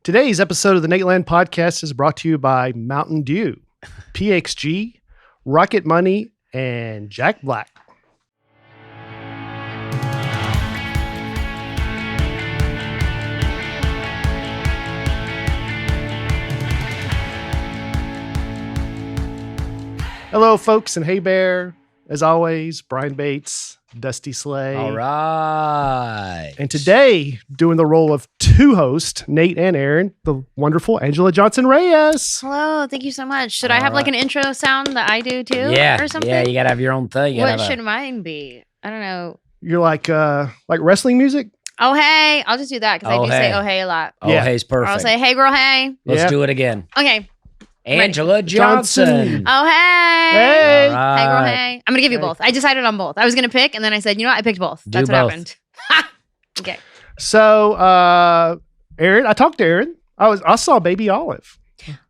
Today's episode of the Nateland podcast is brought to you by Mountain Dew, PXG, Rocket Money, and Jack Black. Hello, folks, and hey, Bear. As always, Brian Bates, Dusty Slay. All right. And today, doing the role of two hosts, Nate and Aaron, the wonderful Anjelah Johnson-Reyes. Hello, thank you so much. Should I have like an intro sound that I do too? Yeah. Or something? Yeah, you got to have your own thing. What should mine be? I don't know. You're like wrestling music? Oh, hey. I'll just do that because I do say oh, hey a lot. Oh, hey's perfect. I'll say, hey, girl, hey. Let's do it again. Okay. Anjelah Johnson. Oh, hey. Hey. Right. Hey, girl, hey. I'm going to give you both. I decided on both. I was going to pick, and then I said, you know what? I picked both. That's what happened. Okay. So, Aaron, I talked to Aaron. I saw Baby Olive.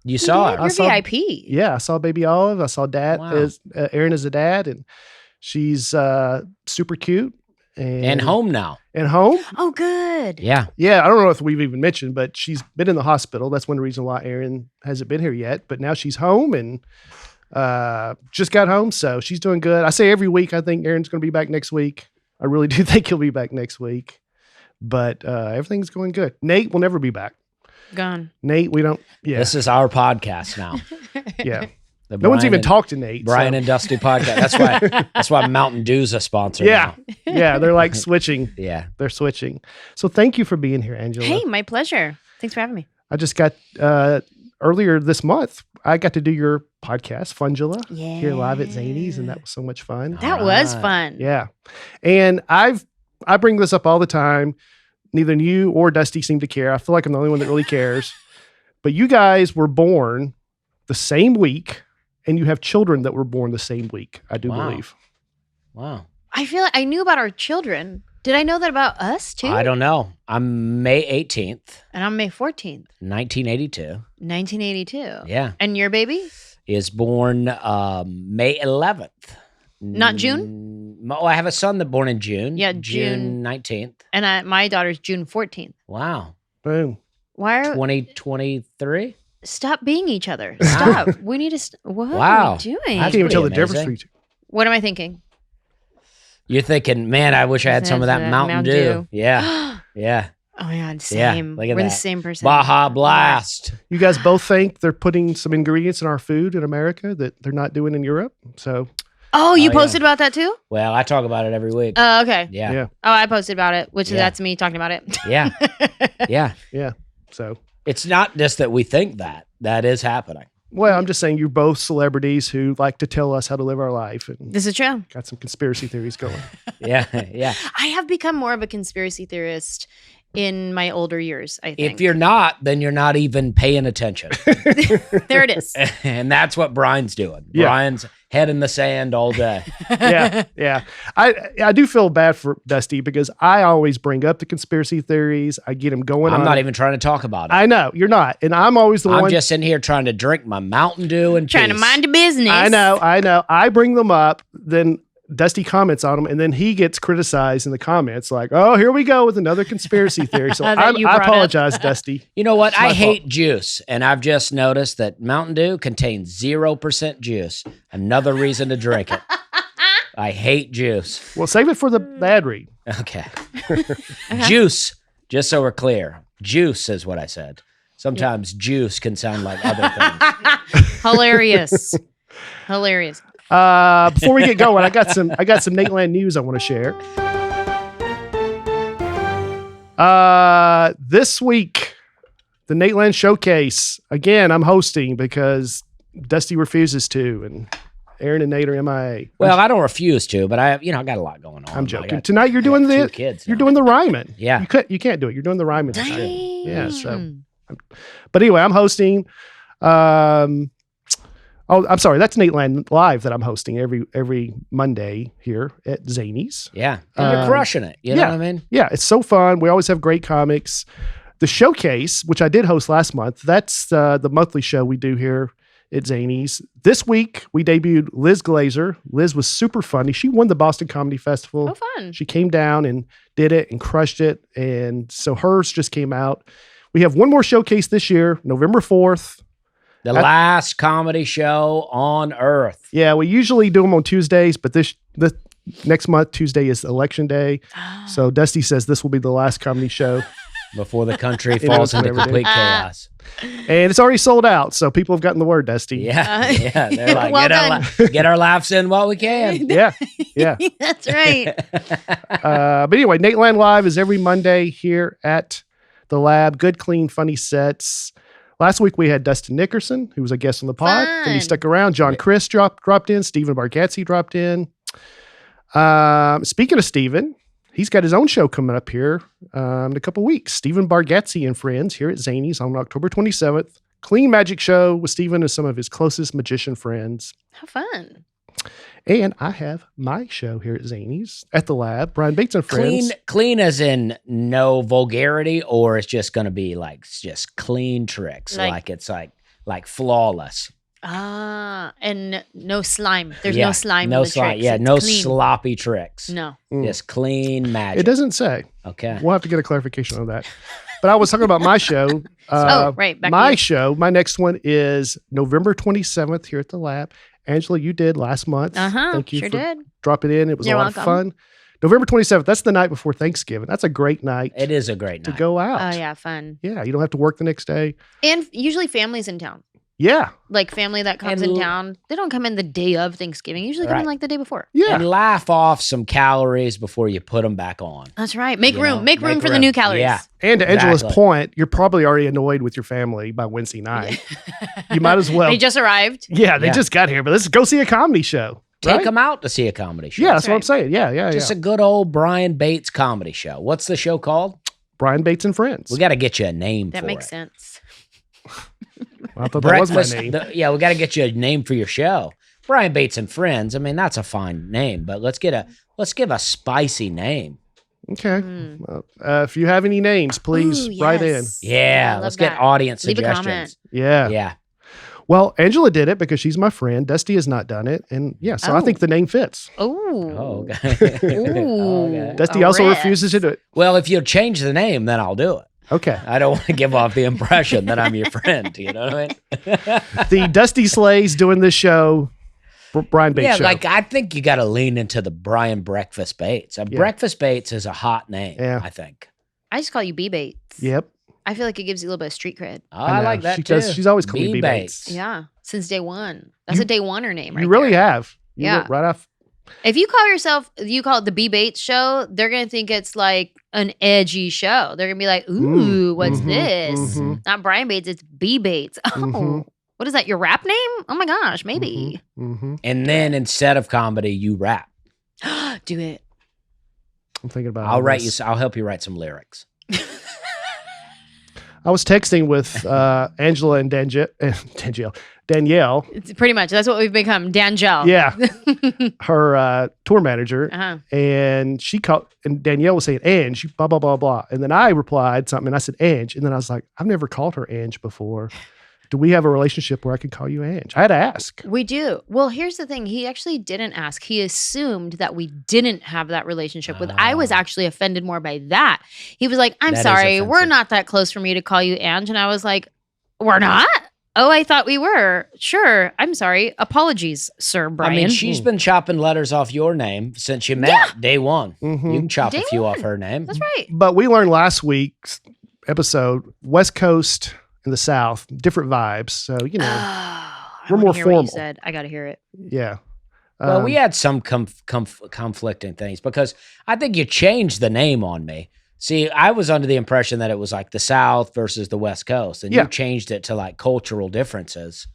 You saw it. You're VIP. Yeah, I saw Baby Olive. I saw Dad. Wow. Aaron is a dad, and she's super cute. And home now. And home? Oh, good. Yeah. Yeah, I don't know if we've even mentioned, but she's been in the hospital. That's one reason why Aaron hasn't been here yet. But now she's home and just got home, so she's doing good. I say every week I think Aaron's going to be back next week. I really do think he'll be back next week. But everything's going good. Nate will never be back. Gone. Nate, we don't. Yeah. This is our podcast now. Yeah. The No one's Brian even and- talked to Nate. Brian so. and Dusty podcast. That's why Mountain Dew's a sponsor. Yeah. Now. Yeah. They're like switching. Yeah. They're switching. So thank you for being here, Anjelah. Hey, my pleasure. Thanks for having me. I just got earlier this month, I got to do your podcast, Fungula, here live at Zany's, and that was so much fun. That was fun. Yeah. And I bring this up all the time. Neither you or Dusty seem to care. I feel like I'm the only one that really cares. But you guys were born the same week, and you have children that were born the same week, I do believe. Wow. I feel like I knew about our children. Did I know that about us too? I don't know. I'm May 18th, And I'm May 14th, 1982. 1982. Yeah. And your baby? Is born May 11th. Not June? Oh, I have a son that born in June. Yeah, June 19th. And my daughter's June 14th. Wow. Boom. Why are 2023? Stop being each other. Stop. We need to what Wow. are we doing? I can't even tell the pretty difference amazing. between you. What am I thinking? You're thinking, man, I wish I had some of that Mountain Dew. Yeah. Yeah. Oh my God, Yeah, same. look at We're that. the same person. Baja Blast. You guys both think they're putting some ingredients in our food in America that they're not doing in Europe. So, Oh, you Oh, yeah. posted about that too? Well, I talk about it every week. Oh, okay. Yeah. yeah. Oh, I posted about it, which Yeah. that's me talking about it. Yeah. Yeah. Yeah. So, It's not just that we think that. That is happening. well, I'm just saying you're both celebrities who like to tell us how to live our life and This is true. got some conspiracy theories going. Yeah. Yeah. I have become more of a conspiracy theorist in my older years, I think. If you're not, then you're not even paying attention. There it is. And that's what Brian's doing. Yeah. Brian's head in the sand all day. Yeah. Yeah. I do feel bad for Dusty because I always bring up the conspiracy theories. I get him going I'm on not it. even trying to talk about it. I know you're not. And I'm always the I'm one just in here trying to drink my Mountain Dew and Trying to peace. mind your business. I know. I bring them up, then Dusty comments on them, and then he gets criticized in the comments like, oh, here we go with another conspiracy theory. So That I you brought up. apologize, Dusty. You know what? my I fault. hate juice, and I've just noticed that Mountain Dew contains 0% juice. Another reason to drink it. I hate juice. Well, save it for the ad read. Okay. Juice, just so we're clear. Juice is what I said. Sometimes juice can sound like other things. Hilarious. Hilarious. Before we get going, I got some Nateland news I want to share. This week, the Nateland Showcase. Again, I'm hosting because Dusty refuses to, and Aaron and Nate are MIA. Well, I don't refuse to, but I got a lot going on. I'm I joking. got- Tonight you're doing I got the two kids you're now. doing the rhyming. Yeah. You can't do it. You're doing the rhyming. Dang. Yeah. So, but anyway, I'm hosting. I'm sorry. That's Nateland Live that I'm hosting every Monday here at Zany's. Yeah. And you're crushing it. You know yeah. what I mean? Yeah, it's so fun. We always have great comics. The Showcase, which I did host last month, that's the monthly show we do here at Zany's. This week, we debuted Liz Glazer. Liz was super funny. She won the Boston Comedy Festival. Oh, fun. She came down and did it and crushed it. And so hers just came out. We have one more showcase this year, November 4th. The last comedy show on earth. Yeah, we usually do them on Tuesdays, but the next month, Tuesday is election day. So Dusty says this will be the last comedy show. Before the country falls into complete chaos. And it's already sold out, so people have gotten the word, Dusty. Yeah. They're like, Well get our laughs in while we can. Yeah. That's right. But anyway, Nateland Live is every Monday here at the lab. Good, clean, funny sets. Last week we had Dustin Nickerson, who was a guest on the pod, and he stuck around. John Chris dropped in. Stephen Bargatze dropped in. Speaking of Stephen, he's got his own show coming up here in a couple weeks. Stephen Bargatze and friends here at Zany's on October 27th. Clean magic show with Stephen and some of his closest magician friends. How fun. And I have my show here at Zany's at the lab. Brian Bates and friends. Clean as in no vulgarity, or it's just going to be like just clean tricks. Like it's like flawless. And no slime. There's no slime in the slime. tricks. Yeah, it's no clean. sloppy tricks. No. Just clean magic. It doesn't say. Okay. We'll have to get a clarification on that. But I was talking about my show. Right. Back My to you. show, my next one is November 27th here at the lab. Anjelah, you did last month. Thank you Sure for did. dropping in. It was You're a lot welcome. of fun. November 27th, that's the night before Thanksgiving. That's a great night It is a great to night. go out. Oh, yeah. Fun. Yeah, you don't have to work the next day. And usually families in town. Yeah. Like family that comes And in town. They don't come in the day of Thanksgiving. Usually come in Right. like the day before. Yeah. And laugh off some calories before you put them back on. That's right. Make You room. know, Make room make for the room. new calories. Yeah. And to Angela's Exactly. point, you're probably already annoyed with your family by Wednesday night. You might as well. They just arrived. Yeah, they Yeah. just got here, but let's go see a comedy show. Take right? them out to see a comedy show. Yeah, that's That's what I'm right. saying. Yeah. Just a good old Brian Bates comedy show. What's the show called? Brian Bates and Friends. We got to get you a name That for makes it. sense. I thought that was Breakfast. my name. Yeah, we got to get you a name for your show. Brian Bates and Friends. I mean, that's a fine name, but let's give a spicy name. Okay. Well, if you have any names, please Ooh, write in. yes. Yeah, I love let's get that. audience Leave a suggestions. comment. Yeah. Yeah. Well, Anjelah did it because she's my friend. Dusty has not done it. And yeah, so I Oh. think the name fits. Oh, Oh. okay. Ooh. Okay. Dusty A also risk. refuses to do it. Well, if you change the name, then I'll do it. Okay. I don't want to give off the impression that I'm your friend. You know what I mean? The Dusty Slays doing this show, Brian Bates Yeah, show. like I think you got to lean into the Brian Breakfast Bates. Breakfast Bates is a hot name, Yeah. I think. I just call you B Bates. Yep. I feel like it gives you a little bit of street cred. Oh, I know. like that She too. does- she's always called me B Bates. Yeah. Since day one. That's a day oneer name, right? You really there. have. You Yeah. went right off. If you call it the B Bates show, they're gonna think it's like an edgy show. They're gonna be like, "Ooh, what's mhm, this? mhm. Not Brian Bates, it's B Bates." Oh, Mhm. what is that? Your rap name? Oh my gosh, maybe. Mm-hmm. And then instead of comedy, you rap. Do it. I'm thinking about I'll all write this. you. I'll help you write some lyrics. I was texting with Anjelah and Danielle. It's pretty much that's what we've become. Danjel. Yeah. Her tour manager. Uh-huh. And she called, and Danielle was saying, Ange, blah, blah, blah, blah. And then I replied something and I said, Ange. And then I was like, I've never called her Ange before. Do we have a relationship where I can call you Ange? I had to ask. We do. Well, here's the thing. He actually didn't ask. He assumed that we didn't have that relationship with. I was actually offended more by that. He was like, I'm That is sorry. We're offensive. not that close for me to call you Ange. And I was like, we're not? Oh, I thought we were. Sure. I'm sorry. Apologies, Sir Brian. I mean, she's been chopping letters off your name since you met day one. Mhm. You can chop Day a few off one. her name. That's right. But we learned last week's episode, West Coast and the South, different vibes. So, you know, I we're wanna more hear what you formal. said. I got to hear it. yeah. Well, we had some conflicting things because I think you changed the name on me. See, I was under the impression that it was like the South versus the West Coast, and Yeah. you changed it to like cultural differences.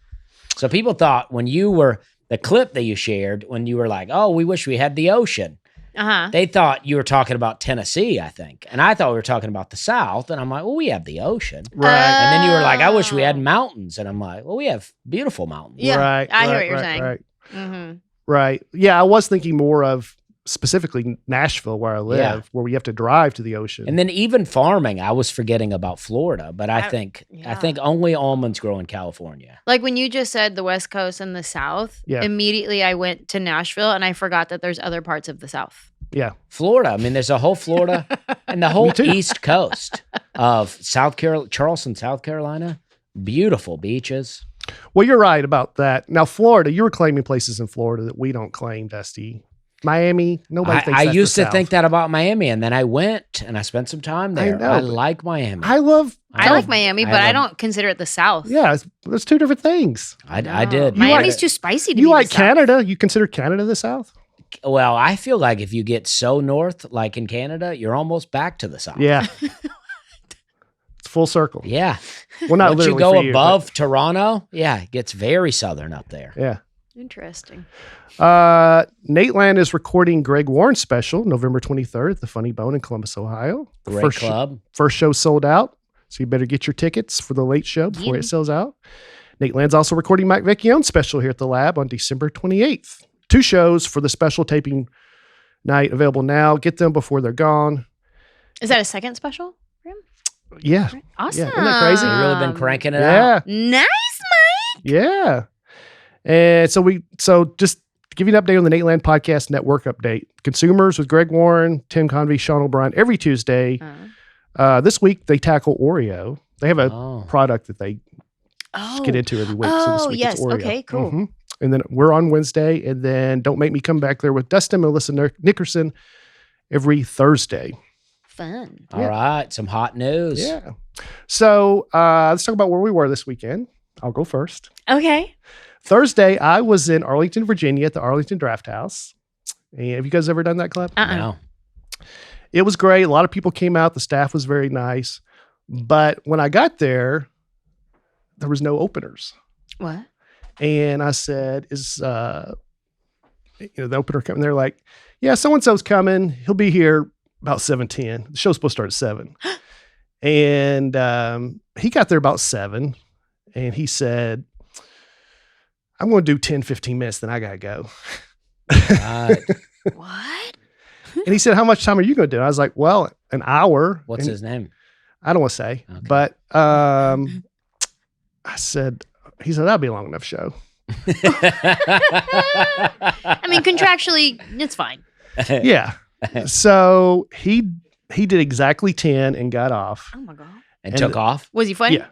So people thought when you were the clip that you shared, when you were like, "Oh, we wish we had the ocean," Uh-huh. they thought you were talking about Tennessee, I think, and I thought we were talking about the South. And I'm like, "Well, we have the ocean." Right. And then you were like, "I wish we had Oh. mountains," and I'm like, "Well, we have beautiful mountains." Yeah, Right. I hear right, what you're right, saying. Right. Mm-hmm. Right. Yeah. I was thinking more of specifically Nashville, where I live, Yeah. where we have to drive to the ocean. And then even farming, I was forgetting about Florida, but I think only almonds grow in California. Like when you just said the West Coast and the South, Yeah. immediately I went to Nashville and I forgot that there's other parts of the South. Yeah. Florida. I mean, there's a whole Florida and the whole too. East Coast of Charleston, South Carolina. Beautiful beaches. Well, you're right about that. Now, Florida, you were claiming places in Florida that we don't claim, Dusty. Miami, nobody thinks I that's used the to think South. that about Miami, and then I went and I spent some time there. know, I but like Miami. I like Miami, but I love- don't consider it the South. Yeah, there's two different things. I No. did. Miami's too spicy to be You the like South. Canada? You consider Canada the South? Well, I feel like if you get so north, like in Canada, you're almost back to the South. Yeah. It's full circle. Yeah. Well, not Once you literally go for above Toronto, yeah, it gets very southern up there. but- yeah. Interesting. Nateland is recording Greg Warren's special November 23rd at the Funny Bone in Columbus, Ohio. Great First club. First show sold out, so you better get your tickets for the late show before it sells out. Nateland's also recording Mike Vecchione's special here at the lab on December 28th. 2 shows for the special taping night available now. Get them before they're gone. Is that a second special for him? Yeah. Awesome. isn't that crazy? You've really been cranking it out. Yeah. Nice, Mike. Yeah. And so just to give you an update on the Nateland Podcast Network update. Consumers with Greg Warren, Tim Convey, Sean O'Brien every Tuesday. This week they tackle Oreo. They have a product that they get into every week. So this Oh, week yes. it's Oreo. Okay, cool. Mhm. And then we're on Wednesday, and then Don't Make Me Come Back There with Dustin, Melissa Nickerson every Thursday. Fun. All right. Some hot news. Yeah. So let's talk about where we were this weekend. I'll go first. Okay. Thursday, I was in Arlington, Virginia at the Arlington Draft House. And have you guys ever done that club? No. It was great. A lot of people came out. The staff was very nice. But when I got there was no openers. What? And I said, is the opener coming? They're like, yeah, so-and-so's coming. He'll be here about 7:10. The show's supposed to start at 7. And he got there about 7. And he said, I'm going to do 10, 15 minutes, then I got to go. Right. What? And he said, how much time are you going to do? I was like, well, an hour. What's And his name? I don't want to say. Okay. But he said, that'll be a long enough show. I mean, contractually, it's fine. Yeah. So he did exactly 10 and got off. Oh my god. And took off. Was he funny? Yeah.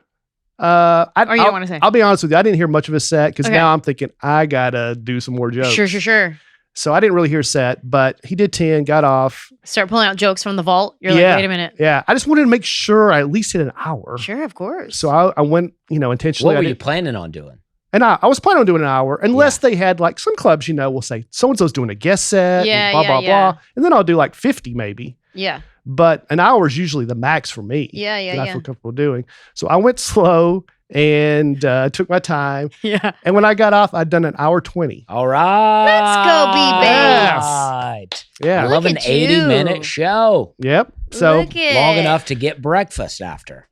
Or you don't want to say? I'll be honest with you. I didn't hear much of his set because Okay. now I'm thinking I gotta do some more jokes. Sure. So I didn't really hear set, but he did 10, got off. Start pulling out jokes from the vault. You're Yeah. like, wait a minute. Yeah. I just wanted to make sure I at least hit an hour. Sure, of course. So I went, intentionally. What I were you did, planning on doing? and I was planning on doing an hour unless they had like some clubs, will say so-and-so's doing a guest set. Yeah, and blah, yeah, blah, yeah. blah. And then I'll do like 50 maybe. yeah. But an hour is usually the max for me. Yeah, that yeah, I yeah. feel comfortable doing. So I went slow and took my time. Yeah. And when I got off, I'd done an hour 20. All right. Let's go, B-Babes. Right. Yeah. I Look love an at you. 80-minute show. Yep. So Look at Long enough to get breakfast after.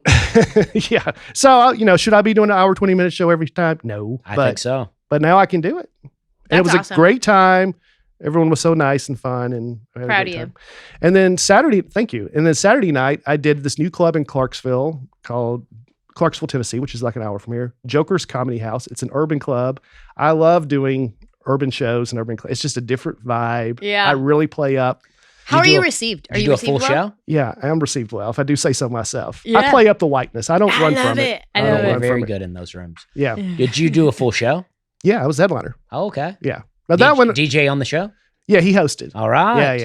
yeah. So should I be doing an hour 20-minute show every time? No. I think so. But now I can do it. And That's it was awesome. a great time. Everyone was so nice and fun, and I had a Proud great of you. time. And then thank you. And then Saturday night, I did this new club in Clarksville called Clarksville, Tennessee, which is like an hour from here. Joker's Comedy House. It's an urban club. I love doing urban shows and urban. It's just a different vibe. Yeah. I really play up. How You are do you a- received? Are Did you you do a received full well? show? Yeah, I am received well. If I do say so myself, I Yeah. play up the whiteness. I don't I run love from it. I don't love run it. You're very from good in those rooms. Yeah, Did you do a full show? yeah. I was headliner. Oh, okay. Yeah. Now that one, DJ on the show? yeah, he hosted. All right.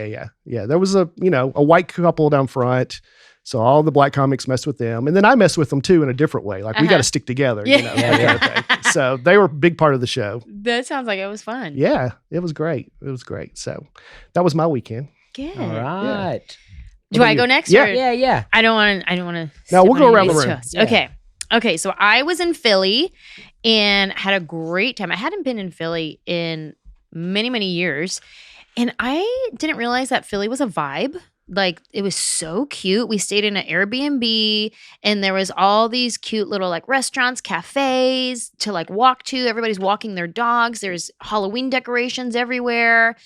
Yeah. There was a white couple down front. So all the black comics messed with them. And then I messed with them too in a different way. Like we got to stick together, Yeah. that kind of thing. So they were a big part of the show. That sounds like it was fun. Yeah, it was great. So that was my weekend. Good. All right. Do What I about go you? next? Yeah. or- Yeah. I don't want to. Now, we'll go around the room. Yeah. Okay. So I was in Philly and had a great time. I hadn't been in Philly in many, many years. And I didn't realize that Philly was a vibe. Like it was so cute. We stayed in an Airbnb and there was all these cute little like restaurants, cafes to like walk to. Everybody's walking their dogs. There's Halloween decorations everywhere.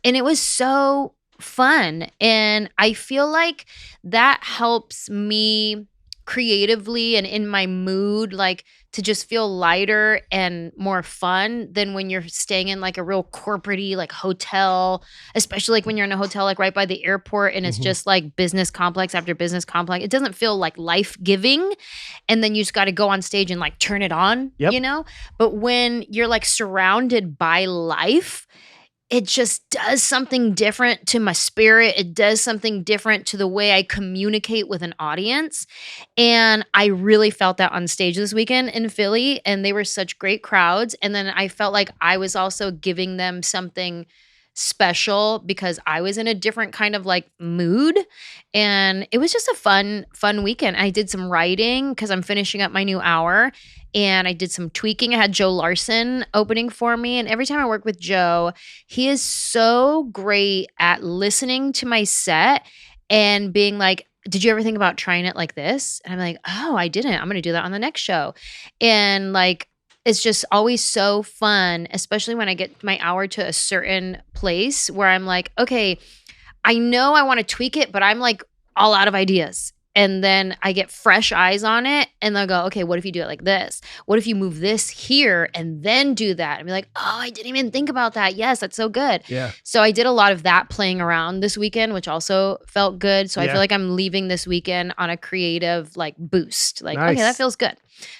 And it was so fun. And I feel like that helps me creatively and in my mood, like to just feel lighter and more fun than when you're staying in like a real corporate-y like hotel, especially like when you're in a hotel like right by the airport and it's just like business complex after business complex. It doesn't feel like life-giving. And then you just got to go on stage and like turn it on, you know? But when you're like surrounded by life, it just does something different to my spirit. It does something different to the way I communicate with an audience. And I really felt that on stage this weekend in Philly. And they were such great crowds. And then I felt like I was also giving them something special because I was in a different kind of like mood. And it was just a fun weekend. I did some writing because I'm finishing up my new hour. And I did some tweaking. I had Joe Larson opening for me. And every time I work with Joe, he is so great at listening to my set and being like, did you ever think about trying it like this? And I'm like, oh, I didn't. I'm going to do that on the next show. And like, it's just always so fun, especially when I get my hour to a certain place where I'm like, okay, I know I want to tweak it, but I'm like all out of ideas. And then I get fresh eyes on it and they'll go, okay, what if you do it like this? What if you move this here and then do that? And be like, oh, I didn't even think about that. Yes, that's so good. Yeah. So I did a lot of that playing around this weekend, which also felt good. So I feel like I'm leaving this weekend on a creative like boost. Like, okay, that feels good.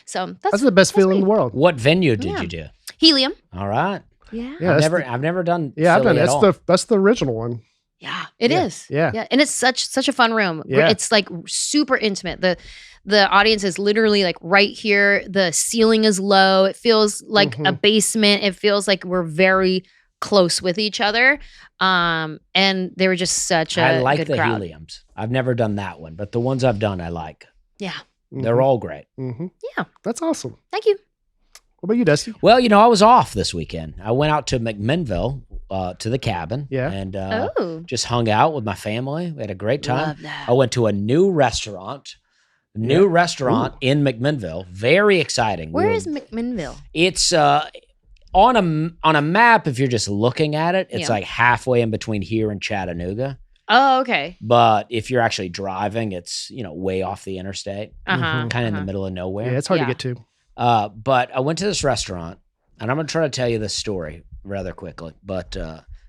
So that's the best feeling in the world. What venue did you do? Helium. All right. Yeah. I've never done. Yeah, I've done it. That's the original one. Yeah, it is. Yeah. And it's such a fun room. Yeah. It's like super intimate. The audience is literally like right here. The ceiling is low. It feels like a basement. It feels like we're very close with each other. And they were just such a I like good the crowd. Heliums. I've never done that one, but the ones I've done, I like. Yeah. They're all great. Yeah. That's awesome. Thank you. What about you, Dusty? Well, I was off this weekend. I went out to McMinnville, to the cabin, and just hung out in family. We had a great time. Love that. I went to a new restaurant in McMinnville. Very exciting. Where is McMinnville? It's on a map. If you're just looking at it, it's like halfway in between here and Chattanooga. Oh, okay. But if you're actually driving, it's way off the interstate, kind of in the middle of nowhere. Yeah, it's hard to get to. But I went to this restaurant, and I'm going to try to tell you this story rather quickly, but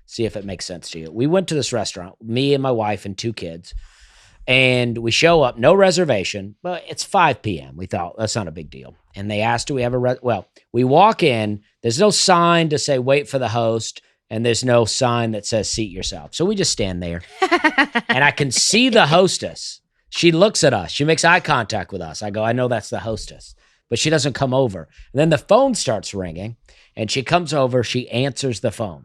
see if it makes sense to you. We went to this restaurant, me and my wife and 2 kids, and we show up, no reservation, but it's 5 p.m. We thought, that's not a big deal. And they asked, do we have well, we walk in, there's no sign to say wait for the host, and there's no sign that says seat yourself. So we just stand there, and I can see the hostess. She looks at us. She makes eye contact with us. I go, I know that's the hostess. But she doesn't come over. And then the phone starts ringing, and she comes over. She answers the phone.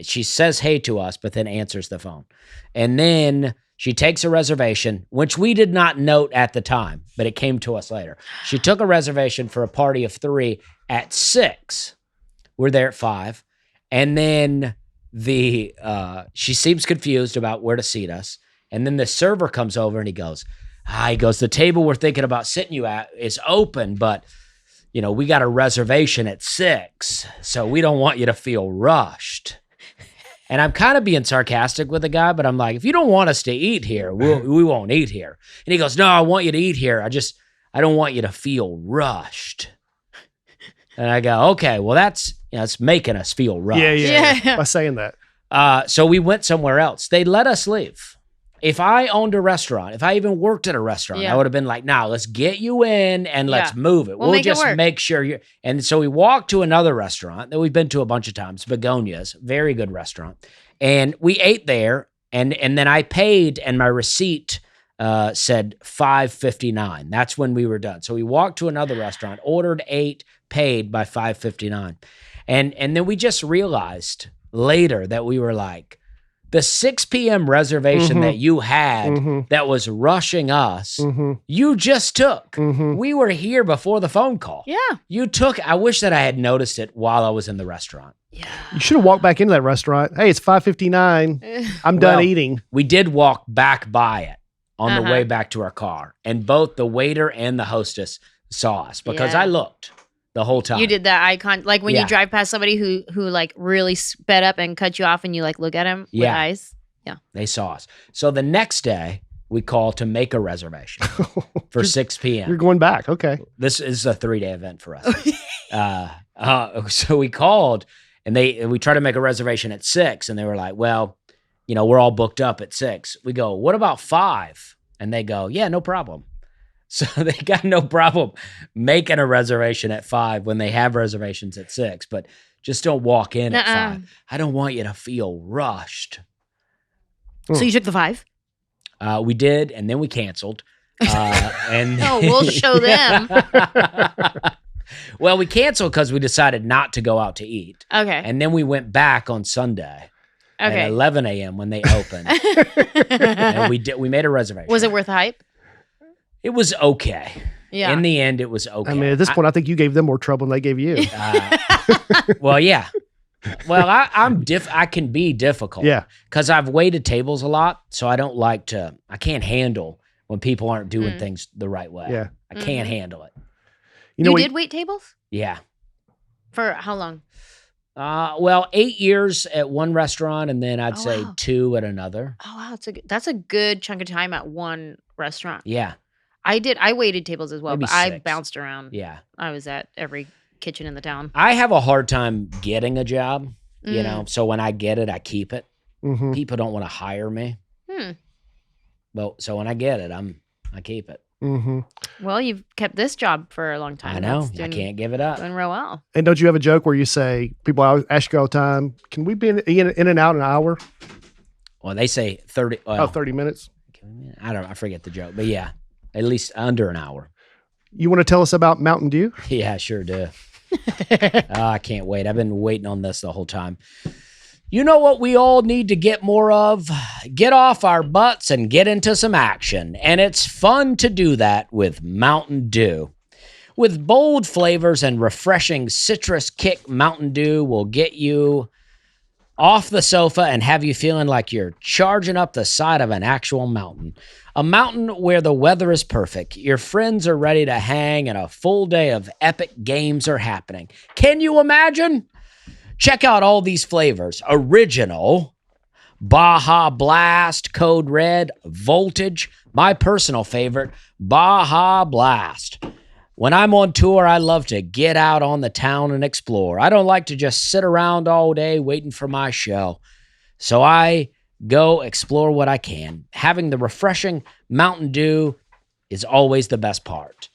She says hey to us, but then answers the phone. And then she takes a reservation, which we did not note at the time, but it came to us later. She took a reservation for a party of 3 at 6. We're there at 5. And then she seems confused about where to seat us. And then the server comes over and he goes, the table we're thinking about sitting you at is open, but we got a reservation at 6, so we don't want you to feel rushed. And I'm kind of being sarcastic with the guy, but I'm like, if you don't want us to eat here, we won't eat here. And he goes, no, I want you to eat here. I don't want you to feel rushed. And I go, okay, well that's making us feel rushed. Yeah. By saying that. So we went somewhere else. They let us leave. If I owned a restaurant, if I even worked at a restaurant, I would have been like, now let's get you in and let's move it. We'll just make sure you're. And so we walked to another restaurant that we've been to a bunch of times, Begonia's, very good restaurant. And we ate there and then I paid and my receipt said $5.59. That's when we were done. So we walked to another restaurant, ordered, ate, paid by $5.59. And then we just realized later that we were like, the 6 p.m. reservation that you had that was rushing us, you just took. We were here before the phone call. Yeah. You took. I wish that I had noticed it while I was in the restaurant. Yeah. You should have walked back into that restaurant. Hey, it's 5:59. I'm done eating. We did walk back by it on the way back to our car, and both the waiter and the hostess saw us because I looked the whole time. You did that icon, like when you drive past somebody who like really sped up and cut you off and you like look at him with eyes. Yeah. They saw us. So the next day we call to make a reservation for 6 p.m. You're going back. Okay. This is a 3-day event for us. So we called and we tried to make a reservation at 6 and they were like, well, we're all booked up at 6. We go, what about 5? And they go, yeah, no problem. So they got no problem making a reservation at 5 when they have reservations at 6, but just don't walk in at 5. I don't want you to feel rushed. So you took the 5? We did, and then we canceled. And no, we'll show them. Well, we canceled because we decided not to go out to eat. Okay. And then we went back on Sunday at 11 a.m. when they opened. And we made a reservation. Was it worth the hype? It was okay. Yeah. In the end, it was okay. I mean, at this point, I think you gave them more trouble than they gave you. Well, yeah. Well, I can be difficult. Yeah. Because I've waited tables a lot, so I can't handle when people aren't doing things the right way. Yeah. I can't handle it. You did wait tables? Yeah. For how long? Well, 8 years at one restaurant, and then I'd say 2 at another. Oh, wow. That's a good chunk of time at one restaurant. Yeah. I waited tables as well, Maybe but 6. I 6. bounced around. Yeah. I was at every kitchen in the town. I have a hard time getting a job, so when I get it, I keep it. Mm-hmm. People don't want to hire me. Well, so when I get it, I keep it. Mm-hmm. Well, you've kept this job for a long time. I know. I can't give it up. Doing real well. And don't you have a joke where you say, people always ask you all the time, can we be in and out in an hour? Well, they say 30. Well, 30 minutes. I forget the joke, but yeah, at least under an hour. You want to tell us about Mountain Dew? Yeah, I sure do. I can't wait. I've been waiting on this the whole time. You know what we all need to get more of? Get off our butts and get into some action. And it's fun to do that with Mountain Dew. With bold flavors and refreshing citrus kick, Mountain Dew will get you off the sofa and have you feeling like you're charging up the side of an actual mountain. A mountain where the weather is perfect, your friends are ready to hang, and a full day of epic games are happening. Can you imagine? Check out all these flavors. Original, Baja Blast, Code Red, Voltage, my personal favorite, Baja Blast. When I'm on tour, I love to get out on the town and explore. I don't like to just sit around all day waiting for my show. So I go explore what I can. Having the refreshing Mountain Dew is always the best part.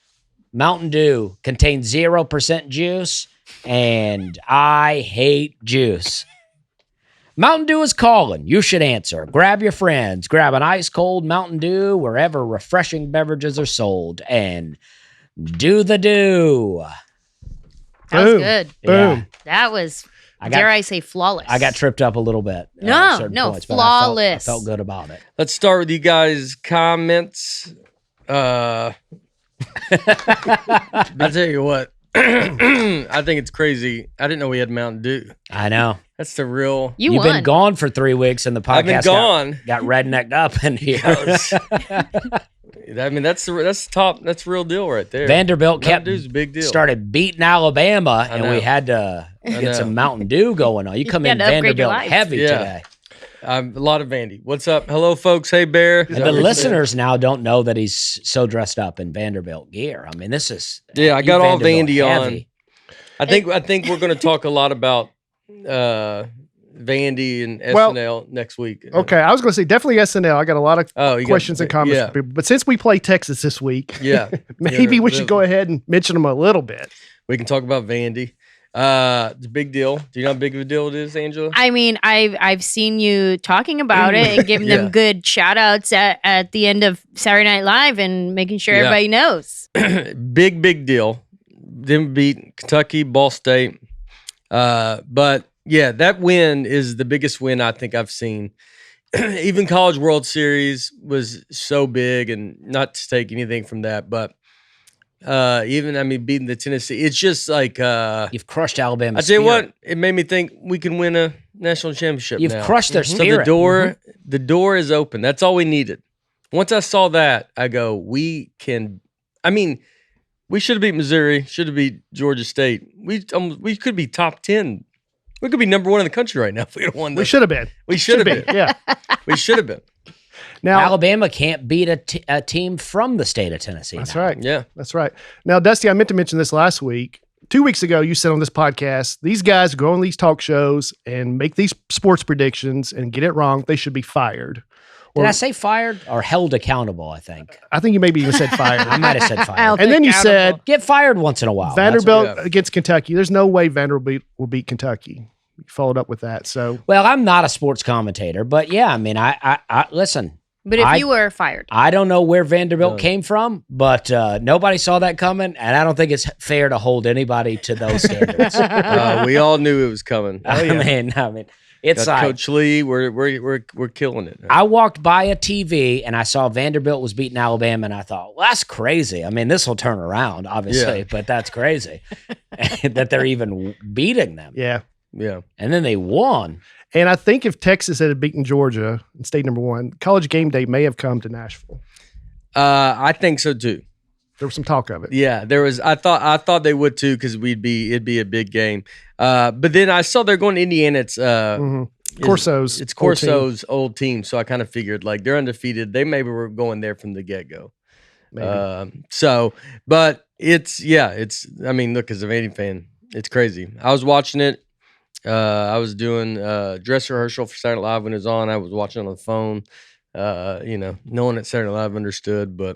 Mountain Dew contains 0% juice, and I hate juice. Mountain Dew is calling. You should answer. Grab your friends. Grab an ice-cold Mountain Dew wherever refreshing beverages are sold, and do the do. That was good. Boom. Yeah. That was, dare I say, flawless. I got tripped up a little bit. Flawless. But I felt good about it. Let's start with you guys' comments. I'll tell you what. I think it's crazy. I didn't know we had Mountain Dew. I know. That's the real. You've You've been gone for 3 weeks, and the podcast I've been gone. got rednecked up in here. I mean, that's top. That's real deal right there. Vanderbilt Mountain Dew's a big deal. started beating Alabama, and we had to get some Mountain Dew going on. You come in Vanderbilt heavy today. A lot of Vandy. What's up? Hello, folks. Hey, Bear. And the listeners now don't know that he's so dressed up in Vanderbilt gear. I mean, this is I got all Vandy heavy. on. I think we're going to talk a lot about Vandy and SNL next week. Okay, I was going to say definitely SNL. I got a lot of questions and comments yeah. from people. But since we play Texas this week, Yeah, maybe we should go ahead and mention them a little bit. We can talk about Vandy. It's a big deal. Do you know how big of a deal it is, Angela? I mean, I've seen you talking about it and giving them good shout outs at the end of Saturday Night Live and making sure everybody knows. Big deal. Them beat Kentucky, Ball State. But yeah, that win is the biggest win I think I've seen. Even College World Series was so big, and not to take anything from that, but beating the Tennessee, it's just like You've crushed Alabama. I tell you what, it made me think we can win a national championship. You've now. crushed their spirit. So the door is open. That's all we needed. Once I saw that, I go, we can. I mean, we should have beat Missouri. Should have beat Georgia State. We could be top 10. We could be number 1 in the country right now if we had won. We should have been. We should have been. Yeah. We should have been. Now, Alabama can't beat a team from the state of Tennessee. that's now. right. Yeah. That's right. Now, Dusty, I meant to mention this last week. 2 weeks ago, you said on this podcast, these guys go on these talk shows and make these sports predictions and get it wrong. They should be fired. Did I say fired or held accountable? I think I think you maybe even said fired. I might have said fired. And then you said Get fired once in a while. Vanderbilt Yeah. against Kentucky. There's no way Vanderbilt will beat Kentucky. You followed up with that. So Well, I'm not a sports commentator, but yeah, I mean, I listen. But if I- you were fired, I don't know where Vanderbilt No. came from, but nobody saw that coming, and I don't think it's fair to hold anybody to those standards. We all knew it was coming. I mean, it's Got like Coach Lee. We're killing it. I walked by a TV and I saw Vanderbilt was beating Alabama, and I thought, well, that's crazy. I mean, this will turn around, obviously, Yeah. but that's crazy that they're even beating them. yeah. Yeah. And then they won. And I think if Texas had beaten Georgia and stayed number one, College Game Day may have come to Nashville. I think so too. There was some talk of it. Yeah, there was. I thought they would too because it'd be a big game. But then I saw they're going to Indiana. It's Mhm. Corso's. It's old team. Corso's old team. So I kind of figured like they're undefeated. They maybe were going there from the get go. Maybe. But it's. I mean, look, as a Vandy fan, it's crazy. I was watching it. I was doing dress rehearsal for Saturday Night Live when it was on. I was watching on the phone. Knowing that Saturday Night Live understood, but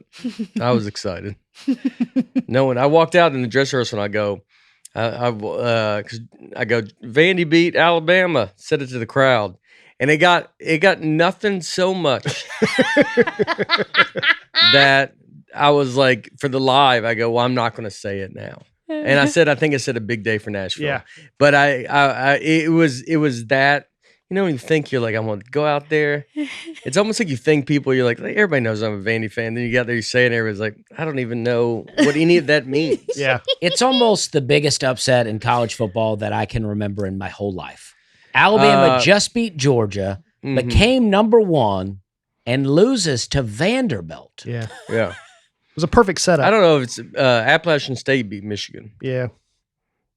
I was excited. I walked out in the dress rehearsal and I go, Vandy beat Alabama. Said it to the crowd, and it got nothing so much that I was like, for the live, I go, well, I'm not going to say it now. And I think I said a big day for Nashville. Yeah. But it was that, when you think you're like, I'm going to go out there. It's almost like you think you're like, everybody knows I'm a Vandy fan. Then you get there, you say it, and everybody's like, I don't even know what any of that means. Yeah. It's almost the biggest upset in college football that I can remember in my whole life. Alabama just beat Georgia, Mhm. became number one, and loses to Vanderbilt. Yeah. Yeah. It was a perfect setup. I don't know if it's Appalachian State beat Michigan. Yeah.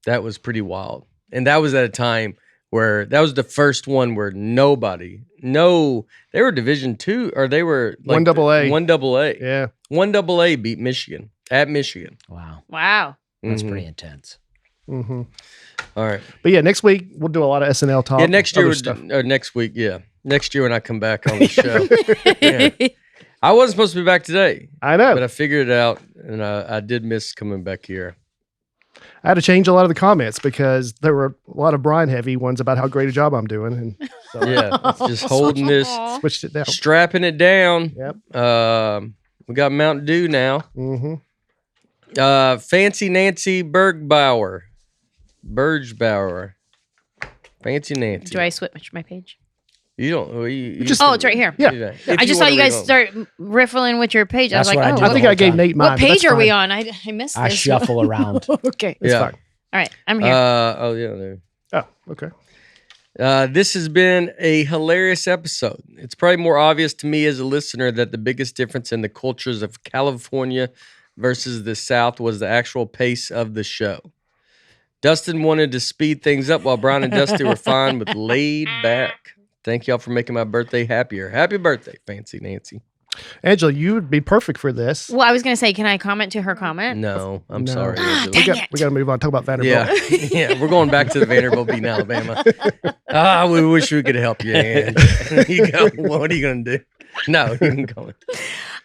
That was pretty wild. And that was at a time where that was the first one where they were Division II, or they were like 1AA. 1AA. Yeah. 1AA beat Michigan at Michigan. Wow. wow. That's Mhm. pretty intense. hmm All right. But yeah, next week we'll do a lot of SNL talk. Yeah, next year other we're stuff. or next week. Yeah, next year when I come back on the show. Yeah. I wasn't supposed to be back today, I know. but I figured it out, and I did miss coming back here. I had to change a lot of the comments because there were a lot of Brian heavy ones about how great a job I'm doing, and so Yeah, it's just holding this, Aw. I switched it down. strapping it down. Yep. We got Mountain Dew now. hmm Fancy Nancy Bergbauer. Fancy Nancy. Do I switch my page? You don't. You just- Oh, it's right here. Yeah. I just saw you guys start riffling with your page. That's I was what I like, do oh, I think the I gave whole Nate mine. what but that's page are we fine. on? I missed this. I shuffle around. Okay. It's Yeah. fine. All right. I'm here. Oh yeah. There. Oh, okay. This has been a hilarious episode. It's probably more obvious to me as a listener that the biggest difference in the cultures of California versus the South was the actual pace of the show. Dustin wanted to speed things up while Brian and Dusty were fine with laid back. Thank y'all for making my birthday happier. Happy birthday, Fancy Nancy. Angela, you would be perfect for this. well, I was going to say, can I comment to her comment? No, I'm No. sorry. Ah, Angela. dang it. We got to move on. Talk about Vanderbilt. Yeah, yeah, we're going back to the Vanderbilt beating Alabama. We wish we could help you. And you go. What are you gonna do? No, you can go.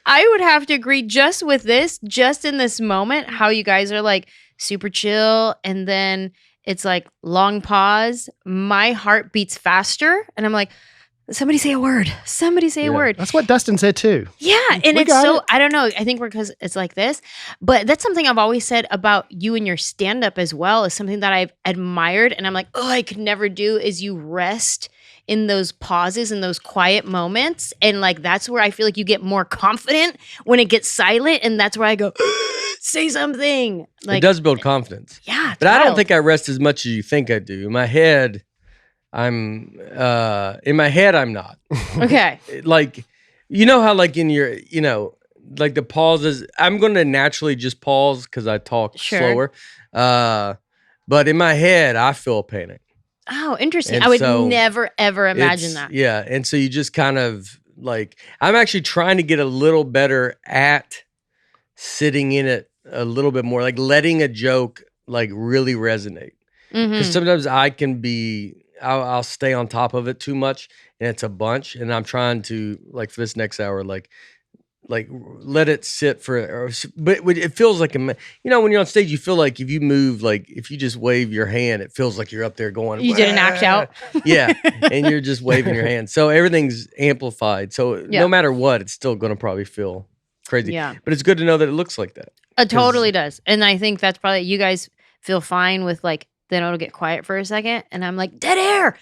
I would have to agree just with this, just in this moment, how you guys are like super chill. And then it's like long pause. My heart beats faster. And I'm like, somebody say a word. Somebody say a Yeah. word. That's what Dustin said too. Yeah. And We it's got so, it. I don't know. I think because it's like this, but that's something I've always said about you and your stand up as well, is something that I've admired. And I'm like, oh, I could never do, is you rest in those pauses and those quiet moments. And like, that's where I feel like you get more confident when it gets silent. And that's where I go, say something. Like, It does build confidence, yeah. but I don't wild. think I rest as much as you think I do. In my head, I'm not. Okay. Like, you know how like in your, like the pauses, I'm going to naturally just pause because I talk Sure. slower. But in my head, I feel panic. Oh, interesting. And I would so never, ever imagine It's- that. Yeah. And so you just kind of like, I'm actually trying to get a little better at sitting in it a little bit more, like letting a joke like really resonate. Because sometimes I can I'll stay on top of it too much, and it's a bunch. And I'm trying to, like, for this next hour, like let it sit but it feels like when you're on stage, you feel like if you move, like if you just wave your hand, it feels like you're up there going, You did an act out. Yeah. And you're just waving your hand. So everything's amplified. So no matter what, it's still going to probably feel crazy. Yeah. But it's good to know that it looks like that. It totally does. And I think that's probably, you guys feel fine with like, then it'll get quiet for a second. And I'm like, dead air.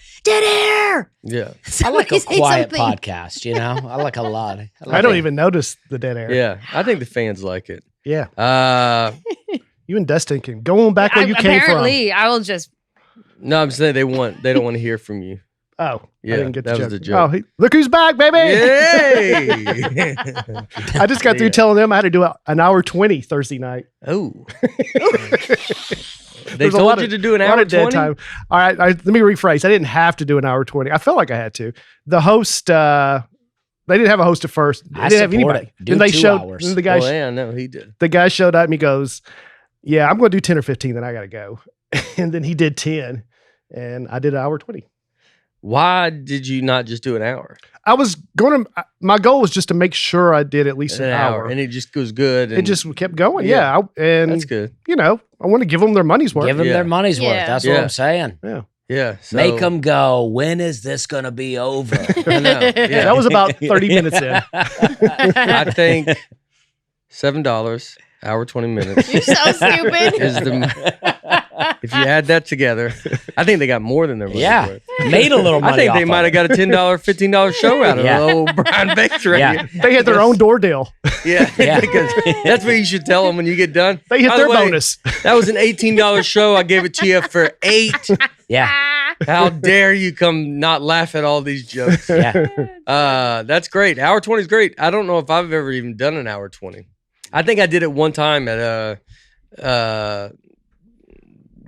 Yeah. I like a Somebody say quiet something. podcast, I like a lot. I don't even notice the dead air. Yeah. I think the fans like it. Yeah. You and Dustin can go on back where you came from. Apparently, I will just. No, I'm saying they don't want to hear from you. Oh, Yeah, I didn't get that the was the joke. joke. Oh, look who's back, baby. Yay! I just got through telling them I had to do an hour 20 Thursday night. Oh. They There's a told lot you of- to do an a lot hour of dead 20? time. All right, let me rephrase. I didn't have to do an hour 20. I felt like I had to. The host, they didn't have a host at first. They I didn't have support anybody. it. Do Then they 2 showed. hours. Then the guy, Well, yeah, no, he did. the guy showed up and he goes, "Yeah, I'm going to do 10 or 15. Then I got to go." And then he did 10, and I did an hour 20. Why did you not just do an hour? I was going to. My goal was just to make sure I did at least an hour. And it just goes good. It And just kept going. Yeah. And that's good. I want to give them their money's worth. Give them Yeah. their money's worth. Yeah. That's what Yeah. I'm saying. Yeah. So, Make them go, when is this going to be over? I know. Yeah. That was about 30 minutes in. I think $7, hour 20 minutes. You're so stupid. is if you add that together, I think they got more than their money. Yeah. Made a little money. I think they off might of have got a $10, $15 show out of Yeah. the old Brian Baker. Yeah. They had their own door deal. Yeah. Yeah. Because that's what you should tell them when you get done. They hit By their the way, bonus. That was an $18 show. I gave it to you for $8. Yeah. How dare you come not laugh at all these jokes? Yeah. That's great. Hour 20 is great. I don't know if I've ever even done an hour 20. I think I did it one time at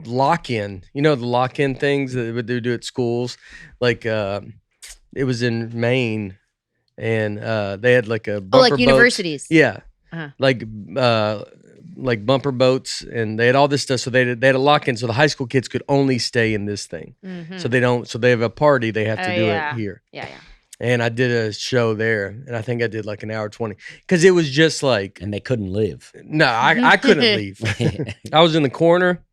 lock-in. You know the lock-in things that they do at schools? Like it was in Maine, and they had like a bumper like boat. universities. Yeah. Uh-huh. Like bumper boats, and they had all this stuff. So they had a lock-in, so the high school kids could only stay in this thing. Mhm. So they don't. So they have a party. They have to Oh, do yeah. it here. Yeah. And I did a show there, and I think I did like an hour 20 because it was just like And they couldn't live. no, I couldn't leave. I was in the corner.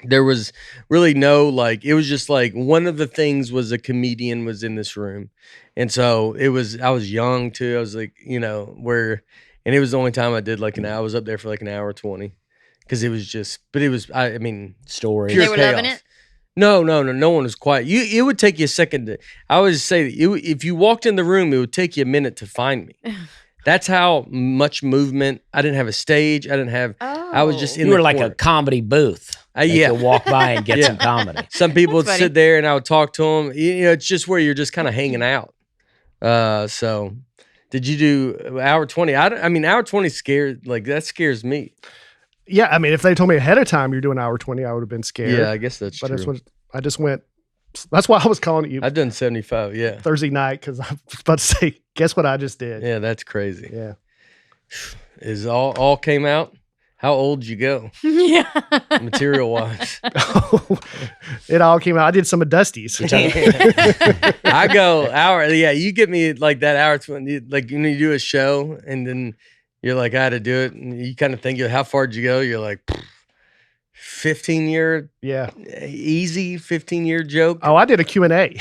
There was really no it was just like one of the things was a comedian was in this room, and so I was young too. I was like and it was the only time I did I was up there for like an hour 20 because it was just, but it was I mean Stories. pure They were chaos. loving it? No one was quiet. It would take you a second to. I always say if you walked in the room, it would take you a minute to find me. That's how much movement. I didn't have a stage. I didn't have. I was just in. You the were like corner. a comedy booth. Yeah. You could walk by and get Yeah. some comedy. Some people would That's sit there and I would talk to them. It's just where you're just kind of hanging out. So, did you do hour 20? I mean, hour 20 that scares me. Yeah, I mean, if they told me ahead of time you're doing hour 20, I would have been scared. Yeah, I guess that's but true. I just went. That's why I was calling you I've done 75. Yeah. Thursday night because I was about to say, guess what I just did? Yeah, that's crazy. Yeah. Is all came out? How old you go? Yeah. Material wise. It all came out. I did some of Dusty's. I go hour. Yeah, you get me like that hour 20. Like you do a show and then you're like, I had to do it. And you kind of think, how far did you go? You're like, 15-year, Yeah. easy 15-year joke. Oh, I did a Q&A.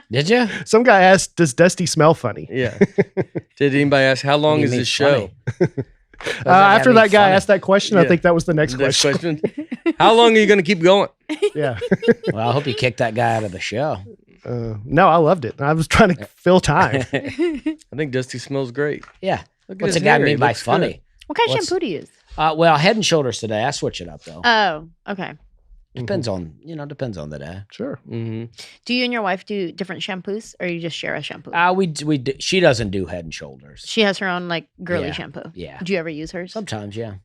Did you? Some guy asked, does Dusty smell funny? Yeah. Did anybody ask how long What do is you mean this show? funny? After that guy funny? asked that question, I Yeah. think that was the next Next question. question. How long are you going to keep going? Yeah. Well, I hope you kicked that guy out of the show. No, I loved it. I was trying to fill time. I think Dusty smells great. Yeah. Look at What's his a guy hair. He mean by looks funny? good. What kind of What's- shampoo do you use? Well, Head and Shoulders today. I switch it up though. Oh, okay. Depends on the day. Sure. Mhm. Do you and your wife do different shampoos, or you just share a shampoo? She doesn't do Head and Shoulders. She has her own like girly Yeah. shampoo. Yeah. Do you ever use hers? Sometimes, yeah.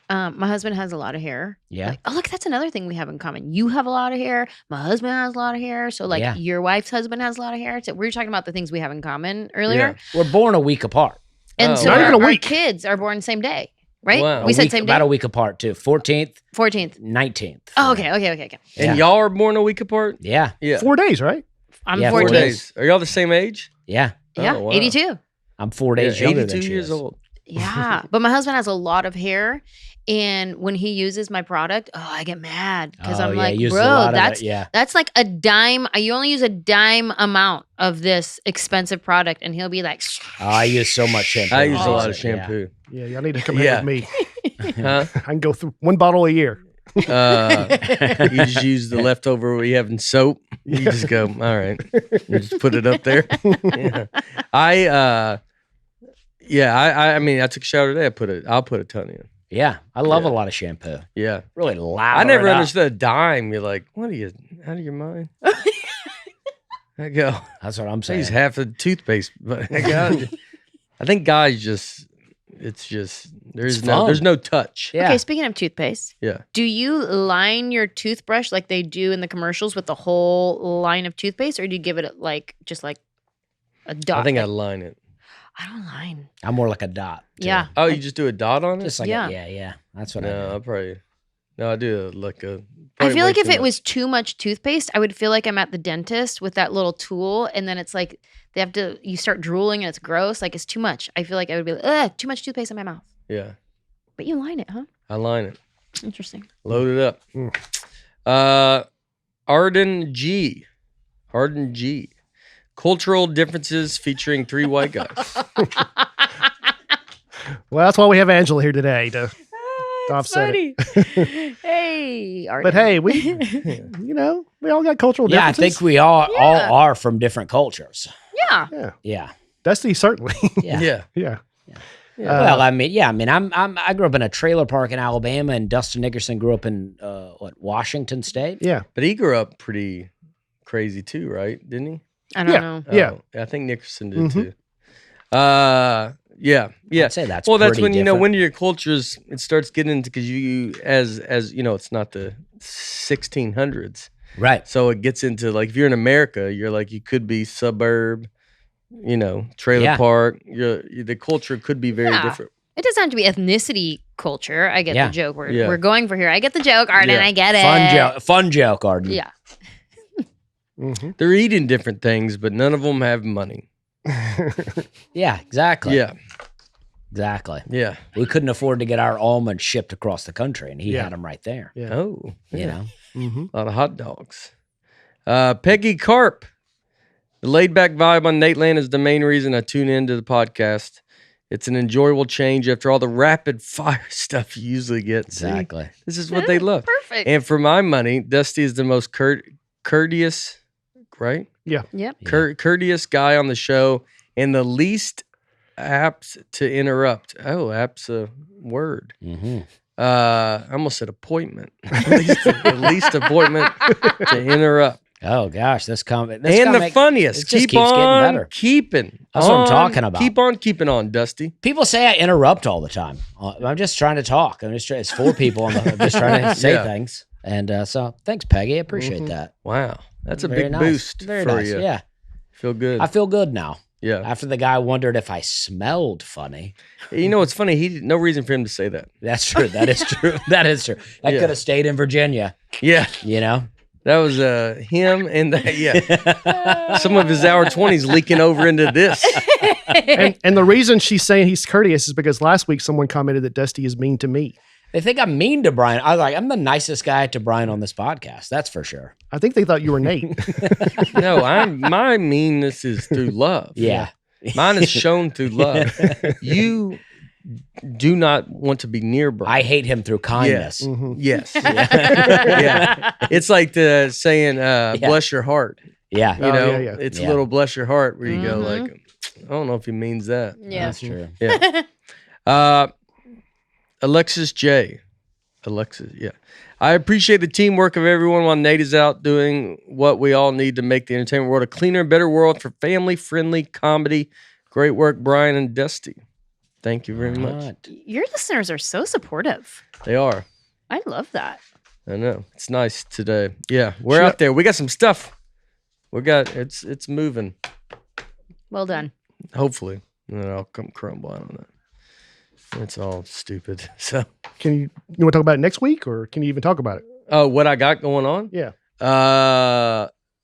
My husband has a lot of hair. Yeah. Like, oh, look, that's another thing we have in common. You have a lot of hair. My husband has a lot of hair. So, like, Yeah. your wife's husband has a lot of hair. So we were talking about the things we have in common earlier. We're born a week apart. And Oh, so Not even a our week. kids are born the same day, right? Wow. We A said week- same About day. a week apart, too. 14th, 14th. 19th. Oh, okay. And Yeah. y'all are born a week apart? Yeah. Yeah. 4 days, right? I'm Yeah, 14. 4 days. Are y'all the same age? Yeah. Yeah, Oh, wow. 82. I'm 4 days younger 82 than she years is. old. Yeah. But my husband has a lot of hair. And when he uses my product, I get mad because I'm Oh, yeah, like, he uses a bro, lot of that's it, yeah. that's like a dime. You only use a dime amount of this expensive product. And he'll be like, Oh, I use so much shampoo. I use a Oh, lot of Yeah. shampoo. Yeah, y'all need to come here Yeah. with me. Huh? I can go through 1 bottle a year. You just use the leftover we have in soap. You just go, all right. You just put it up there. I mean, I took a shower today. I'll put a ton in. Yeah. I love Yeah. a lot of shampoo. Yeah. Really loud. I never understood a dime. You're like, what are you out of your mind? I go, That's what I'm I saying. use half the toothpaste, but I think guys just, it's just, It's fun. there's no touch. Yeah. okay, speaking of toothpaste, Yeah. do you line your toothbrush like they do in the commercials with the whole line of toothpaste, or do you give it just like a dot? I think I Like, line it. I don't line. I'm more like a dot. too. Yeah. Oh, you just do a dot on it? Just like Yeah. yeah. That's what I No, do. I probably, no, I do like a. I probably feel way like if too it much. was too much toothpaste, I would feel like I'm at the dentist with that little tool, and then it's like you start drooling and it's gross. Like it's too much. I feel like I would be like, ugh, too much toothpaste in my mouth. Yeah, But you line it, huh? I line it. Interesting. Load it up. Mm. Arden G. Cultural differences featuring 3 white guys. Well, that's why we have Anjelah here today to offset it. Hey, But hey, we all got cultural Yeah, I differences. think we all Yeah. are from different cultures. yeah. Yeah, Yeah. Dusty certainly. Yeah. Yeah. Yeah. Well, I mean, I grew up in a trailer park in Alabama, and Dustin Nickerson grew up in Washington State. Yeah. But he grew up pretty crazy too, right? Didn't he? I don't Yeah. know. Yeah. Oh, I think Nickerson did Mhm. too. Yeah. I'd say that's Well, that's pretty when different. when your cultures it starts getting into because you as it's not the 1600s, Right. so it gets into like if you're in America, you're like you could be suburb, trailer Yeah. park. The culture could be very Yeah. different. It doesn't have to be ethnicity culture. I get Yeah. the joke Yeah. we're going for here. I get the joke, Arden. Yeah. I get it. Fun joke, Arden. Yeah. Mm-hmm. They're eating different things, but none of them have money. Yeah, exactly. Yeah, Exactly. yeah. We couldn't afford to get our almonds shipped across the country, and he Yeah. had them right there. Yeah. Oh, You know? Mm-hmm. a lot of hot dogs. Peggy Carp. The laid back vibe on Nateland is the main reason I tune into the podcast. It's an enjoyable change after all the rapid fire stuff you usually get. See? Exactly. This is what they love. Perfect. And for my money, Dusty is the most courteous, right? Yep. Yeah. Courteous guy on the show and the least apt to interrupt. Oh, apt's a word. Mm-hmm. I almost said appointment. the least appointment to interrupt. Oh gosh, this comment. And the funniest, it just keep keeps getting on better. keeping. That's what I'm on, talking about. Keep on keeping on, Dusty. People say I interrupt all the time. I'm just trying to talk. It's 4 people. I'm just trying to say Yeah. things. And so thanks, Peggy. I appreciate Mhm. that. Wow, that's a Very big nice. boost Very for nice. you. Yeah. Feel good. I feel good now. yeah. After the guy wondered if I smelled funny. You know what's funny? No reason for him to say that. That's true. That is true. That is true. I Yeah. could have stayed in Virginia, Yeah, you know? that was him and some of his hour 20s leaking over into this. And the reason she's saying he's courteous is because last week someone commented that Dusty is mean to me. They think I'm mean to Brian. I'm the nicest guy to Brian on this podcast. That's for sure. I think they thought you were Nate. No, my meanness is through love. Yeah. Mine is shown through love. You do not want to be near Brian. I hate him through kindness. Mhm. Yes. Yeah. It's like the saying, bless your heart. Yeah. You Oh, know, yeah, yeah. it's Yeah. a little bless your heart where you go Mhm. like, I don't know if he means that. Yeah. That's true. Yeah. Alexis J. Yeah. I appreciate the teamwork of everyone while Nate is out doing what we all need to make the entertainment world a cleaner, better world for family-friendly comedy. Great work, Brian and Dusty. Thank you very much. Right. Your listeners are so supportive. They are. I love that. I know. It's nice today. Yeah, we're Sure. out there. We got some stuff. It's moving. Well done. Hopefully. And then I'll come crumble. I don't know. It's all stupid. So, Can you want to talk about it next week, or can you even talk about it? oh, what I got going on? Yeah.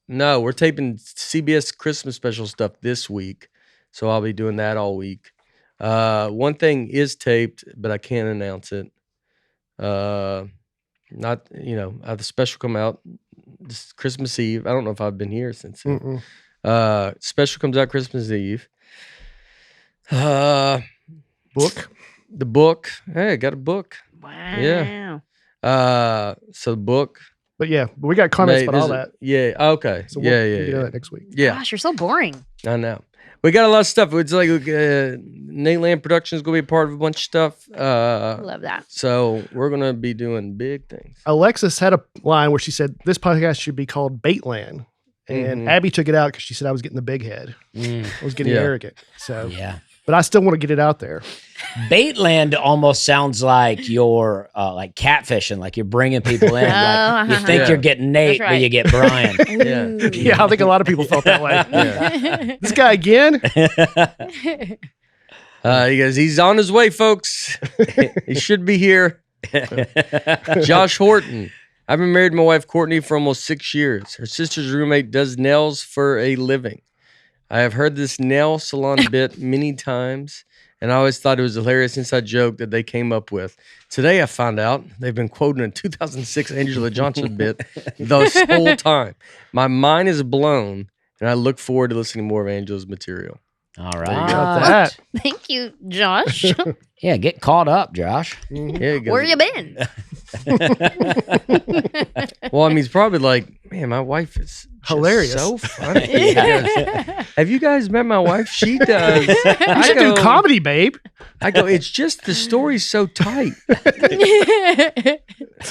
No, we're taping CBS Christmas special stuff this week, so I'll be doing that all week. One thing is taped, but I can't announce it. Not, I have the special come out this Christmas Eve. I don't know if I've been here since then. Special comes out Christmas Eve. Book. The book. Hey, I got a book. Wow. Yeah. So the book. But yeah, we got comments about all that. Yeah. Okay. So yeah. we'll do that next week. Yeah. Gosh, you're so boring. I know. We got a lot of stuff. It's like Nateland Productions is going to be a part of a bunch of stuff. Love that. So we're going to be doing big things. Alexis had a line where she said this podcast should be called Baitland, and Abby took it out because she said I was getting the big head. I was getting arrogant. So Yeah. but I still want to get it out there. Baitland almost sounds like you're like catfishing, like you're bringing people in. Like you think you're getting Nate, That's but you get Brian. Yeah. Yeah, I think a lot of people felt that way. Yeah. This guy again? He goes, he's on his way, folks. He should be here. Josh Horton. I've been married to my wife, Courtney, for almost 6 years. Her sister's roommate does nails for a living. I have heard this nail salon bit many times, and I always thought it was a hilarious inside joke that they came up with. Today I found out they've been quoting a 2006 Anjelah Johnson bit this whole time. My mind is blown, and I look forward to listening to more of Angelah's material. All Got right. that. Thank you, Josh. Yeah, get caught up, Josh. Yeah, he goes, Where you been? well, I mean, he's probably like, man, my wife is just Hilarious. so funny. He goes, have you guys met my wife? She does. You should do comedy, babe. I go, it's just the story's so tight.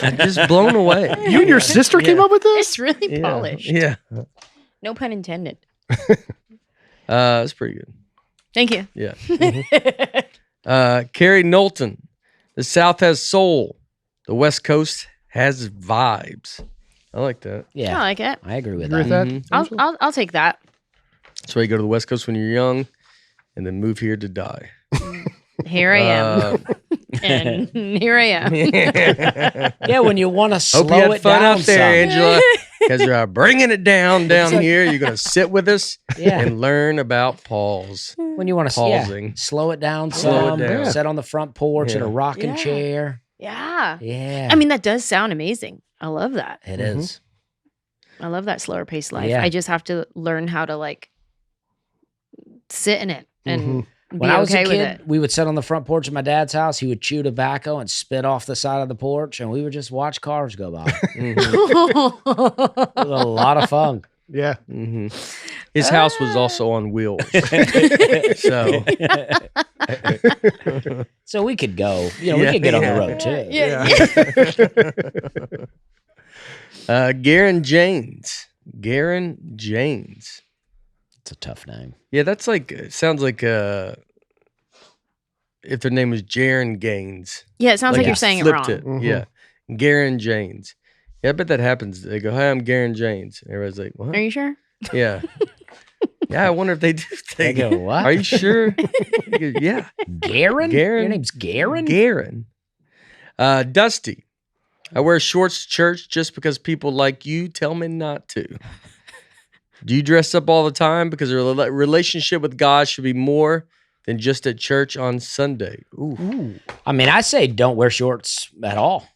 I'm just blown away. You and your sister came up with this? It's really polished. Yeah. No pun intended. That's pretty good. Thank you. Yeah. Carrie Knowlton. The South has soul. The West Coast has vibes. I like that. Yeah, I like it. I agree with Agree with that. that? I'll take that. That's why you go to the West Coast when you're young and then move here to die. Here I am. And here I am. Yeah, when you want to slow Hope you had it fun down out there, some. Angela. Because you're bringing it down here. You're going to sit with us Yeah. and learn about Paul's. When you want to Pausing. slow it down Slow it some, down. sit on the front porch in a Yeah. rocking Yeah. chair. Yeah. Yeah. I mean, that does sound amazing. I love that. it is. I love that slower paced life. Yeah. I just have to learn how to like sit in it and be When I was okay a with kid, it. we would sit on the front porch of my dad's house. He would chew tobacco and spit off the side of the porch, and we would just watch cars go by. It was a lot of fun. Yeah. Mm-hmm. His house was also on wheels. So, So we could go. We could get on the road too. Garen Janes. Garen Janes. It's a tough name. Yeah, that's like, sounds like if their name was Jaren Gaines. Yeah, it sounds like they you're saying it wrong. flipped Mhm. Yeah. Garen Janes. Yeah, I bet that happens. They go, hi, I'm Garen Janes. And everybody's like, what? Are you sure? Yeah. Yeah, I wonder if they do. They go, what? Are you sure? He goes, yeah. Garen? Garen? Your name's Garen? Garen. Dusty. I wear shorts to church just because people like you tell me not to. Do you dress up all the time? Because a relationship with God should be more than just at church on Sunday. Ooh. I mean, I say don't wear shorts at all.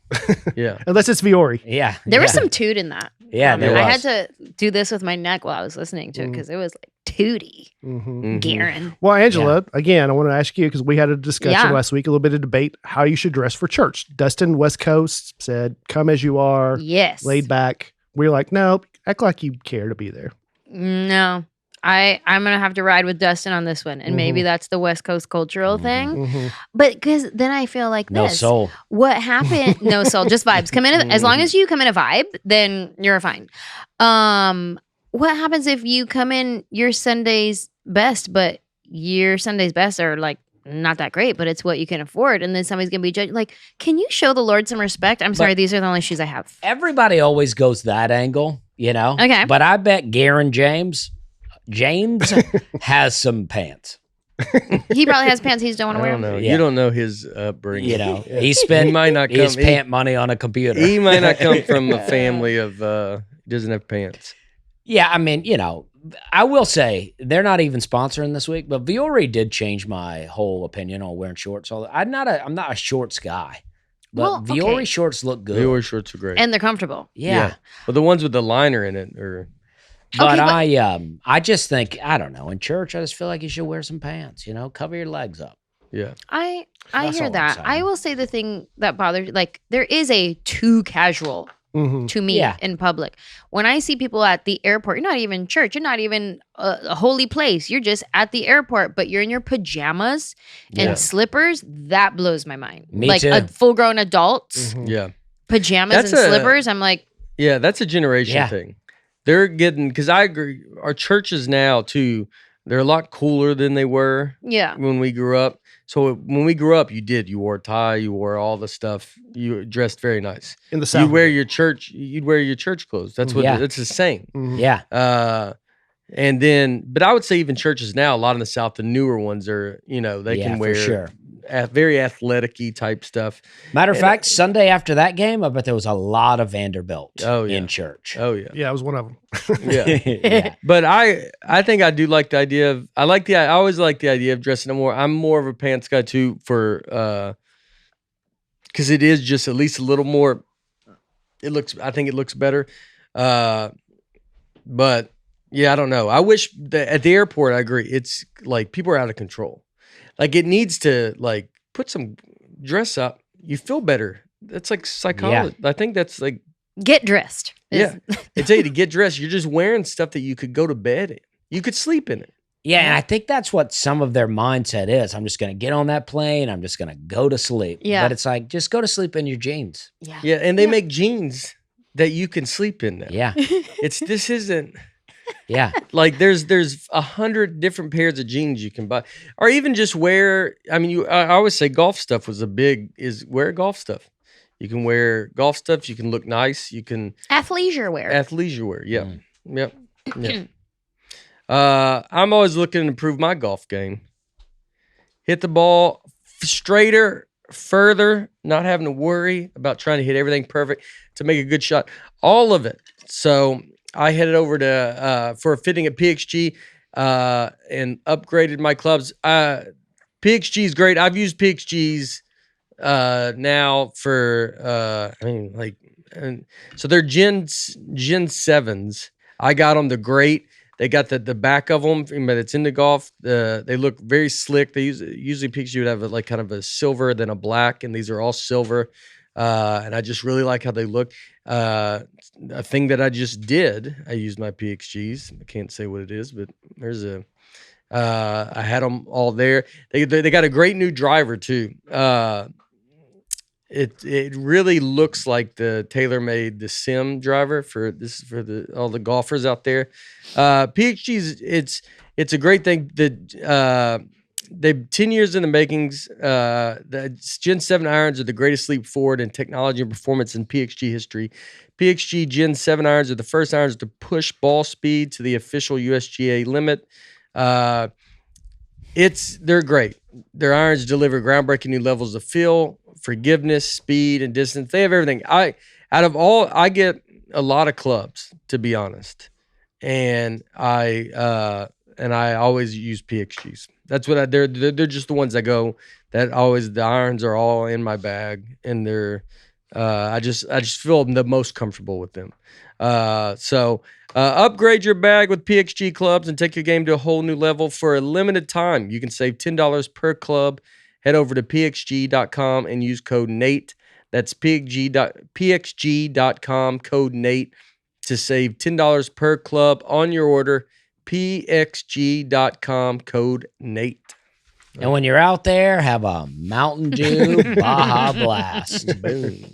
Yeah. Unless it's Viore. Yeah. There was some toot in that. Yeah, there I was. had to do this with my neck while I was listening to it because it was like tooty. Mm-hmm. Mhm. Garen. Well, Angela, again, I want to ask you because we had a discussion Yeah. last week, a little bit of debate, how you should dress for church. Dustin, West Coast, said, come as you are, Yes. laid back. We're like, no, act like you care to be there. No. I'm gonna have to ride with Dustin on this one, and maybe that's the West Coast cultural thing. Mm-hmm. But because then I feel like No this. soul. What happened? No soul, just vibes. Come in as long as you come in a vibe, then you're fine. What happens if you come in your Sunday's best, but your Sunday's best are like not that great, but it's what you can afford. And then somebody's gonna be judged. Like, can you show the Lord some respect? I'm sorry, these are the only shoes I have. Everybody always goes that angle, you know? Okay. But I bet Garen James has some pants. He probably has pants he just don't want I to wear. don't know. Yeah. You don't know his upbringing. You know, he spent He might not come. his pant money on a computer. He might not come from a family of doesn't have pants. Yeah, I mean, you know, I will say they're not even sponsoring this week, but Viore did change my whole opinion on wearing shorts. So I'm not a shorts guy, but Well, Viore okay. shorts look good. Viore shorts are great. And they're comfortable. Yeah. But the ones with the liner in it are. But, Okay, I just think, I don't know, in church I just feel like you should wear some pants, you know, cover your legs up. Yeah. I That's hear all I'm that. saying. I will say the thing that bothers, like, there is a too casual Mhm. to me Yeah. in public. When I see people at the airport, you're not even in church, you're not even a holy place. You're just at the airport, but you're in your pajamas and Yeah. slippers. That blows my mind. Me like too. a full-grown adults, Mhm. Yeah. pajamas That's and a- slippers. I'm like, Yeah. That's a generation Yeah. thing. They're getting, because I agree, our churches now, too, they're a lot cooler than they were yeah. when we grew up. So when we grew up, you wore a tie, you wore all the stuff, you dressed very nice. In the South. You'd wear your church clothes. That's what Yeah. it's the same. Mhm. Yeah. And then, but I would say even churches now, a lot in the South, the newer ones are, you know, they Yeah, can for wear sure. very athletic-y type stuff. Matter of And- fact, Sunday after that game, I bet there was a lot of Vanderbilt Oh, yeah. in church. Oh yeah, Yeah, it was one of them. yeah. Yeah. But I think I do like the idea of I always like the idea of dressing up more. I'm more of a pants guy too for because it is just at least a little more. I think it looks better. But yeah, I don't know. I wish that at the airport. I agree. It's like people are out of control. Like it needs to like put some dress up. You feel better. That's like psychology. I think that's like Get dressed. yeah. They tell you to get dressed. You're just wearing stuff that you could go to bed in. You could sleep in it. Yeah, and I think that's what some of their mindset is. I'm just going to get on that plane. I'm just going to go to sleep. Yeah. But it's like, just go to sleep in your jeans. Yeah. Yeah, and they Yeah. make jeans that you can sleep in now. Yeah. This isn't Yeah. like there's 100 different pairs of jeans you can buy, or even just wear. I mean, I always say golf stuff is wear golf stuff. You can wear golf stuff. You can look nice. You can Athleisure wear. athleisure wear. Yeah, Mm. yep, yeah. I'm always looking to improve my golf game. Hit the ball straighter, further, not having to worry about trying to hit everything perfect to make a good shot. All of it. So I headed over to for a fitting at PXG and upgraded my clubs. PXG is great. I've used PXGs now for so they're Gen 7s. I got them. They're great. They got the back of them, but it's in the golf. They look very slick. They usually PXG would have like kind of a silver then a black, and these are all silver. And I just really like how they look. A thing that I just did, I used my PXGs. I can't say what it is, but there's I had them all there. They got a great new driver too. It really looks like the TaylorMade the Sim driver for all the golfers out there. PXG's it's a great thing. They've 10 years in the makings. The Gen 7 irons are the greatest leap forward in technology and performance in PXG history. PXG Gen 7 irons are the first irons to push ball speed to the official USGA limit. They're great. Their irons deliver groundbreaking new levels of feel, forgiveness, speed, and distance. They have everything. I get a lot of clubs, to be honest, and I always use PXGs. That's what they're just the ones that go. That always the irons are all in my bag, and they're I just feel the most comfortable with them. So upgrade your bag with PXG clubs and take your game to a whole new level for a limited time. You can save $10 per club. Head over to pxg.com and use code NATE. That's pxg.com, code NATE, to save $10 per club on your order. pxg.com, code NATE. And when you're out there, have a Mountain Dew Baja Blast. Boom.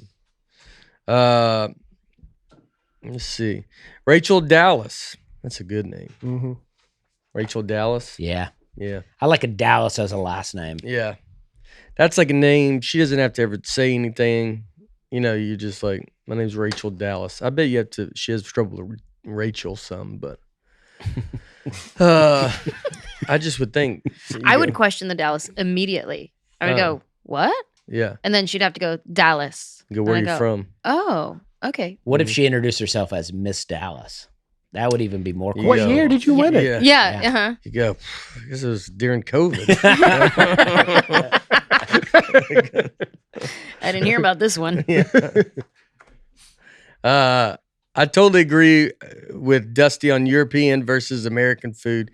Let's see. Rachel Dallas. That's a good name. Mm-hmm. Rachel Dallas. Yeah. Yeah. I like a Dallas as a last name. Yeah. That's like a name. She doesn't have to ever say anything. You know, you just like, my name's Rachel Dallas. I bet you have to, she has trouble with Rachel some, but I just would think. I would question the Dallas immediately. I would go, what? Yeah. And then she'd have to go, Dallas. Go, where are And you I'd from? Oh, okay. What if she introduced herself as Miss Dallas? That would even be more cool. What year did you win it? Yeah. Yeah. Yeah. Uh-huh. You go, I guess it was during COVID. I didn't hear about this one. I totally agree with Dusty on European versus American food.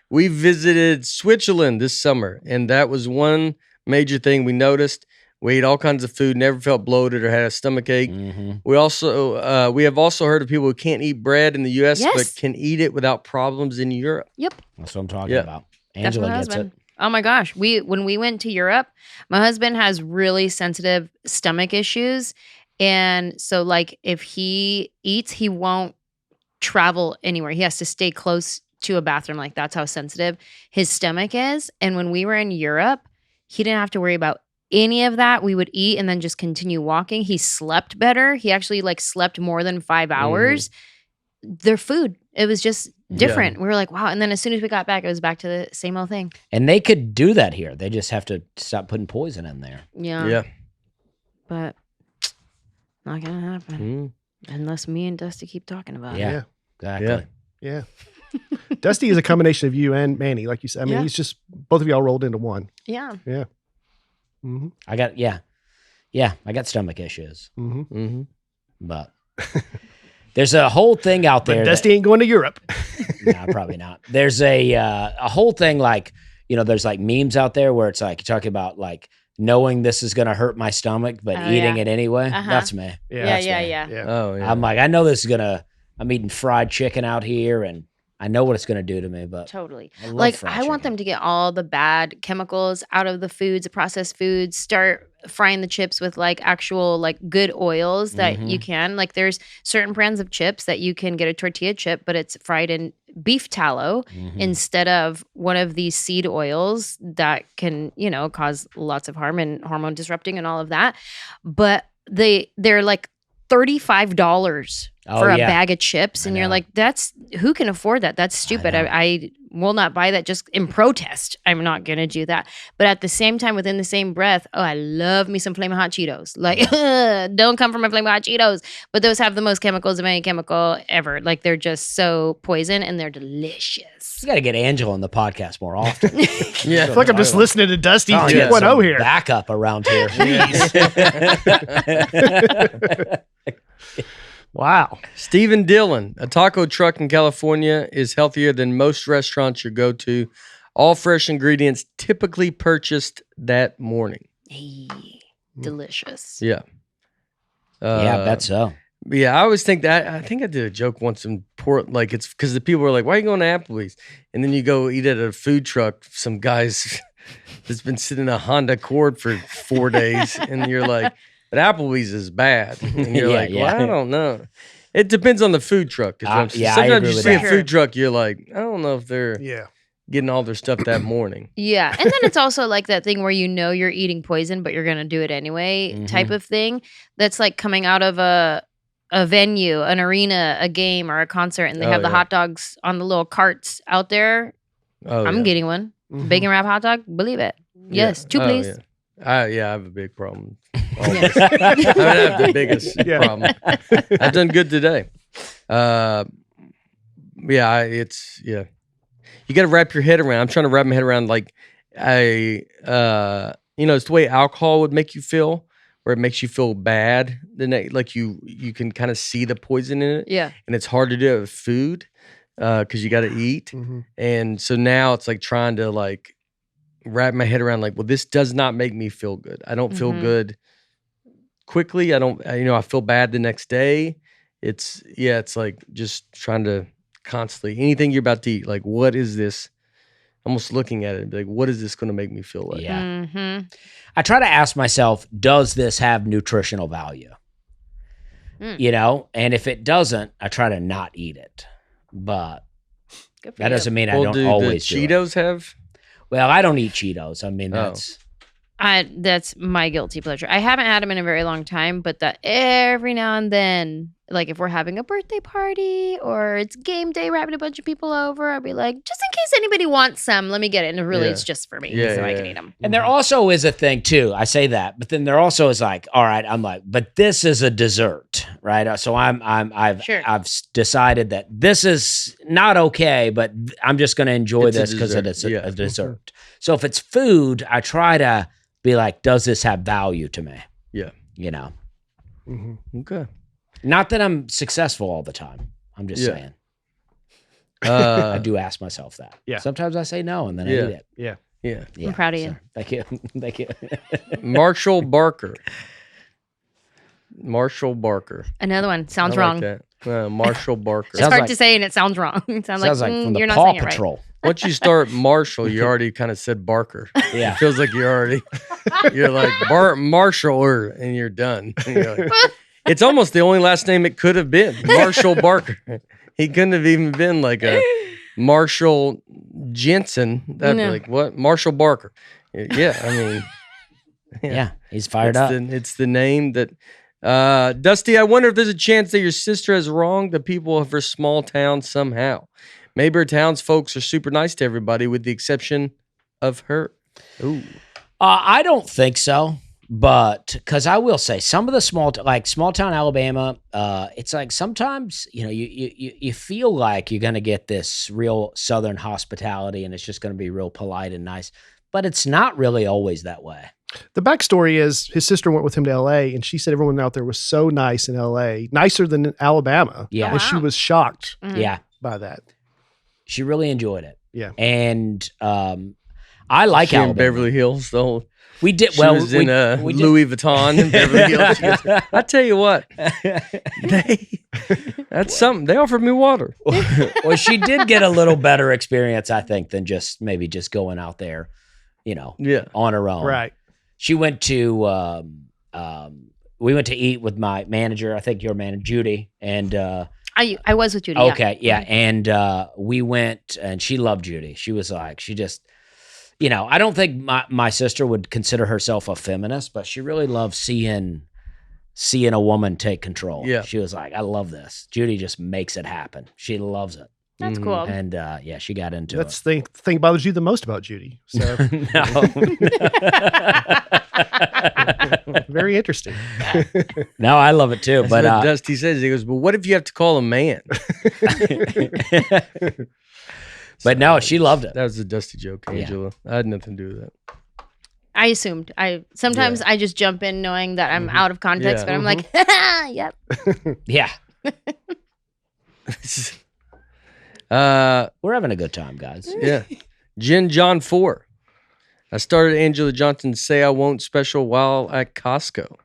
We visited Switzerland this summer, and that was one major thing we noticed. We ate all kinds of food, never felt bloated or had a stomach ache. Mm-hmm. We have also heard of people who can't eat bread in the U.S. Yes. but can eat it without problems in Europe. Yep. That's what I'm talking Yeah. about. That's my Anjelah gets husband. it. Oh my gosh. When we went to Europe, my husband has really sensitive stomach issues. And so like if he eats, he won't travel anywhere. He has to stay close to a bathroom. Like that's how sensitive his stomach is. And when we were in Europe, he didn't have to worry about any of that. We would eat and then just continue walking. He slept better. He actually like slept more than 5 hours. Their food, it was just different. We were like, wow. And then as soon as we got back, it was back to the same old thing. And they could do that here. They just have to stop putting poison in there. Yeah. Yeah. But not gonna happen unless me and Dusty keep talking about it. Yeah. Exactly. Yeah. Yeah. Dusty is a combination of you and Manny, like you said. I mean, Yeah. he's just both of y'all rolled into one. Yeah. Yeah. Mm-hmm. I got stomach issues. Mm-hmm. Mm-hmm. But there's a whole thing out But there. Dusty ain't going to Europe. No, probably not. There's a whole thing like, there's like memes out there where it's like you're talking about like knowing this is gonna hurt my stomach, but Oh, eating yeah. it anyway. Uh-huh. That's me. Yeah. That's me. Yeah. Oh, yeah. I'm like, I know this is I'm eating fried chicken out here and I know what it's gonna do to me, but Totally. I love Like fried I want chicken. them to get all the bad chemicals out of the foods, the processed foods, start frying the chips with like actual like good oils that you can. Like there's certain brands of chips that you can get a tortilla chip, but it's fried in beef tallow instead of one of these seed oils that can, cause lots of harm and hormone disrupting and all of that. But they're like $35 Oh, for a yeah. bag of chips. And I you're know. like, who can afford that? That's stupid. know. I will not buy that just in protest. I'm not going to do that. But at the same time, within the same breath, I love me some Flamin' Hot Cheetos. Like, don't come from my Flamin' Hot Cheetos. But those have the most chemicals of any chemical ever. Like, they're just so poison and they're delicious. You got to get Anjelah on the podcast more often. Yeah. I feel like I'm just listening to Dusty Oh, get 2.0 some here. backup around here. Wow. Stephen Dillon, a taco truck in California is healthier than most restaurants you go to. All fresh ingredients typically purchased that morning. Hey, delicious. Yeah. Yeah, I bet so. Yeah, I always think that. I think I did a joke once in Port, like it's because the people were like, "Why are you going to Applebee's?" And then you go eat at a food truck. Some guys that's been sitting in a Honda Accord for 4 days, and you're like, "But Applebee's is bad." And you're Yeah, like, yeah. "Well, I don't know." It depends on the food truck. is what I'm saying. yeah, I Sometimes agree you with see a that. food truck, you're like, "I don't know if they're Yeah. getting all their stuff that morning." Yeah. And then it's also like that thing where you're eating poison, but you're going to do it anyway type of thing. That's like coming out of a venue, an arena, a game, or a concert, and they Oh, have the yeah. hot dogs on the little carts out there. Oh, I'm yeah. getting one. Mhm. Bacon wrap hot dog. Believe it. Yes. Yeah. 2, Oh, please. yeah. I have a big problem. Yes. I mean, I have the biggest Yeah. problem. I've done good today. You got to wrap your head around. I'm trying to wrap my head around like it's the way alcohol would make you feel, where it makes you feel bad. Like you can kind of see the poison in it, Yeah. and it's hard to do it with food because you got to eat. Mhm. And so now it's like trying to like wrap my head around like, well, this does not make me feel good. I don't feel Mhm. good quickly. I feel bad the next day. It's like just trying to constantly, anything you're about to eat, like, what is this? Almost looking at it and be like, what is this going to make me feel like? Yeah. Mm-hmm. I try to ask myself, does this have nutritional value? And if it doesn't, I try to not eat it. But Good for that you. doesn't mean I Well, don't do always the do it. Cheetos have? Well, I don't eat Cheetos. I mean, That's my guilty pleasure. I haven't had them in a very long time, but that every now and then, like if we're having a birthday party or it's game day, we're having a bunch of people over, I'll be like, just in case anybody wants some, let me get it. And really, it's just for me, so I can eat them. And there also is a thing too. I say that, but then there also is like, all right, I'm like, but this is a dessert, right? So I've decided that this is not okay, but I'm just going to enjoy this because it's a dessert. So if it's food, I try to be like, does this have value to me? Yeah. You know? Mm-hmm. Okay. Not that I'm successful all the time. I'm just saying. I do ask myself that. Yeah. Sometimes I say no, and then I eat it. Yeah. Yeah. I'm proud of you. Thank you. Thank you. Marshall Barker. Another one. Sounds I wrong. like that. Marshall Barker. It's hard to say, and it sounds wrong. It sounds like from the you're not Paw saying it right. Patrol. Once you start Marshall, you already kind of said Barker. Yeah. It feels like you're like Marshall, and you're done. And you're like, it's almost the only last name it could have been. Marshall Barker. He couldn't have even been like a Marshall Jensen. That'd be like, what? Marshall Barker. Yeah, I mean. Yeah, he's fired up. It's the name that... Dusty, I wonder if there's a chance that your sister has wronged the people of her small town somehow. Maybe her town's folks are super nice to everybody with the exception of her. Ooh. I don't think so, but because I will say some of the small town Alabama, it's like sometimes, you feel like you're going to get this real Southern hospitality and it's just going to be real polite and nice, but it's not really always that way. The backstory is his sister went with him to LA and she said everyone out there was so nice in LA, nicer than Alabama. Yeah. And she was shocked by that. She really enjoyed it. Yeah. And I like Alabama. In Beverly Hills, though. We did She was in Louis Vuitton in Beverly Hills. She goes, I tell you what, that's something. They offered me water. Well, she did get a little better experience, I think, than just going out there, on her own. Right. She went to, we went to eat with my manager, I think your manager, Judy, and I was with Judy. Okay, yeah. And we went, and she loved Judy. She was like, she just, I don't think my sister would consider herself a feminist, but she really loved seeing a woman take control. Yeah. She was like, I love this. Judy just makes it happen. She loves it. That's cool. And she got into it. That's the thing bothers you the most about Judy. So very interesting. No, I love it too. That's but what Dusty says, he goes, well, what if you have to call a man? But no, she loved it. That was a Dusty joke, Anjelah. I had nothing to do with that. I assumed. Sometimes I just jump in knowing that I'm out of context, but I'm like, yep. Yeah. We're having a good time, guys. Yeah. Jen John 4. I started Anjelah Johnson's Say I Won't special while at Costco.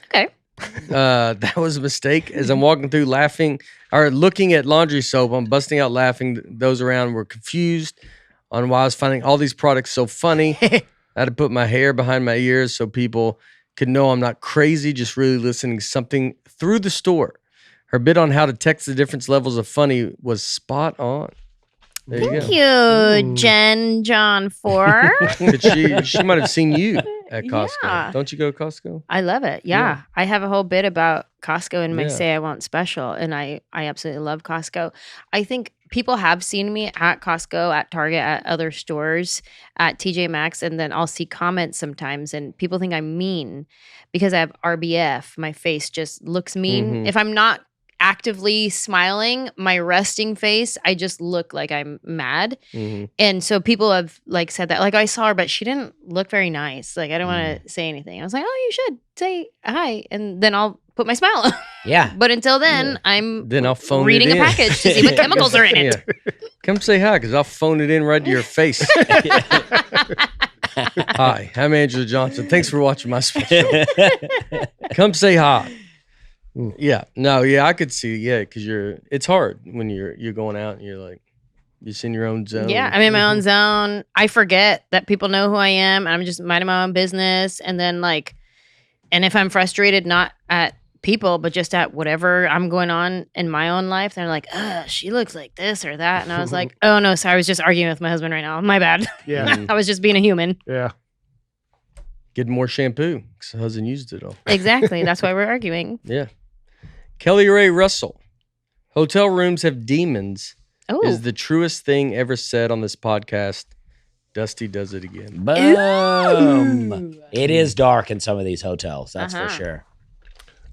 Okay. That was a mistake. As I'm walking through looking at laundry soap, I'm busting out laughing. Those around were confused on why I was finding all these products so funny. I had to put my hair behind my ears so people could know I'm not crazy, just really listening to something through the store. Her bit on how to text the different levels of funny was spot on. There Thank you go. you, Jen John 4. But she might have seen you at Costco. Yeah. Don't you go to Costco? I love it. Yeah. I have a whole bit about Costco in my Yeah. Say I Won't special, and I absolutely love Costco. I think people have seen me at Costco, at Target, at other stores, at TJ Maxx, and then I'll see comments sometimes, and people think I'm mean because I have RBF. My face just looks mean. Mhm. If I'm not actively smiling, my resting face, I just look like I'm mad. Mm-hmm. And so people have said that, I saw her, but she didn't look very nice. I don't want to say anything. I was like, oh, you should say hi. And then I'll put my smile on. Yeah. But until then, Then I'll phone reading it in. a package to see what chemicals are in it. Yeah. Come say hi, because I'll phone it in right to your face. Hi, I'm Anjelah Johnson. Thanks for watching my special. Come say hi. Yeah, no, yeah, I could see, because it's hard when you're going out and you're just in your own zone. Yeah, I'm in my own zone. I forget that people know who I am, and I'm just minding my own business. And then and if I'm frustrated, not at people, but just at whatever I'm going on in my own life. They're like, she looks like this or that. And I was like, oh no, sorry, I was just arguing with my husband right now. My bad. Yeah. I was just being a human. Yeah. Get more shampoo because the husband used it all. Exactly. That's why we're arguing. Yeah. Kelly Ray Russell. Hotel rooms have demons Oh, is the truest thing ever said on this podcast. Dusty does it again. Boom. It is dark in some of these hotels. That's for Uh-huh. sure.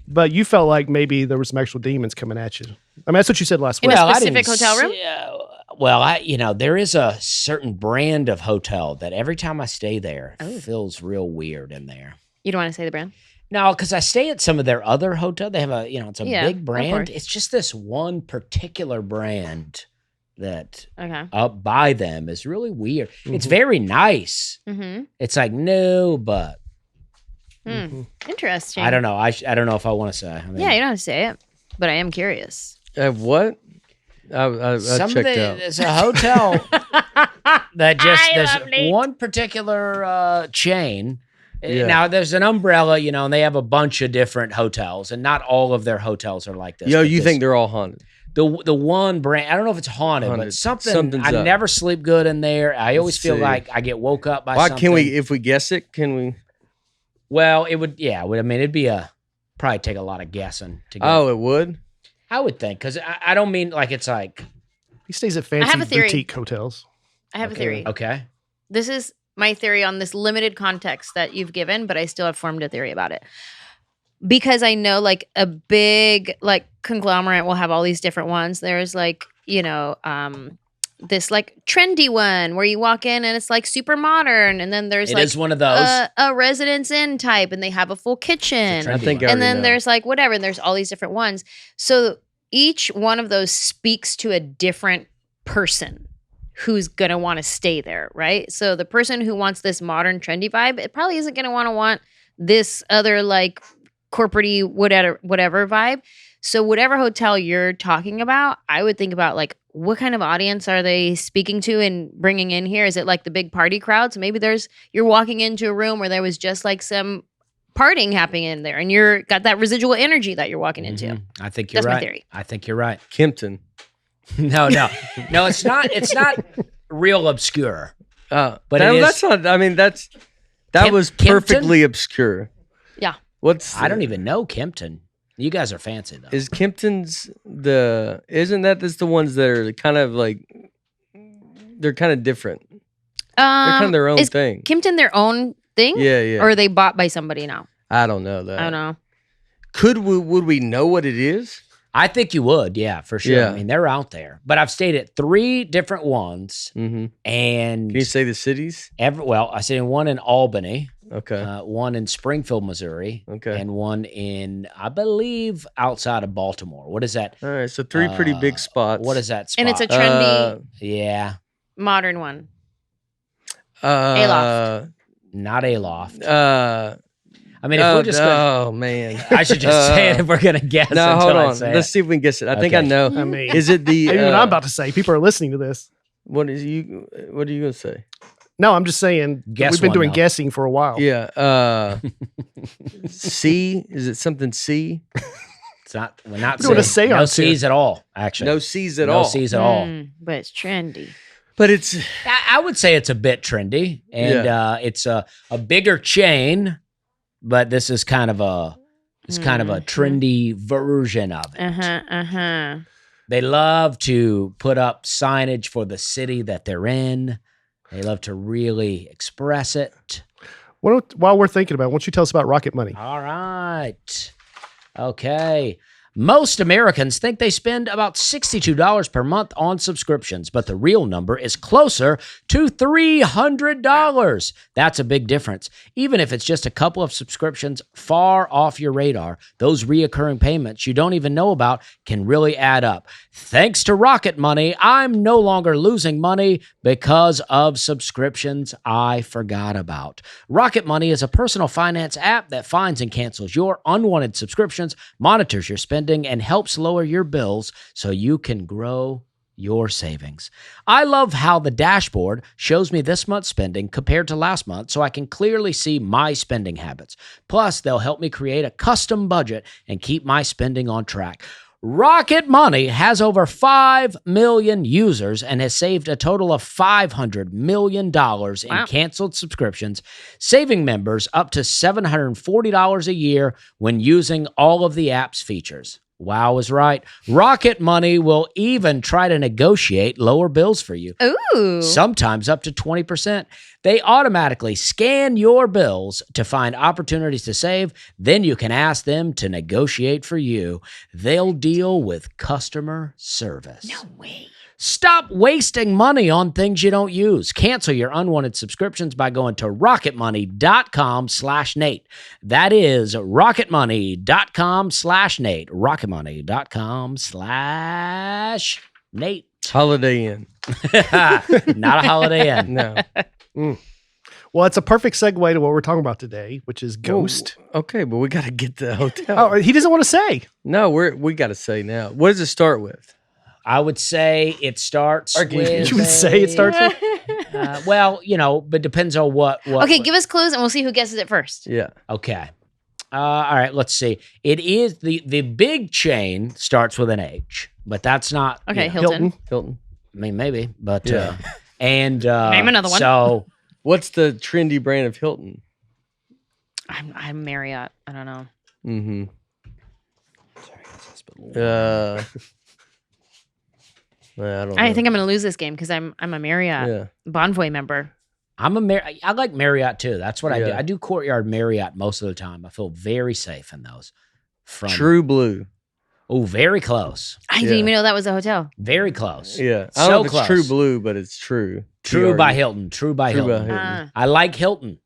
But you felt like maybe there was some actual demons coming at you. I mean, that's what you said last In week. a I specific didn't hotel room? there is a certain brand of hotel that every time I stay there, it feels real weird in there. you don't want to say the brand? No, because I stay at some of their other hotels. They have it's a big of brand. course. It's just this one particular brand that Okay. up by them is really weird. It's Mhm. very nice. Mm-hmm. It's like, no, but Interesting. I don't know. I don't know if I want to say. I mean, Yeah, you don't have to say it, but I am curious. What? I some of checked the, out. There's a hotel that just I there's love Nate. one particular chain. Yeah. Now there's an umbrella, and they have a bunch of different hotels, and not all of their hotels are like this. Yo, but you this- think they're all haunted? the one brand? I don't know if it's haunted, but Haunted. something. Something's I up. never sleep good in there. I always Let's feel see. like I get woke up by Why something. can we? If we guess it, can we? Well, it would. Yeah, I mean, it'd be probably take a lot of guessing to get. Oh, it would. I would think because I don't mean like it's like He stays at have fancy a theory. boutique hotels. I have Okay. a theory. okay. This is my theory on this limited context that you've given, but I still have formed a theory about it. Because I know like a big like conglomerate will have all these different ones. There's like, this like trendy one where you walk in and it's like super modern, and then there's It like is one of those. a Residence Inn type, and they have a full kitchen. I think I And already then know. there's like whatever, and there's all these different ones. So each one of those speaks to a different person who's going to want to stay there, right? So the person who wants this modern trendy vibe, it probably isn't going to want this other like corporate-y whatever vibe. So whatever hotel you're talking about, I would think about like what kind of audience are they speaking to and bringing in here? Is it like the big party crowd? So maybe you're walking into a room where there was just like some partying happening in there, and you're got that residual energy that you're walking into. Mhm. I think you're That's my right. theory. I think you're right. Kempton. No. It's not. It's not real obscure. But it is- that's not. I mean, that was Kempton? perfectly obscure. Yeah. I don't even know Kempton. You guys are fancy though. Is Kempton's isn't that's the ones that are kind of like they're kind of different. They're kind of their own is thing. Kimpton their own thing? Yeah. Or are they bought by somebody now? I don't know that. I don't know. Would we know what it is? I think you would. Yeah, for sure. Yeah. I mean, they're out there. But I've stayed at 3 different ones, Mm-hmm. and Can you say the cities? I stayed in one in Albany, Okay. one in Springfield, Missouri, Okay. and one in, I believe, outside of Baltimore. What is that? All right. So 3 pretty big spots. What is that spot? And it's a trendy, yeah, modern one. Aloft. not Aloft. I mean, if Oh, we're just gonna, man. I should just say it if we're gonna guess. No, until hold I on. say Let's it. see if we can guess it. I think I Okay. know. I mean, Is it the? even what I'm about to say, people are listening to this. What are you gonna say? No, I'm just saying Guess we've been one doing now. guessing for a while. Yeah. C. Is it something C? It's not. We're not We're doing a saying no seance here. C's at all. Actually, No C's at no all. C's at all. But it's trendy. But it's I would say it's a bit trendy, and it's a bigger chain, but this is kind of a trendy version of it. They love to put up signage for the city that they're in. They love to really express it. While we're thinking about it, why don't you tell us about Rocket Money? All right. Okay. Most Americans think they spend about $62 per month on subscriptions, but the real number is closer to $300. That's a big difference. Even if it's just a couple of subscriptions far off your radar, those reoccurring payments you don't even know about can really add up. Thanks to Rocket Money, I'm no longer losing money because of subscriptions I forgot about. Rocket Money is a personal finance app that finds and cancels your unwanted subscriptions, monitors your spending, and helps lower your bills so you can grow your savings. I love how the dashboard shows me this month's spending compared to last month so I can clearly see my spending habits. Plus, they'll help me create a custom budget and keep my spending on track. Rocket Money has over 5 million users and has saved a total of $500 million in canceled subscriptions, saving members up to $740 a year when using all of the app's features. Wow is right. Rocket Money will even try to negotiate lower bills for you. Ooh. Sometimes up to 20%. They automatically scan your bills to find opportunities to save. Then you can ask them to negotiate for you. They'll deal with customer service. No way. Stop wasting money on things you don't use. Cancel your unwanted subscriptions by going to rocketmoney.com/Nate. That is rocketmoney.com/Nate. rocketmoney.com/Nate. Holiday Inn. Not a Holiday Inn. No. Well, it's a perfect segue to what we're talking about today, which is Ghost. Oh, okay, but we got to get the hotel. Oh, he doesn't want to say. No, we got to say now. What does it start with? I would say it starts with... You would say it starts with? Well, but depends on what... Okay, give us clues and we'll see who guesses it first. Yeah. Okay. All right, let's see. It is... The big chain starts with an H, but that's not... Okay, Hilton. Hilton. I mean, maybe, but... Yeah. And... Name another one. So... What's the trendy brand of Hilton? I'm Marriott. I don't know. Mm-hmm. I don't know. I think I'm going to lose this game because I'm a Marriott Bonvoy member. I like Marriott too. That's what I do. Yeah. I do Courtyard Marriott most of the time. I feel very safe in those. True Blue. Oh, very close. I didn't even know that was a hotel. Very close. Yeah. I So don't know if close. it's True Blue, but it's true. True TRU. by Hilton. True by Hilton. I like Hilton.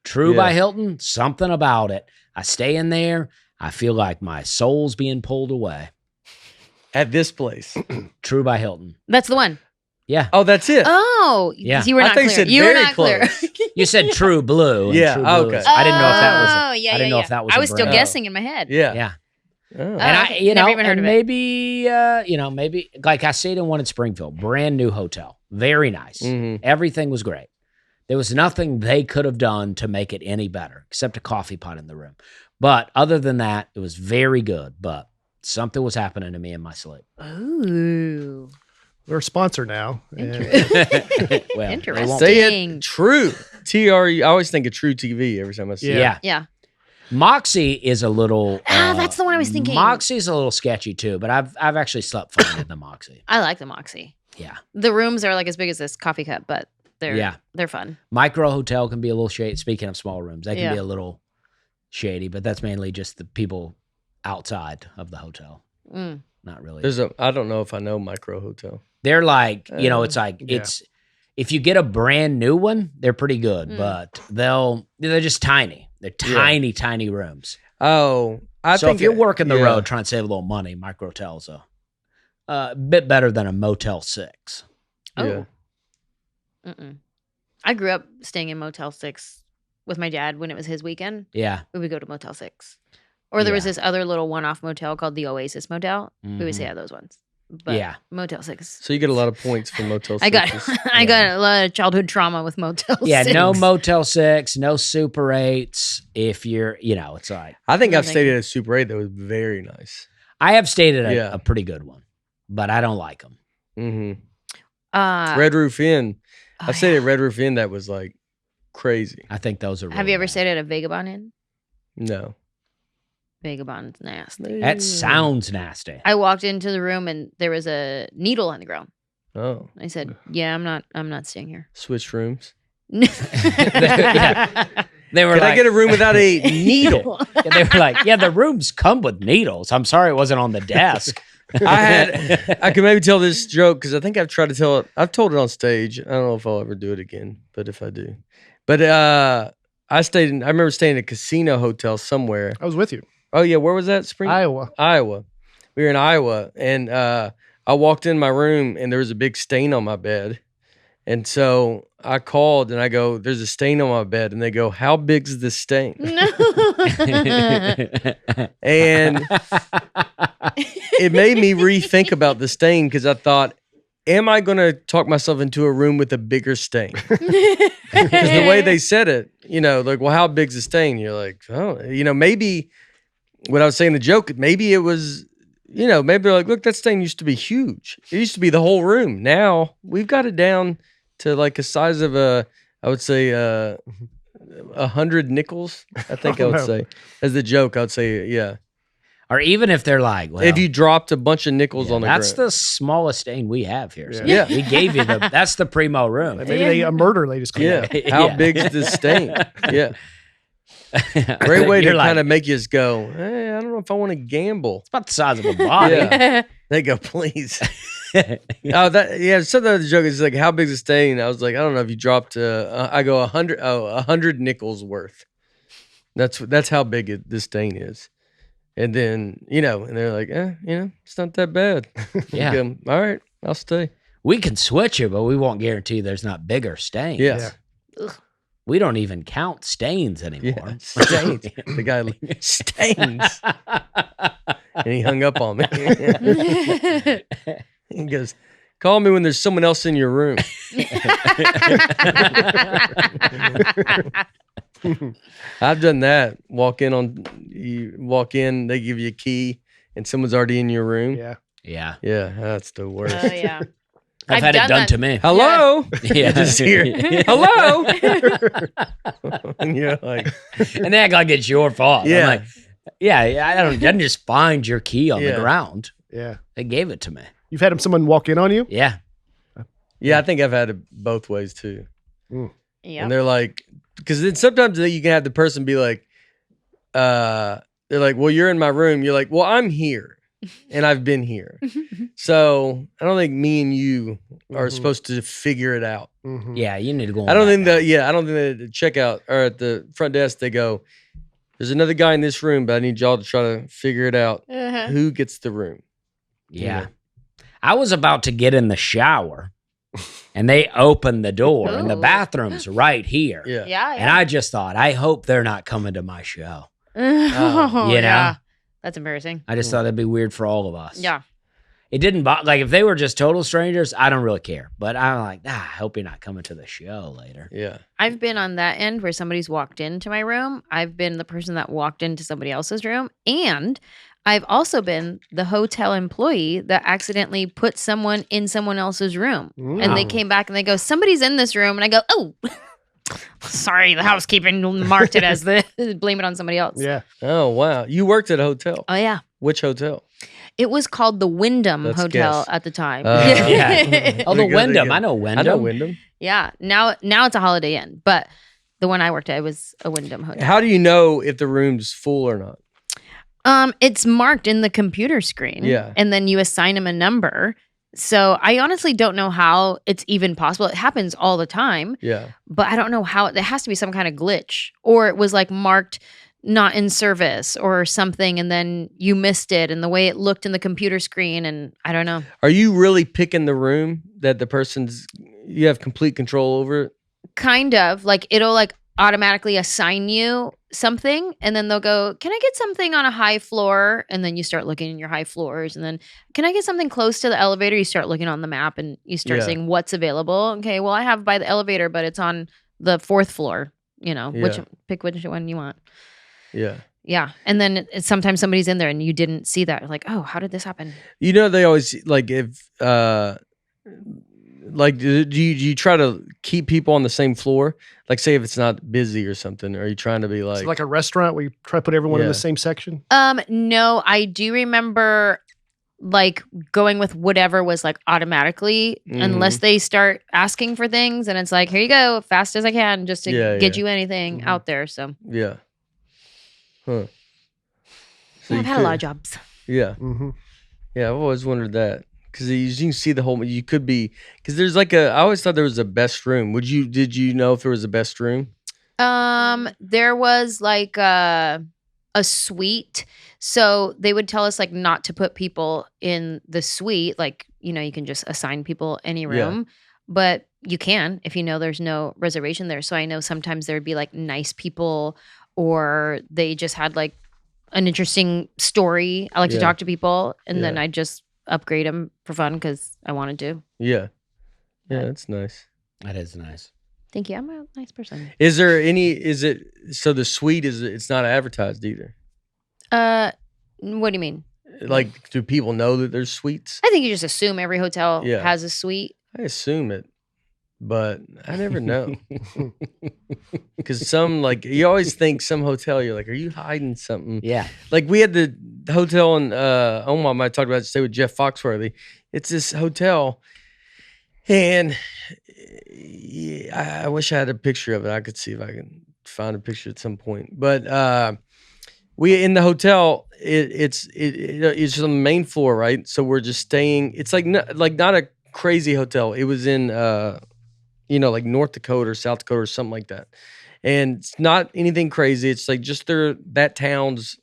True by Hilton. Something about it. I stay in there. I feel like my soul's being pulled away. At this place. True by Hilton. That's the one. Yeah. Oh, that's it. Oh, Yeah. You were I not think clear. you said You were very not clear. close. You said True Blue. and Yeah, True Blue okay. is- I didn't know if that was. Oh, yeah, I didn't know if that was. I a was still brand. guessing in my head. Yeah. Yeah. Oh. And I, okay. Never even heard of it. maybe, maybe like I stayed in one in Springfield, brand new hotel, very nice. Mhm. Everything was great. There was nothing they could have done to make it any better, except a coffee pot in the room. But other than that, it was very good. But something was happening to me in my sleep. Ooh. We're a sponsor now. And Well, Interesting. they won't- Say it True. TRU. I always think of True TV every time I see it. Yeah. Yeah. Moxie is a little. That's the one I was thinking. Moxie's a little sketchy too, but I've actually slept fine in the Moxie. I like the Moxie. Yeah. The rooms are like as big as this coffee cup, but they're fun. Micro hotel can be a little shady. Speaking of small rooms, they can Yeah. be a little shady, but that's mainly just the people outside of the hotel. Mm. Not really. I don't know if I know Micro Hotel. They're like, it's like yeah. it's if you get a brand new one, they're pretty good, but they're just tiny. They're tiny, tiny rooms. Oh, I So think if you're working the yeah. road trying to save a little money, Micro Hotel's a bit better than a Motel 6. Oh. Yeah. Mm-mm. I grew up staying in Motel 6 with my dad when it was his weekend. Yeah. We would go to Motel 6. Or there was Yeah. this other little one-off motel called the Oasis Motel. We would stay Mhm. at those ones. But Yeah. Motel 6. So you get a lot of points for Motel 6. I got a lot of childhood trauma with Motel 6. Yeah, no Motel 6, no Super 8s. If you're, it's like, I think No, I've thank stayed you. at a Super 8 that was very nice. I have stayed at Yeah. a pretty good one, but I don't like them. Mm-hmm. Red Roof Inn. oh, I stayed yeah. at Red Roof Inn that was like crazy. I think those are Have really you ever bad. stayed at a Vagabond Inn? No. Vagabond's nasty. That sounds nasty. I walked into the room and there was a needle on the ground. Oh. I said, "Yeah, I'm not staying here." Switch rooms. Yeah. They were Can like, I get a room without a needle? they were like, yeah, the rooms come with needles. I'm sorry it wasn't on the desk. I can maybe tell this joke because I think I've tried to tell it. I've told it on stage. I don't know if I'll ever do it again, but if I do. But I remember staying in a casino hotel somewhere. I was with you. Oh yeah, where was that? Iowa. We were in Iowa, and I walked in my room, and there was a big stain on my bed. And so I called, and I go, "There's a stain on my bed." And they go, "How big's this stain?" No. And it made me rethink about the stain because I thought, am I going to talk myself into a room with a bigger stain? Because the way they said it, like, well, how big's the stain? You're like, oh, maybe what I was saying, the joke, maybe it was, maybe they're like, look, that stain used to be huge. It used to be the whole room. Now we've got it down to like a size of I would say 100 nickels. I think I would say as the joke. I would say, yeah. Or even if they're like, well, if you dropped a bunch of nickels on the ground. That's the smallest stain we have here. So Yeah. we gave you that's the primo room. Maybe a murder they just cleaned Yeah. out. How big's the stain? Yeah. Great way to kind of make you just go, hey, I don't know if I want to gamble. It's about the size of a body. Yeah. They go, please. Something of the joke is like, how big's the stain? I was like, I don't know if you dropped, I go 100 nickels worth. That's how big this stain is. And then, and they're like, it's not that bad. Yeah. Go, all right, I'll stay. We can switch it, but we won't guarantee there's not bigger stains. Yes. Yeah. We don't even count stains anymore. Yeah. Stains. The guy, stains. And he hung up on me. He goes, call me when there's someone else in your room. I've done that. You walk in, they give you a key, and someone's already in your room. Yeah. Yeah. Yeah, that's the worst. Oh yeah. I've had it done done that. to me. Hello? Yeah. Just here. Hello? And you're like, And they act like it's your fault. Yeah. I'm like, I didn't just find your key on the Yeah. ground. Yeah. They gave it to me. You've had someone walk in on you? Yeah. yeah, I think I've had it both ways too. Yeah. And they're like, because then sometimes you can have the person be like, they're like, well, you're in my room. You're like, well, I'm here and I've been here. So I don't think me and you are supposed to figure it out. Mm-hmm. Yeah, you need to go on I don't think that. I don't think that at the checkout or at the front desk, they go, there's another guy in this room, but I need y'all to try to figure it out. Uh-huh. Who gets the room? Yeah. I was about to get in the shower and they opened the door and the Ooh. bathroom's right here. Yeah. Yeah. And I just thought, I hope they're not coming to my show. Oh, You know? yeah. That's embarrassing. I just thought it'd be weird for all of us. Yeah. It didn't like if they were just total strangers, I don't really care. But I'm like, I hope you're not coming to the show later. Yeah. I've been on that end where somebody's walked into my room. I've been the person that walked into somebody else's room. And I've also been the hotel employee that accidentally put someone in someone else's room. And they came back and they go, somebody's in this room. And I go, oh, sorry, the housekeeping marked it as blame it on somebody else. Yeah. Oh, wow. You worked at a hotel. Oh, yeah. Which hotel? It was called the Wyndham Let's Hotel guess. at the time. Yeah. Oh, the There you go, there you Wyndham. go. I know Wyndham. I know Wyndham. Yeah. Now it's a Holiday Inn. But the one I worked at, it was a Wyndham Hotel. How do you know if the room's full or not? It's marked in the computer screen. Yeah. And then you assign them a number. So I honestly don't know how it's even possible. It happens all the time, Yeah. but I don't know how. There has to be some kind of glitch, or it was like marked not in service or something, and then you missed it, and the way it looked in the computer screen, and I don't know. Are you really picking the room that you have complete control over it? Kind of like it'll like automatically assign you something, and then they'll go, can I get something on a high floor? And then you start looking in your high floors, and then can I get something close to the elevator? You start looking on the map and you start Yeah. seeing what's available. Okay, well, I have by the elevator, but it's on the 4th floor, pick which one you want. Yeah. Yeah. And then sometimes somebody's in there and you didn't see that. Like, oh, how did this happen? You know, they always like if like do you try to keep people on the same floor? Like say if it's not busy or something, or are you trying to be It's like like a restaurant where you try to put everyone in Yeah. the same section. No, I do remember like going with whatever was like automatically, unless they start asking for things, and it's like, here you go, fast as I can, just to Yeah, get yeah. you anything out there. So yeah. Huh. So yeah, I've you had a lot could- of jobs. Yeah. Mm-hmm. Yeah, I've always wondered that. Because you can see the whole, you could be, because there's like I always thought there was a best room. Did you know if there was a best room? There was like a suite. So they would tell us like not to put people in the suite. Like, you can just assign people any room, but you can if you know there's no reservation there. So I know sometimes there would be like nice people, or they just had like an interesting story. I like to Yeah. talk to people, and then Yeah. I just upgrade them for fun because I wanted to. Yeah. Yeah, that's nice. That is nice. Thank you. I'm a nice person. Is it so the suite it's not advertised either? What do you mean? Like, do people know that there's suites? I think you just assume every hotel Yeah. has a suite. I assume it, but I never know. Because some, like, you always think some hotel, you're like, are you hiding something? Yeah. Like, we had the hotel in Omaha, I talked about, stay with Jeff Foxworthy. It's this hotel, and I wish I had a picture of it. I could see if I can find a picture at some point. But we in the hotel, it's on the main floor, right? So we're just staying. It's like not a crazy hotel. It was in like North Dakota or South Dakota or something like that. And it's not anything crazy. It's like just that town's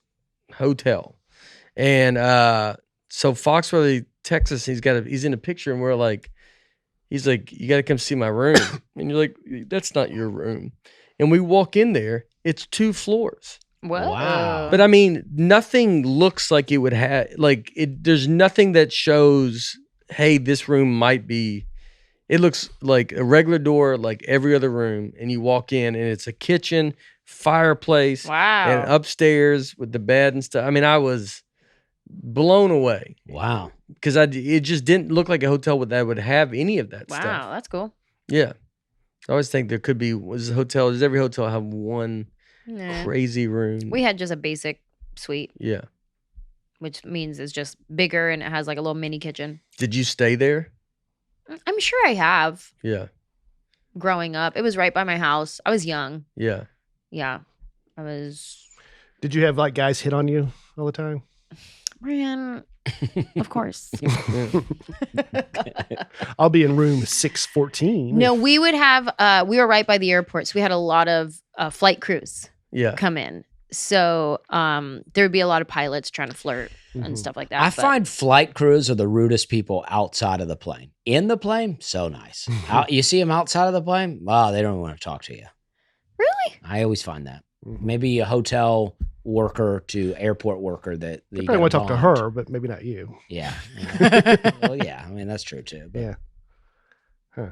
hotel. And so Foxworthy, Texas, he's in a picture, and we're like, he's like, you got to come see my room. And you're like, that's not your room. And we walk in there, it's 2 floors. What? Wow. But I mean, nothing looks like it would have, like, there's nothing that shows, hey, this room might be, it looks like a regular door, like every other room. And you walk in, and it's a kitchen, fireplace, Wow. and upstairs with the bed and stuff. I mean, I was blown away. Wow. Because it just didn't look like a hotel that would have any of that Wow, stuff. that's cool. Yeah. I always think there could be, does every hotel have one Nah. crazy room? We had just a basic suite, Yeah. which means it's just bigger and it has like a little mini kitchen. Did you stay there? I'm sure I have Yeah. growing up. It was right by my house. I was young. Yeah. Yeah. I was, Did you have like guys hit on you all the time? man, of course. I'll be in room 614. No, we would have, we were right by the airport. So we had a lot of flight crews Yeah. come in. So there would be a lot of pilots trying to flirt Mhm. and stuff like that. I but- find flight crews are the rudest people outside of the plane. In the plane, so nice. You see them outside of the plane, wow, they don't want to talk to you. Really? I always find that. Mhm. Maybe a hotel worker to airport worker that I you probably want to talk to bond. her, but maybe not you. Yeah. Yeah. Well, yeah. I mean, that's true too. But Yeah.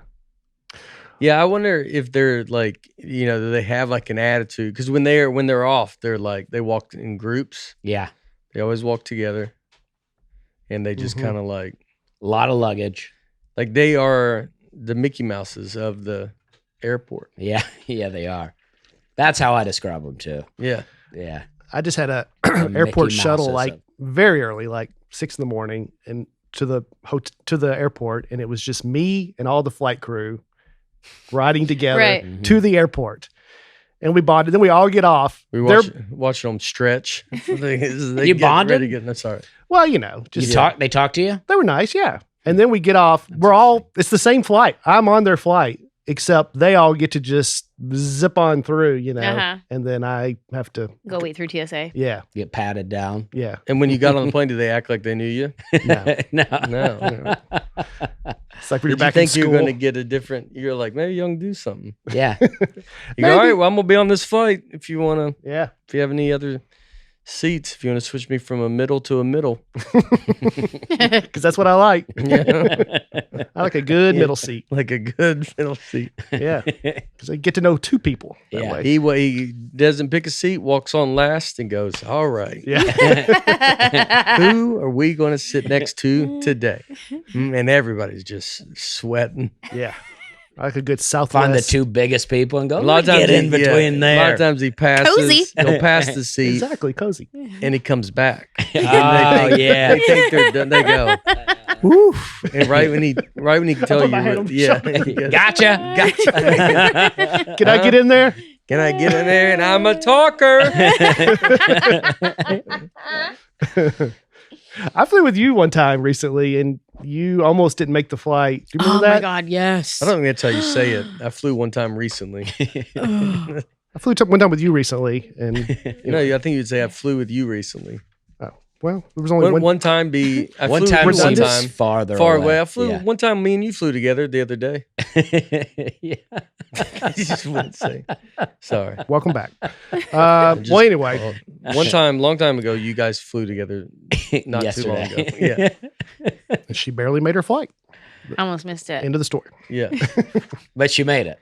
Yeah. I wonder if they're like, do they have like an attitude? Because when they're off, they're like, they walk in groups. yeah, They always walk together. And they just Mhm. kind of like a lot of luggage. they are the Mickey Mouses of the airport. Yeah. Yeah, they are. That's how I describe them too. Yeah. Yeah. I just had a The airport Mickey shuttle Mouses like of- very early, like 6 a.m, and to the airport, and it was just me and all the flight crew riding together Right. Mhm. to the airport. And we bonded. Then we all get off. We They're- watch them stretch. They You get bonded? ready to get- no, sorry. Well, They just talk to you? they were nice, yeah. And then we get off. It's the same flight. I'm on their flight, except they all get to just zip on through, Uh-huh. and then I have to, Go wait through TSA. yeah, Get patted down? yeah. And when you got on the plane, did they act like they knew you? No. No. No. It's like when you're Did you back think in school. you're going to get a different? You're like, maybe you're going to do something. Yeah. You go, Maybe. all right, well, I'm going to be on this flight. If you want to, Yeah. if you have any other seats, if you want to switch me from a middle to a middle. Because that's what I like. Yeah. I like a good Yeah. middle seat. Like a good middle seat. Yeah. Because I get to know 2 people that Yeah. way. He doesn't pick a seat, walks on last, and goes, all right. Yeah. Who are we going to sit next to today? And everybody's just sweating. Yeah. I like a good Southwest. Find the 2 biggest people and go, A lot of times get in he- yeah, between A lot there. of times he passes. Cozy. He'll pass the seat Exactly. Cozy. and he comes back. Oh, They yeah. think they're done. They go. Woof. And right when he can tell put you, my hand on the yeah, shoulder. he goes, Gotcha. Gotcha. Can I get in there? Can I get in there? And I'm a talker. I flew with you one time recently, and you almost didn't make the flight. Do you remember Oh my that? God, yes. I don't think that's how you say it. I flew one time recently. I flew one time with you recently, and I think you'd say I flew with you recently. well, Well, there was only one time. I One flew time with you seems one time farther far away. away. I flew Yeah. one time. Me and you flew together the other day. Yeah. You just wouldn't say. Sorry. Welcome back. Just Well, anyway, called. One time, long time ago, you guys flew together. Not too long ago. Yesterday. Yeah, she barely made her flight. Almost missed it. End of the story. yeah. But she made it.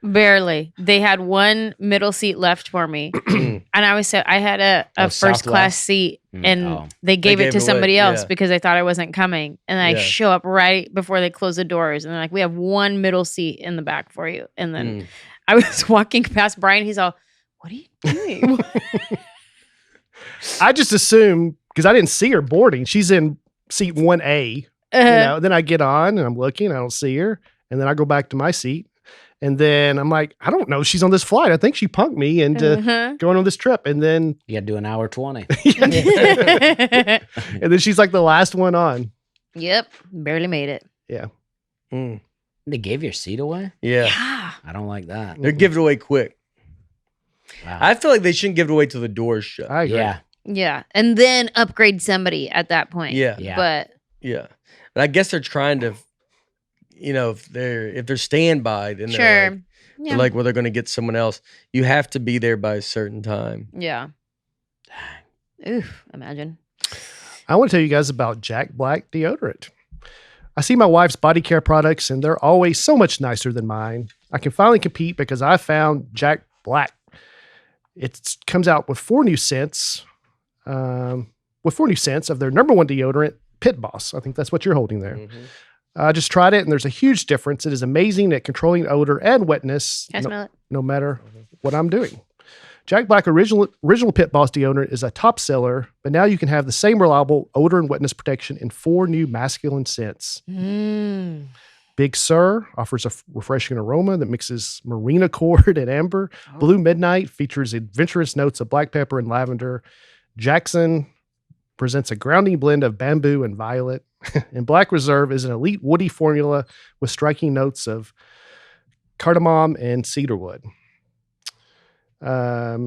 Barely. They had one middle seat left for me. And I had a first class Southwest? seat and Oh. they gave They it gave to it away, somebody else yeah. because they thought I wasn't coming. And I Yeah. show up right before they close the doors. And they're like, we have one middle seat in the back for you. And then I was walking past Brian. He's all, what are you doing? I just assume because I didn't see her boarding. She's in seat 1A. Then I get on and I'm looking. I don't see her. And then I go back to my seat. And then I'm like, I don't know. She's on this flight. I think she punked me into going on this trip. And then You got to do an hour 20. and then she's like the last one on. Yep. Barely made it. Yeah. Mm. They gave your seat away? Yeah. Yeah. I don't like that. They're giving it away quick. Wow. I feel like they shouldn't give it away till the doors shut. I agree. Yeah. Yeah. And then upgrade somebody at that point. Yeah. Yeah. But Yeah. But I guess they're trying to, if they're standby, then sure. they're Yeah. like, well, they're going to get someone else. You have to be there by a certain time. Yeah. Oof. Imagine. I want to tell you guys about Jack Black deodorant. I see my wife's body care products and they're always so much nicer than mine. I can finally compete because I found Jack Black. It comes out with 4 new scents. With 4 new scents of their number 1 deodorant, Pit Boss. I think that's what you're holding there. I just tried it and there's a huge difference. It is amazing at controlling odor and wetness, Can I smell it? no matter what I'm doing. Jack Black original Pit Boss deodorant is a top seller, but now you can have the same reliable odor and wetness protection in 4 new masculine scents. Mm. Big Sur offers a refreshing aroma that mixes marine accord and amber. Blue Midnight features adventurous notes of black pepper and lavender. Jackson presents a grounding blend of bamboo and violet. And Black Reserve is an elite woody formula with striking notes of cardamom and cedarwood. I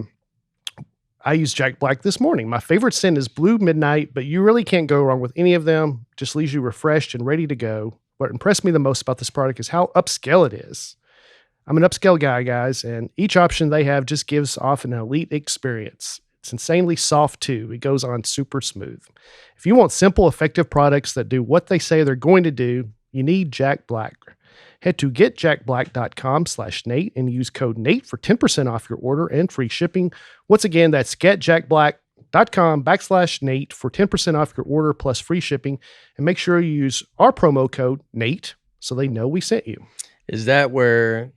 used Jack Black this morning. My favorite scent is Blue Midnight, but you really can't go wrong with any of them. Just leaves you refreshed and ready to go. What impressed me the most about this product is how upscale it is. I'm an upscale guy, guys, and each option they have just gives off an elite experience. It's insanely soft, too. It goes on super smooth. If you want simple, effective products that do what they say they're going to do, you need Jack Black. Head to getjackblack.com/Nate and use code Nate for 10% off your order and free shipping. Once again, that's getjackblack.com/Nate for 10% off your order plus free shipping. And make sure you use our promo code Nate so they know we sent you. Is that where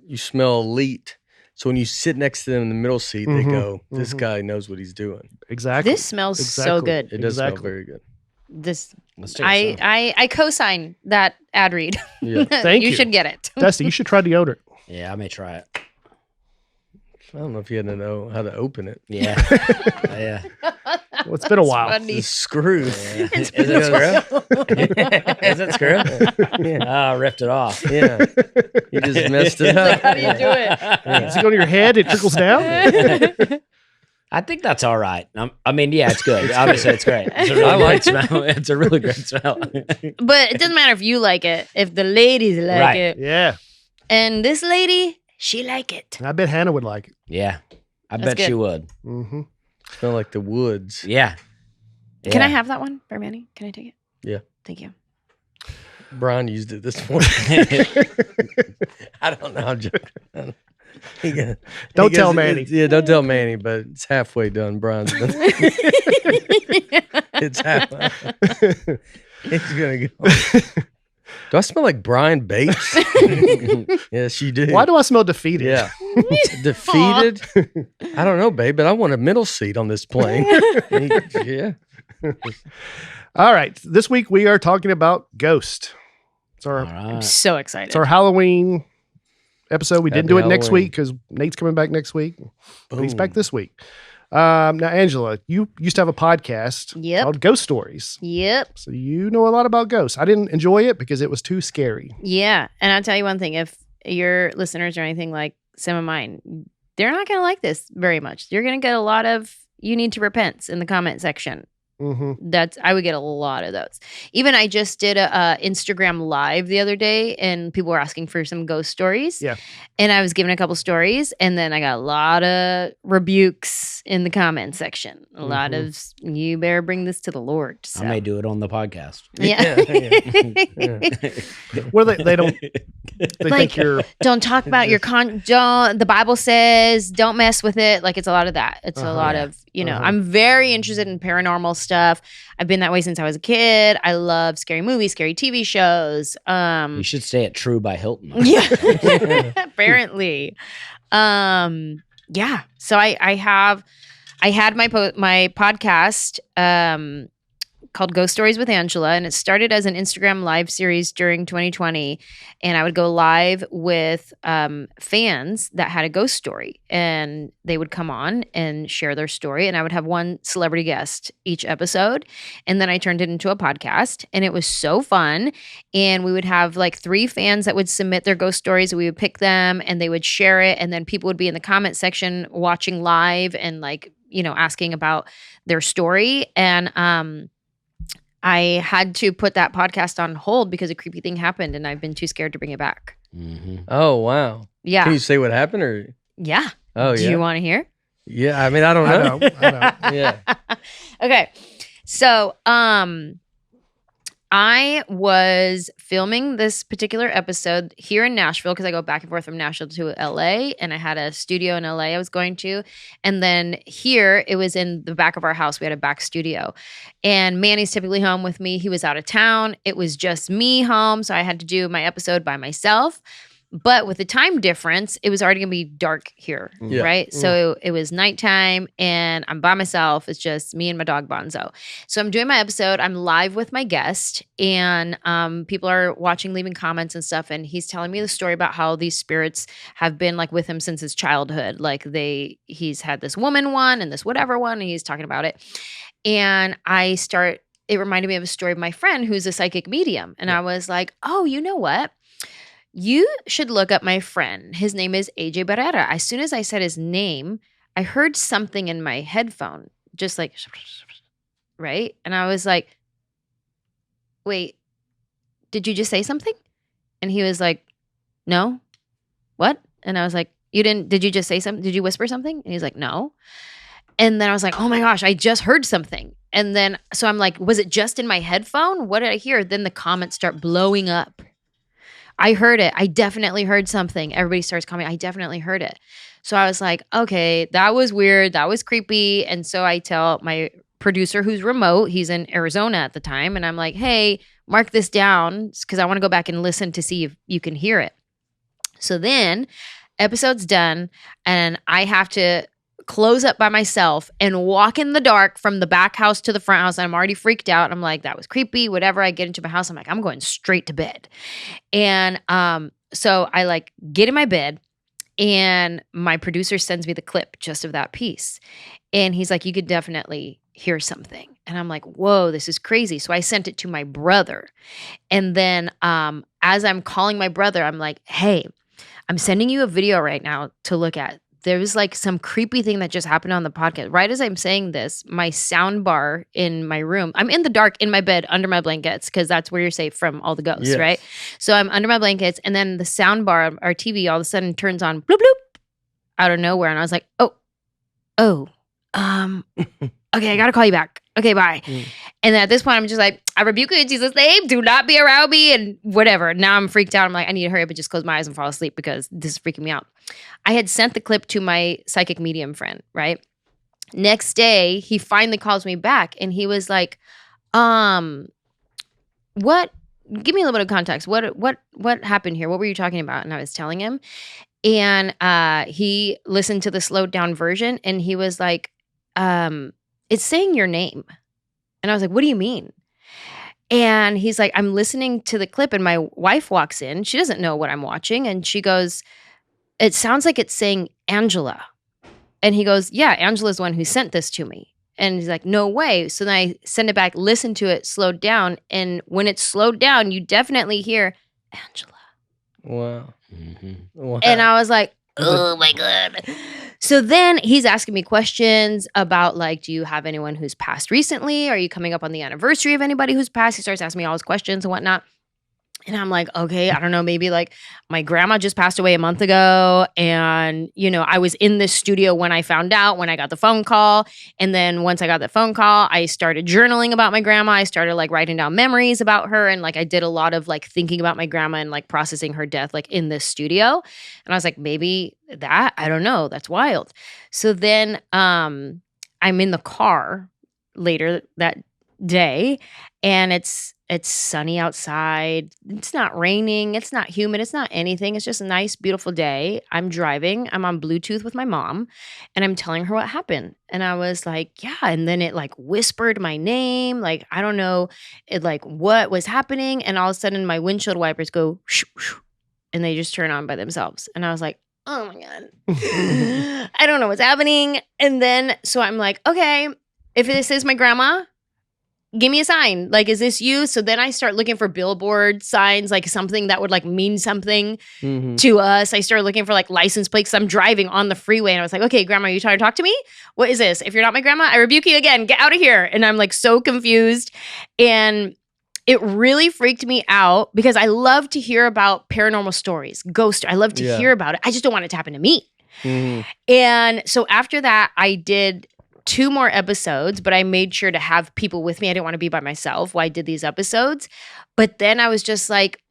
you smell elite? So when you sit next to them in the middle seat, they go, this guy knows what he's doing. Exactly. This smells so good. It does smell Exactly. very good. This Let's take a sip. I co-sign that ad read. Yeah. Thank you. You should get it. Dusty, you should try deodorant. Yeah, I may try it. I don't know if you had to know how to open it. Yeah. Yeah. Well, it's been a while. Funny. The screw. Yeah. Is it screw? Is it screw? Yeah. I ripped it off. Yeah. You just messed it up. How do you do it? Does it go to your head? It trickles down? I think that's all right. I mean, yeah, it's good. Obviously, it's great. It's a really I like great smell. It's a really great smell. But it doesn't matter if you like it, if the ladies like Right. it. Yeah. And this lady, she like it. I bet Hannah would like it. Yeah, I That's bet she good. would. Mm-hmm. Smell like the woods. Yeah. Can I Yeah. have that one for Manny? Can I take it? Yeah. Thank you. Brian used it this morning. I don't know. I'm joking. Don't tell Manny. Yeah, don't tell Manny, but it's halfway done. Brian's done. It's half. It's going to go. Do I smell like Brian Bates? Yes, you do. Why do I smell defeated? Yeah. Defeated? I don't know, babe, but I want a middle seat on this plane. Yeah. All right. This week we are talking about Ghost. It's our All I'm right. so excited. it's our Halloween episode. We didn't Happy do it next Halloween. week because Nate's coming back next week. But he's back Boom. this week. Now, Anjelah, you used to have a podcast Yep. called Ghost Stories. Yep. So you know a lot about ghosts. I didn't enjoy it because it was too scary. Yeah. And I'll tell you one thing. If your listeners are anything like some of mine, they're not going to like this very much. You're going to get a lot of, you need to repent in the comment section. Mm-hmm. I would get a lot of those. Even I just did a Instagram live the other day, and people were asking for some ghost stories. Yeah. And I was giving a couple stories, and then I got a lot of rebukes in the comment section. A lot of, you better bring this to the Lord. So. I may do it on the podcast. Yeah. Well, they don't. They Like, think you're. Don't talk about your don't. The Bible says don't mess with it. Like, it's a lot of that. It's a lot of, I'm very interested in paranormal stuff. I've been that way since I was a kid. I love scary movies, scary TV shows. You should stay at True by Hilton. Yeah. Apparently. Yeah. So I had my podcast called Ghost Stories with Anjelah, and it started as an Instagram live series during 2020. And I would go live with fans that had a ghost story, and they would come on and share their story. And I would have one celebrity guest each episode. And then I turned it into a podcast, and it was so fun. And we would have like 3 fans that would submit their ghost stories. We would pick them, and they would share it. And then people would be in the comment section watching live and like, asking about their story. And I had to put that podcast on hold because a creepy thing happened, and I've been too scared to bring it back. Mm-hmm. Oh, wow. Yeah. Can you say what happened? Or Yeah. Oh, Do you want to hear? Yeah, I mean, I don't know. I know. Yeah. Okay. So, I was filming this particular episode here in Nashville because I go back and forth from Nashville to LA, and I had a studio in LA I was going to. And then here, it was in the back of our house. We had a back studio. And Manny's typically home with me. He was out of town. It was just me home, so I had to do my episode by myself. But with the time difference, it was already going to be dark here, Yeah. right? So it was nighttime, and I'm by myself. It's just me and my dog Bonzo. So I'm doing my episode. I'm live with my guest, and people are watching, leaving comments and stuff. And he's telling me the story about how these spirits have been like with him since his childhood. Like he's had this woman one and this whatever one, and he's talking about it. And it reminded me of a story of my friend who's a psychic medium. And I was like, oh, you know what? You should look up my friend. His name is AJ Barrera. As soon as I said his name, I heard something in my headphone, just like, right? And I was like, wait, did you just say something? And he was like, no. What? And I was like, did you just say something? Did you whisper something? And he's like, no. And then I was like, oh my gosh, I just heard something. And then, so I'm like, was it just in my headphone? What did I hear? Then the comments start blowing up. I heard it. I definitely heard something. Everybody starts commenting. I definitely heard it. So I was like, okay, that was weird. That was creepy. And so I tell my producer who's remote, he's in Arizona at the time. And I'm like, hey, mark this down because I want to go back and listen to see if you can hear it. So then episode's done, and I have to close up by myself and walk in the dark from the back house to the front house. I'm already freaked out. I'm like, that was creepy, whatever. I get into my house. I'm like, I'm going straight to bed. And so I like get in my bed, and my producer sends me the clip just of that piece. And he's like, you could definitely hear something. And I'm like, whoa, this is crazy. So I sent it to my brother. And then as I'm calling my brother, I'm like, hey, I'm sending you a video right now to look at. There was like some creepy thing that just happened on the podcast. Right as I'm saying this, my sound bar in my room, I'm in the dark in my bed under my blankets because that's where you're safe from all the ghosts, Yes. right? So I'm under my blankets, and then the sound bar, our TV, all of a sudden turns on bloop, bloop out of nowhere. And I was like, okay, I got to call you back. Okay, bye. And then at this point, I'm just like, I rebuke you in Jesus' name. Do not be around me and whatever. Now I'm freaked out. I'm like, I need to hurry up and just close my eyes and fall asleep because this is freaking me out. I had sent the clip to my psychic medium friend, right? Next day, he finally calls me back, and he was like, what? Give me a little bit of context. What happened here? What were you talking about? And I was telling him. And he listened to the slowed down version, and he was like, it's saying your name. And I was like, what do you mean? And he's like, I'm listening to the clip, and my wife walks in. She doesn't know what I'm watching. And she goes, it sounds like it's saying Anjelah. And he goes, yeah, Anjelah's the one who sent this to me. And he's like, no way. So then I send it back, listen to it, slowed down. And when it's slowed down, you definitely hear Anjelah. Wow. Mm-hmm. Wow. And I was like, oh my God. So then he's asking me questions about like, do you have anyone who's passed recently? Are you coming up on the anniversary of anybody who's passed? He starts asking me all his questions and whatnot. And I'm like, okay, I don't know, maybe like my grandma just passed away a month ago. And, you know, I was in this studio when I found out, when I got the phone call. And then once I got the phone call, I started journaling about my grandma. I started like writing down memories about her. And like I did a lot of like thinking about my grandma and like processing her death like in this studio. And I was like, maybe that, I don't know, that's wild. So then I'm in the car later that day and it's sunny outside. It's not raining. It's not humid. It's not anything. It's just a nice, beautiful day. I'm driving. I'm on Bluetooth with my mom and I'm telling her what happened. And I was like, yeah. And then it like whispered my name. Like, I don't know it like what was happening. And all of a sudden my windshield wipers go shoo, shoo, and they just turn on by themselves. And I was like, oh my God, I don't know what's happening. And then, so I'm like, okay, if this is my grandma, give me a sign. Like, is this you? So then I start looking for billboard signs, like something that would like mean something to us. I started looking for like license plates. I'm driving on the freeway and I was like, okay, grandma, are you trying to talk to me? What is this? If you're not my grandma, I rebuke you again. Get out of here. And I'm like so confused. And it really freaked me out because I love to hear about paranormal stories, ghost. I love to hear about it. I just don't want it to happen to me. And so after that, I did 2 more episodes, but I made sure to have people with me. I didn't want to be by myself while I did these episodes. But then I was just like,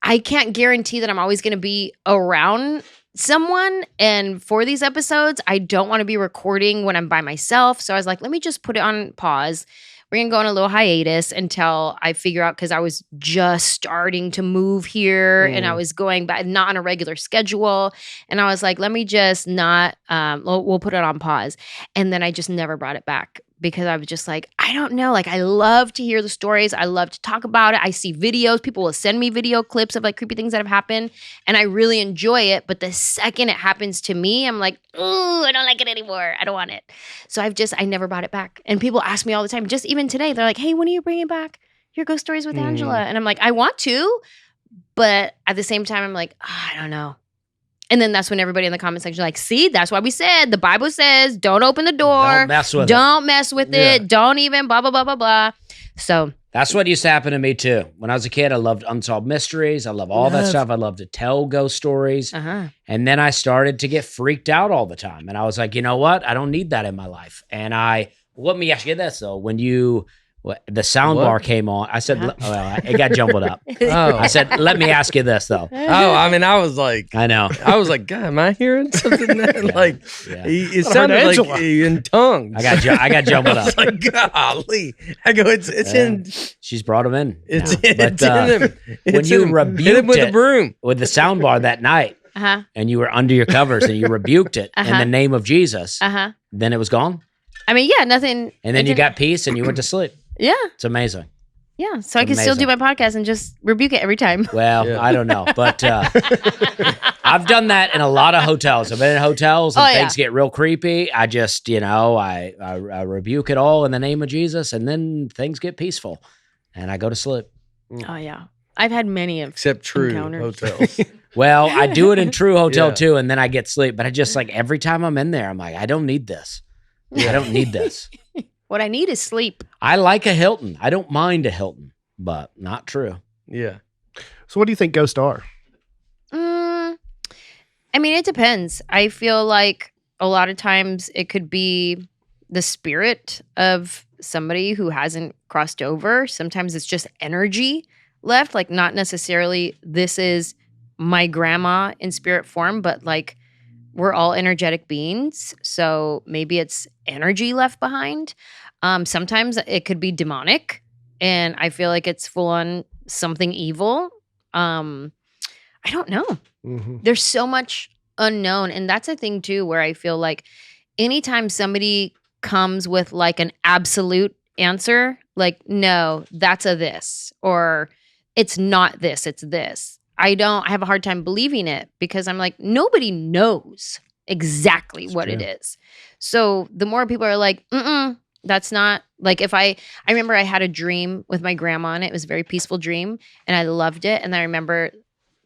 I can't guarantee that I'm always going to be around someone. And for these episodes, I don't want to be recording when I'm by myself. So I was like, let me just put it on pause. We're going to go on a little hiatus until I figure out, because I was just starting to move here and I was going back, not on a regular schedule. And I was like, let me just not, we'll put it on pause. And then I just never brought it back because I was just like, I don't know. Like, I love to hear the stories. I love to talk about it. I see videos. People will send me video clips of like creepy things that have happened. And I really enjoy it. But the second it happens to me, I'm like, ooh, I don't like it anymore. I don't want it. So I never brought it back. And people ask me all the time, just even today, they're like, hey, when are you bringing back your ghost stories with Anjelah? And I'm like, I want to. But at the same time, I'm like, oh, I don't know. And then that's when everybody in the comment section is like, see, that's why we said the Bible says don't open the door. Don't mess with it. Don't mess with it. Don't even blah, blah, blah, blah, blah. So that's what used to happen to me too. When I was a kid, I loved unsolved mysteries. I love all that stuff. I love to tell ghost stories. And then I started to get freaked out all the time. And I was like, you know what? I don't need that in my life. And let me ask you this though. When the sound bar came on, I said, well, it got jumbled up. I said, let me ask you this though. I mean, I was like, I know. I was like, God, am I hearing something that like, it sounded like in tongues. I got jumbled up. I was like, golly. I go, it's in. She's brought him in. It's in him. When you rebuked hit him with the broom. With the sound bar that night, and you were under your covers and you rebuked it in the name of Jesus, then it was gone? I mean, yeah, nothing. And then you got peace and you went to sleep. Yeah. It's amazing. Yeah. So I can still do my podcast and just rebuke it every time. Well, I don't know. But I've done that in a lot of hotels. I've been in hotels and things get real creepy. I just, I rebuke it all in the name of Jesus and then things get peaceful and I go to sleep. Oh, yeah. I've had many except true encounters. hotels. Well, I do it in true hotel too, and then I get sleep. But I just like every time I'm in there, I'm like, I don't need this. I don't need this. What I need is sleep. I like a Hilton. I don't mind a Hilton, but not true. Yeah. So what do you think ghosts are? I mean, it depends. I feel like a lot of times it could be the spirit of somebody who hasn't crossed over. Sometimes it's just energy left, like not necessarily this is my grandma in spirit form, but like we're all energetic beings. So maybe it's energy left behind. Sometimes it could be demonic and I feel like it's full on something evil. I don't know. There's so much unknown. And that's a thing too, where I feel like anytime somebody comes with like an absolute answer, like, no, that's a this, or it's not this, it's this. I have a hard time believing it because I'm like, nobody knows exactly what it is. So the more people are like, that's not like I remember I had a dream with my grandma and it was a very peaceful dream and I loved it. And I remember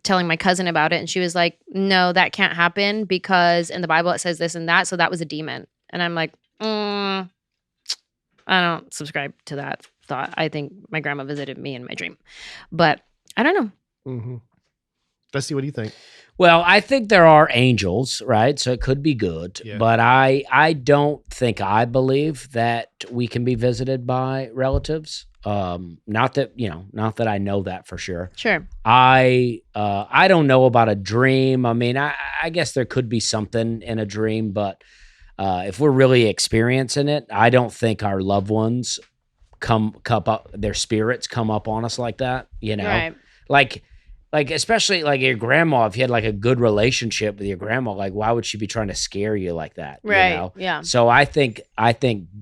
telling my cousin about it, and she was like, no, that can't happen because in the Bible it says this and that. So that was a demon. And I'm like, I don't subscribe to that thought. I think my grandma visited me in my dream, but I don't know. Mm-hmm. Dusty, what do you think? Well, I think there are angels, right? So it could be good, Yeah. but I don't think I believe that we can be visited by relatives. Not that I know that for sure. Sure. I don't know about a dream. I mean, I guess there could be something in a dream, but if we're really experiencing it, I don't think our loved ones come up, their spirits come up on us like that. You know, Right. like especially like your grandma. If you had like a good relationship with your grandma, like why would she be trying to scare you like that? Right. You know? Yeah. So I think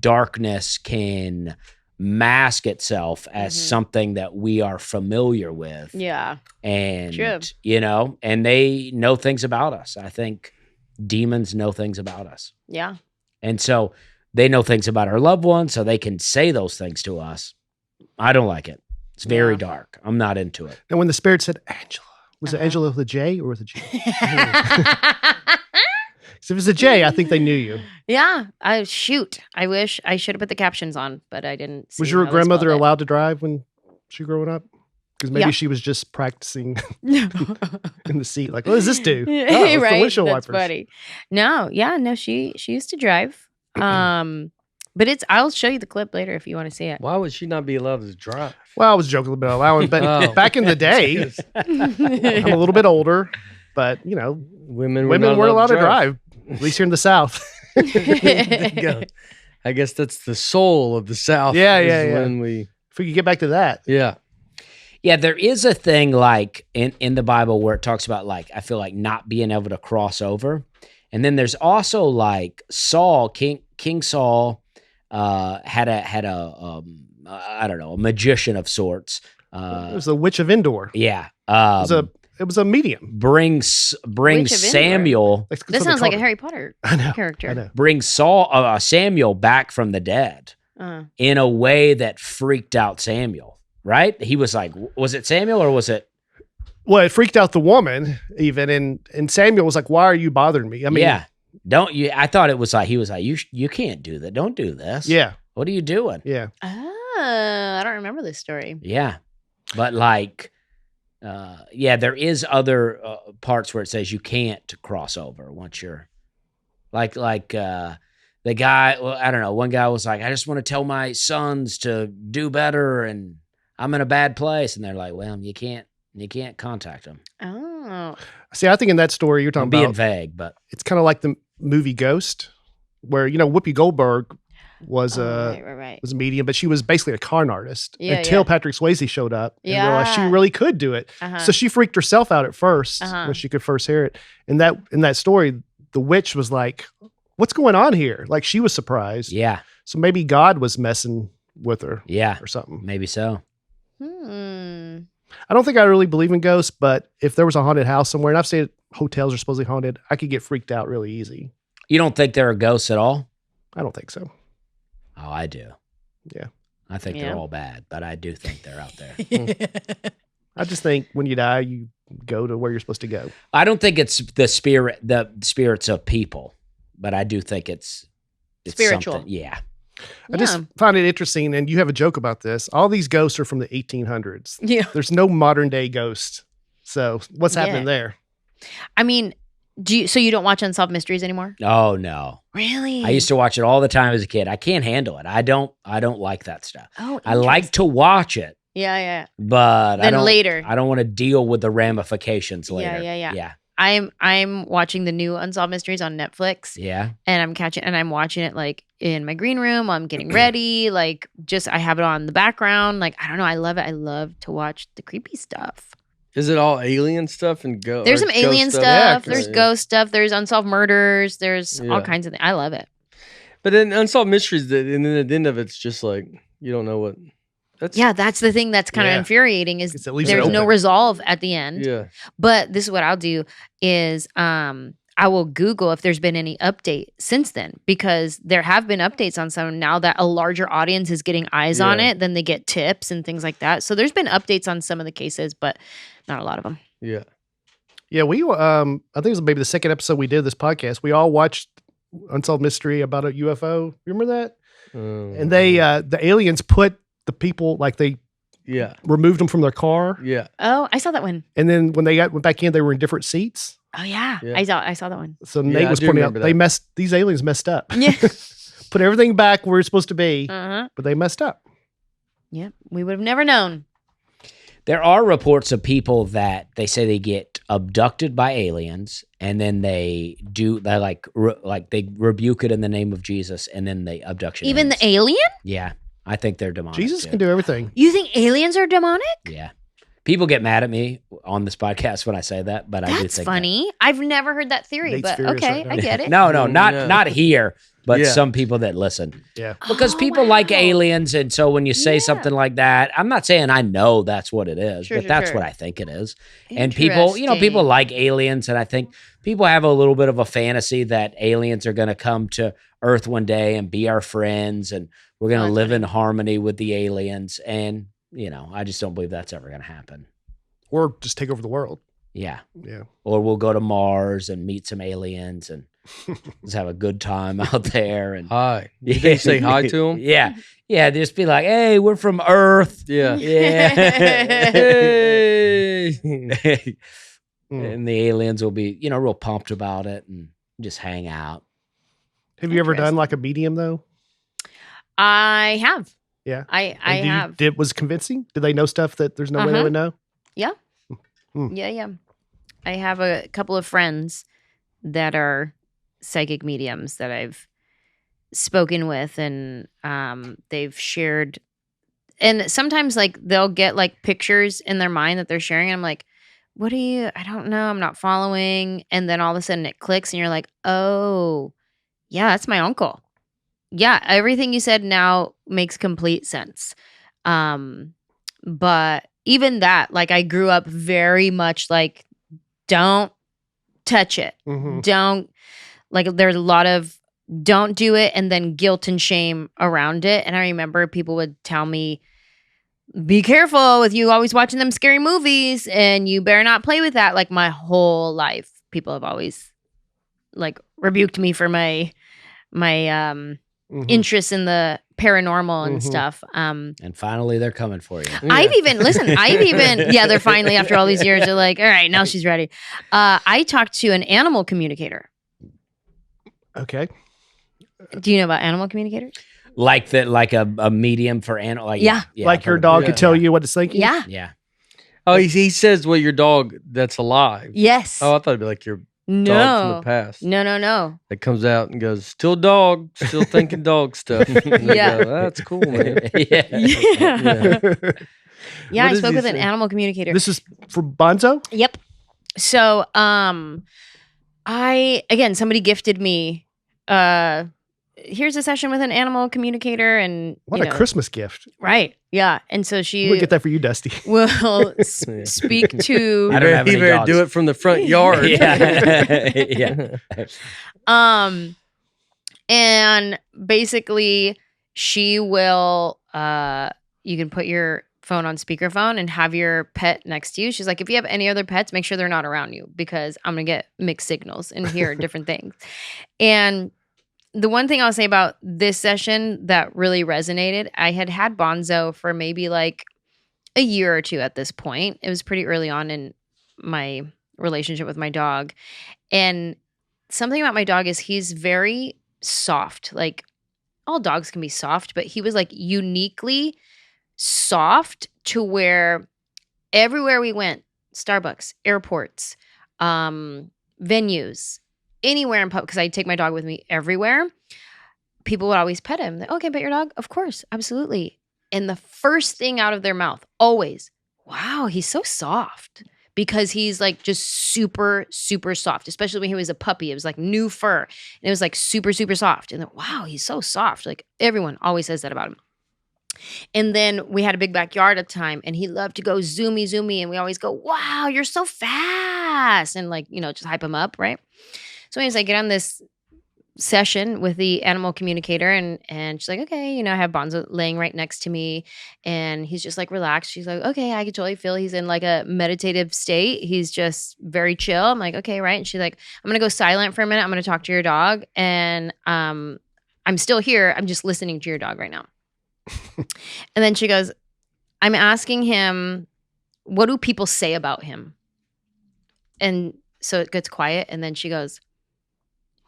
darkness can mask itself as Mhm. something that we are familiar with. Yeah. And, True. you know, and they know things about us. I think demons know things about us. Yeah. And so they know things about our loved ones, so they can say those things to us. I don't like it. It's very Yeah. dark. I'm not into it. And when the spirit said Angela, was it Uh-huh. Angela with a J or with a G? So if it's a J, I think they knew you. Yeah. I wish I should have put the captions on, but I didn't. Was see your how they grandmother spelled it. allowed to drive when she was growing up? Because maybe Yeah. she was just practicing in the seat. Like, what does this do? Yeah, Oh, it's the right. windshield That's wipers. funny. No, she used to drive. But I'll show you the clip later if you want to see it. Why would she not be allowed to drive? Well, I was joking about allowing, but Oh. back in the day, I'm a little bit older, but you know, Women women weren't allowed to drive. drive, at least here in the South. There you go. I guess that's the soul of the South. Yeah, is yeah. When we, If we could get back to that. yeah. Yeah, there is a thing like in the Bible where it talks about like I feel like not being able to cross over. And then there's also like Saul, King Saul had a I don't know, a magician of sorts. It was the Witch of Endor. Yeah. It was a medium. Brings Witch of Samuel That's what This they sounds like called a her. Harry Potter I know. character. I know. brings Samuel back from the dead in a way that freaked out Samuel. Right? He was like, was it Samuel or was it? Well, it freaked out the woman even, and Samuel was like, "Why are you bothering me?" I mean, Yeah. Don't you? I thought it was like he was like, you can't do that. Don't do this. yeah, What are you doing? yeah. Oh, I don't remember this story. Yeah. But like, there is other parts where it says you can't cross over once you're like the guy, well, I don't know. One guy was like, I just want to tell my sons to do better and I'm in a bad place. And they're like, well, you can't contact them. Oh. See, I think in that story you're I'm talking being about, vague, but it's kind of like the movie Ghost, where Whoopi Goldberg was right. was a medium, but she was basically a con artist Yeah, until yeah. Patrick Swayze showed up and realized she Yeah. really could do it. Uh-huh. So she freaked herself out at first Uh-huh. when she could first hear it. In that story, the witch was like, "What's going on here?" Like she was surprised. yeah, So maybe God was messing with her yeah, or something. maybe so. I don't think I really believe in ghosts, but if there was a haunted house somewhere, and I've said hotels are supposedly haunted, I could get freaked out really easy. You don't think there are ghosts at all? I don't think so. Oh, I do. Yeah. I think Yeah. they're all bad, but I do think they're out there. I just think when you die, you go to where you're supposed to go. I don't think it's the spirits of people, but I do think it's Spiritual. something. Yeah. I just find it interesting, and you have a joke about this. All these ghosts are from the 1800s. Yeah. There's no modern day ghost. So what's happening Yeah. there? I mean, so you don't watch Unsolved Mysteries anymore? Oh no. Really? I used to watch it all the time as a kid. I can't handle it. I don't like that stuff. Oh, I like to watch it, Yeah. but Then later. I don't want to deal with the ramifications later. Yeah. Yeah. I'm watching the new Unsolved Mysteries on Netflix, Yeah. and I'm watching it like in my green room. I'm getting ready, like I have it on in the background. Like I don't know, I love it. I love to watch the creepy stuff. Is it all alien stuff and go? There's or some alien ghost stuff. Yeah, There's Yeah. ghost stuff. There's unsolved murders. There's all Yeah. kinds of things. I love it. But then unsolved mysteries, and then at the end of it's just like you don't know what. That's Yeah, that's the thing that's kind of Yeah. infuriating is It's at least there's no open. resolve at the end. Yeah. But this is what I'll do is I will Google if there's been any update since then, because there have been updates on some now that a larger audience is getting eyes on Yeah. it. Then they get tips and things like that. So there's been updates on some of the cases, but not a lot of them. Yeah. Yeah, we I think it was maybe the second episode we did of this podcast. We all watched Unsolved Mystery about a UFO. Remember that? And they the aliens put the people like they removed them from their car. Yeah. Oh, I saw that one. And then when they went back in, they were in different seats. Oh yeah. Yeah. I saw that one. So Nate I was do pointing out remember that. these aliens messed up. Yeah. Put everything back where it's supposed to be, Uh-huh. but they messed up. Yeah. We would have never known. There are reports of people that they say they get abducted by aliens, and then they rebuke it in the name of Jesus, and then they abduction. Even ends. the alien? Yeah, I think they're demonic. Jesus too. can do everything. You think aliens are demonic? Yeah, people get mad at me on this podcast when I say that, but I do That's think funny. I've never heard that theory, Nate's but furious okay, right now. I get it. No, Yeah. not here, but Yeah. some people that listen. Yeah. Because Oh, people like wow. aliens, and so when you say Yeah. something like that, I'm not saying I know that's what it is, Sure, but sure, that's sure. what I think it is. And people, people Interesting. like aliens, and I think people have a little bit of a fantasy that aliens are going to come to Earth one day and be our friends, and we're going to that's live funny. in harmony with the aliens. And I just don't believe that's ever going to happen. Or just take over the world. Yeah, Yeah. or we'll go to Mars and meet some aliens and just have a good time out there. And Hi. You think you say hi to them? yeah, just be like, hey, we're from Earth. Yeah. Yeah. Hey. And the aliens will be, real pumped about it and just hang out. Have you ever done like a medium though? I have. Yeah. I And have. Was convincing? Did they know stuff that there's no way they Uh-huh. would know? Yeah. I have a couple of friends that are psychic mediums that I've spoken with, and they've shared. And sometimes, like, they'll get like pictures in their mind that they're sharing. And I'm like, "What are you? I don't know. I'm not following." And then all of a sudden, it clicks, and you're like, "Oh, yeah, that's my uncle." Yeah, everything you said now makes complete sense. But even that, like, I grew up very much like, don't touch it. Mhm. Don't, like, there's a lot of don't do it and then guilt and shame around it. And I remember people would tell me, be careful with you always watching them scary movies and you better not play with that. Like, my whole life, people have always like rebuked me for my Mhm. interest in the paranormal and Mhm. stuff. And finally, they're coming for you. I've even they're finally, after all these years, they're like, all right, now she's ready. I talked to an animal communicator. Okay. Do you know about animal communicators? Like that, like a medium for animal. Like, Yeah. Like I've your heard of dog it. could tell you what it's thinking? Yeah. Yeah. Oh, he says, well, your dog that's alive. Yes. Oh, I thought it'd be like your dog from no. the past. No. That comes out and goes, still dog, still thinking dog stuff. And I Yeah. go, that's cool, man. Yeah. Yeah. Yeah, What I does spoke he with an say? animal communicator. This is for Bonzo? Yep. So, somebody gifted me, here's a session with an animal communicator, and What a Christmas gift. right. Yeah. And so she We'll get that for you, Dusty. will Yeah. speak to, I don't have He any better dogs. do it from the front yard. Yeah. Yeah. and basically she will, you can put your phone on speakerphone and have your pet next to you. She's like, if you have any other pets, make sure they're not around you because I'm going to get mixed signals and hear different things. And the one thing I'll say about this session that really resonated, I had Bonzo for maybe like a year or two at this point. It was pretty early on in my relationship with my dog. And something about my dog is he's very soft. Like, all dogs can be soft, but he was like uniquely soft to where everywhere we went, Starbucks, airports, venues, anywhere in public, because I take my dog with me everywhere, people would always pet him. Oh, can I pet your dog? Of course, absolutely. And the first thing out of their mouth, always, wow, he's so soft. Because he's like just super, super soft, especially when he was a puppy. It was like new fur. And it was like super, super soft. And then, wow, he's so soft. Like, everyone always says that about him. And then we had a big backyard at the time, and he loved to go zoomy. And we always go, wow, you're so fast. And like, just hype him up, right? So anyways, I get on this session with the animal communicator, and she's like, okay, I have Bonzo laying right next to me, and he's just like relaxed. She's like, okay, I can totally feel he's in like a meditative state. He's just very chill. I'm like, okay, right. And she's like, I'm gonna go silent for a minute. I'm gonna talk to your dog, and I'm still here. I'm just listening to your dog right now. And then she goes, I'm asking him, what do people say about him? And so it gets quiet, and then she goes,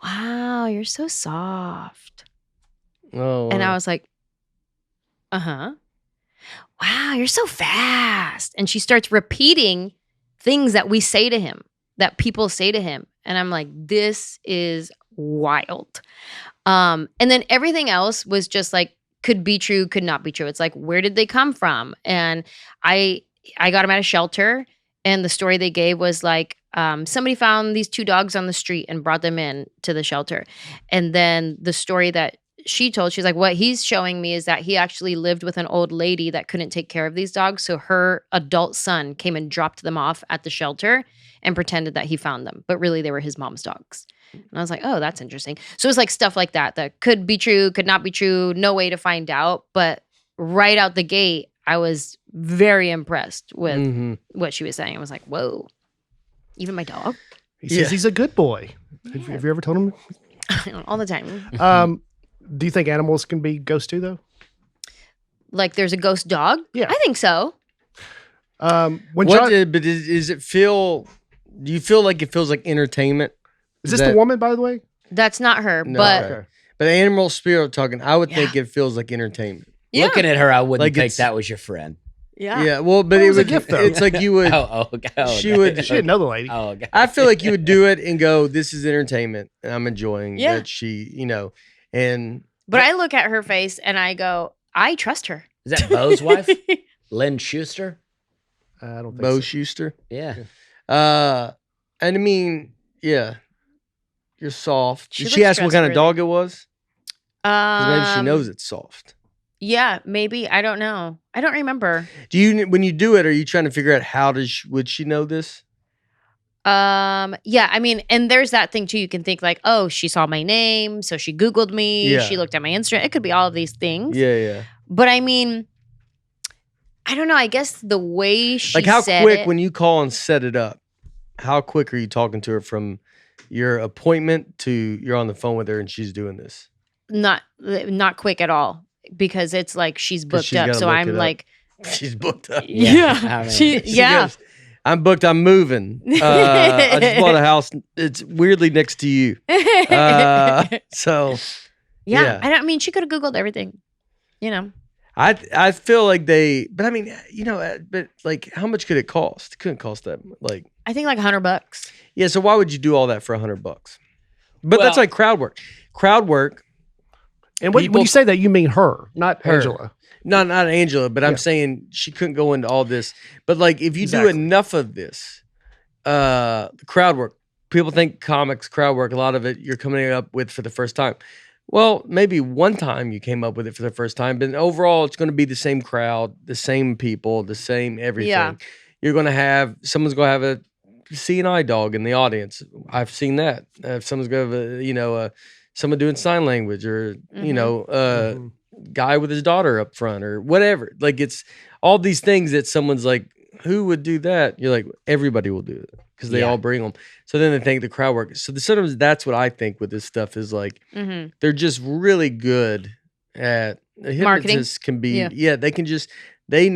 wow, you're so soft. Oh, And I was like, uh-huh. Wow, you're so fast. And she starts repeating things that we say to him, that people say to him. And I'm like, this is wild. And then everything else was just like, could be true, could not be true. It's like, where did they come from? And I got them at a shelter, and the story they gave was like, somebody found these 2 dogs on the street and brought them in to the shelter. And then the story that she told, she's like, what he's showing me is that he actually lived with an old lady that couldn't take care of these dogs. So her adult son came and dropped them off at the shelter and pretended that he found them. But really, they were his mom's dogs. And I was like, oh, that's interesting. So it was like stuff like that could be true, could not be true, no way to find out. But right out the gate, I was very impressed with what she was saying. I was like, whoa, even my dog? He says he's a good boy. Have you ever told him? All the time. Do you think animals can be ghosts too, though? Like there's a ghost dog? Yeah. I think so. But does it feel? Do you feel like it feels like entertainment? Is this the woman, by the way? That's not her, No, but okay. But animal spirit talking, I would think it feels like entertainment. yeah. Looking at her, I wouldn't Like think it's- that was your friend. Yeah. Yeah, well, but Well, it was a would. gift, though. It's like you would. She would- She didn't know the lady. Oh, okay. I feel like you would do it and go, "This is entertainment, and I'm enjoying Yeah. that she, and But I look at her face and I go, I trust her. Is that Bo's wife? Lynn Schuster? I don't think Bo so. Schuster. Yeah. And I mean, yeah, you're soft. She Did she looks ask what kind of trustworthy. dog it was? 'Cause maybe she Um, knows it's soft. Yeah, maybe. I don't know. I don't remember. Do you, when you do it, are you trying to figure out would she know this? Yeah, I mean, and there's that thing too. You can think like, oh, she saw my name, so she Googled me. Yeah. She looked at my Instagram. It could be all of these things. Yeah. But I mean, I don't know. I guess the way she Like how said quick it, when you call and set it up, how quick are you talking to her from your appointment to you're on the phone with her and she's doing this? not quick at all, because it's like she's 'Cause booked she's up. gotta So look I'm it up. like, She's booked up. yeah, I mean, she, She yeah. goes, I'm booked. I'm moving. I just bought a house. It's weirdly next to you. So Yeah. yeah. I mean, she could have Googled everything, I feel like but I mean, but like, how much could it cost? It couldn't cost that. Like, I think like $100. yeah. So why would you do all that for $100? But that's Well- like crowd work. Crowd work. And when People- you say that, you mean her, not Her. Anjelah. Not Angela, but Yeah. I'm saying she couldn't go into all this. But like, if you do Exactly. enough of this, crowd work. People think comics, crowd work. A lot of it you're coming up with for the first time. Well, maybe one time you came up with it for the first time, but overall, it's going to be the same crowd, the same people, the same everything. Yeah. You're going to have someone's going to have a CNI dog in the audience. I've seen that. If someone's going to have someone doing sign language, or Mhm. guy with his daughter up front, or whatever. Like, it's all these things that someone's like, who would do that? You're like, everybody will do it because they Yeah. all bring them. So then they think the crowd work. So sometimes that's what I think with this stuff is like, Mm-hmm. they're just really good at Marketing? hypnotists can be Yeah. they can just they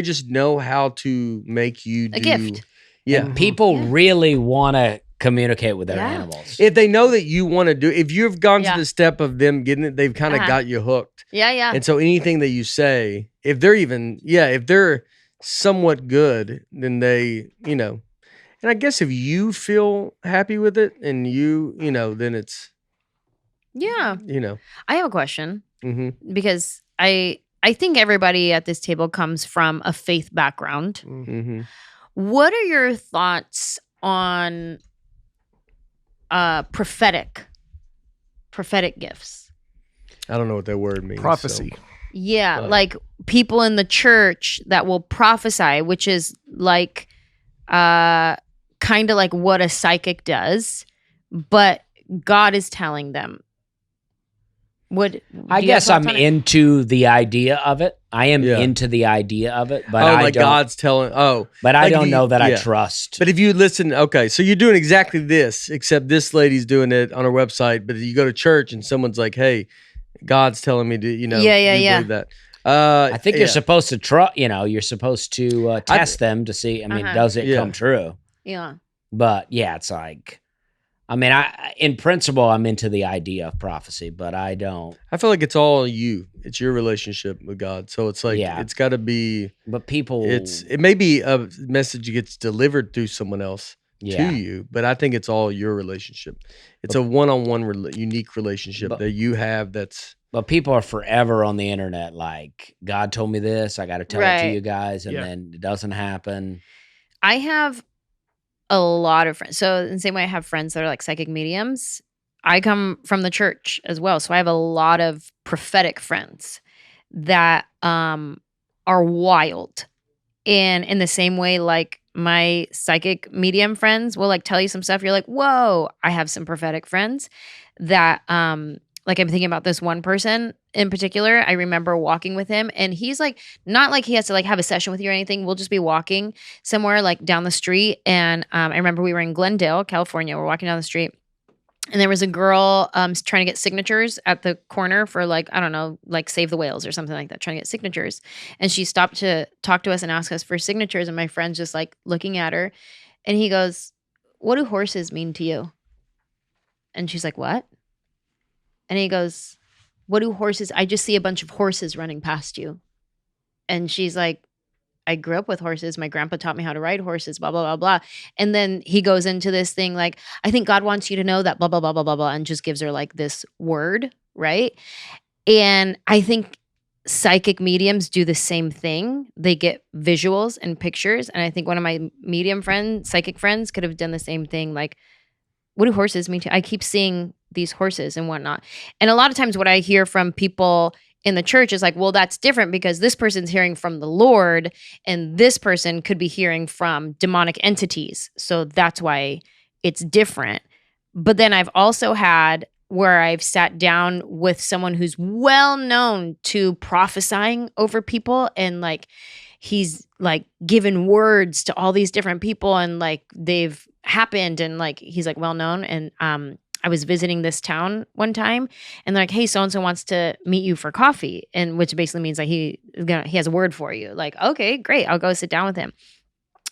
just know how to make you do A gift. Yeah. Mhm. People Yeah. really want to communicate with their Yeah. animals. If they know that you want to do, if you've gone Yeah. to the step of them getting it, they've kind of Uh-huh. got you hooked. Yeah. And so anything that you say, if they're somewhat good, then they, and I guess if you feel happy with it and then it's, Yeah. I have a question, mm-hmm, because I think everybody at this table comes from a faith background. Mhm. mm-hmm. What are your thoughts on prophetic gifts? I don't know what that word means. Prophecy. Yeah, Right. like people in the church that will prophesy, which is like kind of like what a psychic does, but God is telling them. I guess I'm into the idea of it. I am into the idea of it, but I don't. God's telling. But I don't know that I trust. But if you listen, okay, so you're doing exactly this, except this lady's doing it on her website. But you go to church and someone's like, "Hey, God's telling me to, you believe that." I think you're supposed to try. You're supposed to test them to see. I mean, does it come true? Yeah. But it's like. I mean, in principle, I'm into the idea of prophecy, but I don't. I feel like it's all you. It's your relationship with God. So it's like, it's got to be. But people. It may be a message that gets delivered through someone else to you, but I think it's all your relationship. It's a one-on-one unique relationship that you have that's. But people are forever on the internet like, God told me this, I got to tell it to you guys, and then it doesn't happen. I have a lot of friends. So in the same way I have friends that are like psychic mediums, I come from the church as well. So I have a lot of prophetic friends that are wild. And in the same way, like my psychic medium friends will like tell you some stuff. You're like, whoa. I have some prophetic friends that like I'm thinking about this one person in particular. I remember walking with him, and he's like, not like he has to like have a session with you or anything. We'll just be walking somewhere like down the street. And I remember we were in Glendale, California. We're walking down the street, and there was a girl trying to get signatures at the corner for like, I don't know, like Save the Whales or something like that, trying to get signatures. And she stopped to talk to us and ask us for signatures. And my friend's just like looking at her, and he goes, "What do horses mean to you?" And she's like, "What?" And he goes, "What do horses? I just see a bunch of horses running past you." And she's like, "I grew up with horses. My grandpa taught me how to ride horses, blah, blah, blah, blah." And then he goes into this thing like, "I think God wants you to know that blah, blah, blah, blah, blah, blah," and just gives her like this word, right? And I think psychic mediums do the same thing. They get visuals and pictures. And I think one of my psychic friends could have done the same thing. Like, what do horses mean to you? I keep seeing these horses and whatnot. And a lot of times what I hear from people in the church is like, well, that's different because this person's hearing from the Lord and this person could be hearing from demonic entities. So that's why it's different. But then I've also had where I've sat down with someone who's well known to prophesying over people, and like he's like given words to all these different people, and like they've happened, and like he's like well known. And I was visiting this town one time, and they're like, "Hey, so-and-so wants to meet you for coffee," and which basically means like he has a word for you. Like, okay, great. I'll go sit down with him.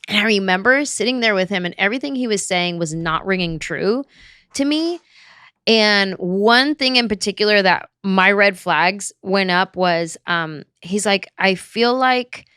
And I remember sitting there with him, and everything he was saying was not ringing true to me. And one thing in particular that my red flags went up was he's like, "I feel like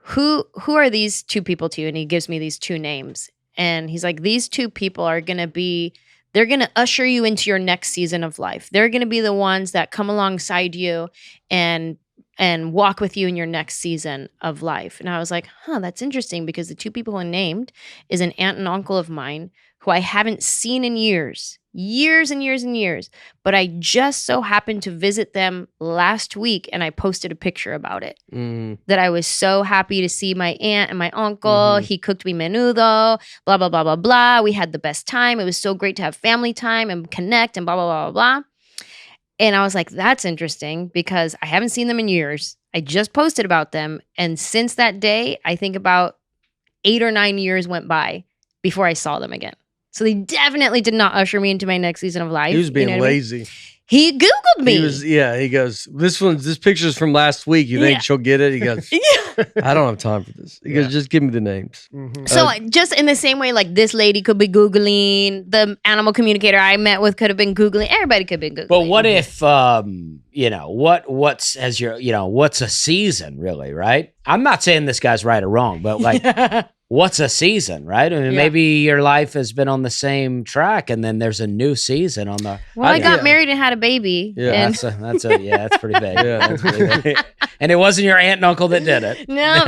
who are these two people to you?" And he gives me these two names. And he's like, "These two people are going to they're going to usher you into your next season of life. They're going to be the ones that come alongside you and walk with you in your next season of life." And I was like, that's interesting, because the two people he named is an aunt and uncle of mine who I haven't seen in years and years and years. But I just so happened to visit them last week, and I posted a picture about it. That I was so happy to see my aunt and my uncle. He cooked me menudo, blah, blah, blah, blah, blah. We had the best time. It was so great to have family time and connect and blah, blah, blah, blah, blah. And I was like, that's interesting, because I haven't seen them in years. I just posted about them. And since that day, I think about 8 or 9 years went by before I saw them again. So they definitely did not usher me into my next season of life. He was being lazy. He Googled me. He goes, this picture's from last week. You think she'll get it? He goes, I don't have time for this. He goes, just give me the names. So just in the same way, like this lady could be Googling, the animal communicator I met with could have been Googling, everybody could have been Googling. But what if, what's a season really, right? I'm not saying this guy's right or wrong, but like, what's a season, right? I mean, maybe your life has been on the same track, and then there's a new season on the. Well, I got married and had a baby. Yeah, and that's pretty big. Yeah, that's pretty big. And it wasn't your aunt and uncle that did it. No.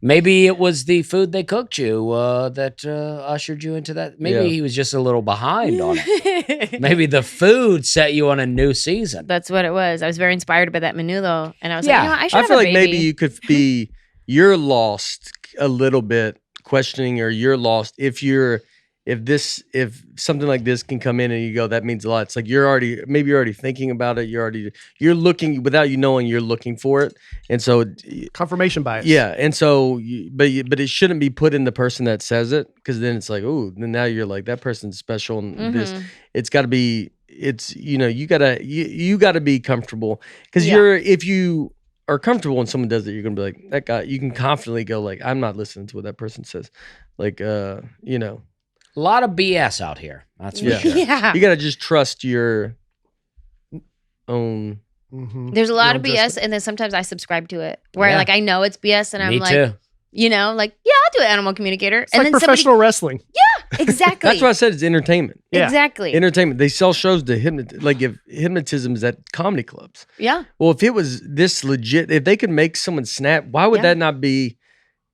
Maybe it was the food they cooked you that ushered you into that. Maybe he was just a little behind on it. Maybe the food set you on a new season. That's what it was. I was very inspired by that menudo, and I was like, I should have feel a like baby. maybe you could be. You're lost a little bit, questioning, or you're lost if you're if something like this can come in and you go, that means a lot. It's like you're already thinking about it. You're looking without you knowing you're looking for it. And so Confirmation bias. yeah. And so, but it shouldn't be put in the person that says it. Cause then it's like, oh, then now you're like, that person's special. And this, it's gotta be, you gotta be comfortable. Cause if you are comfortable when someone does it, you're gonna be like, that guy, you can confidently go like, I'm not listening to what that person says. Like, A lot of BS out here. That's for sure. Yeah. you gotta just trust your own. There's a lot of Your own BS, judgment. and then sometimes I subscribe to it where Yeah. like I know it's BS, and I'm Me like, too. yeah, I'll do an animal communicator. It's like professional wrestling. Exactly. That's why I said it's entertainment. Yeah. Exactly. Entertainment. They sell shows to if hypnotism is at comedy clubs. Yeah. Well, if it was this legit, if they could make someone snap, why would Yeah. that not be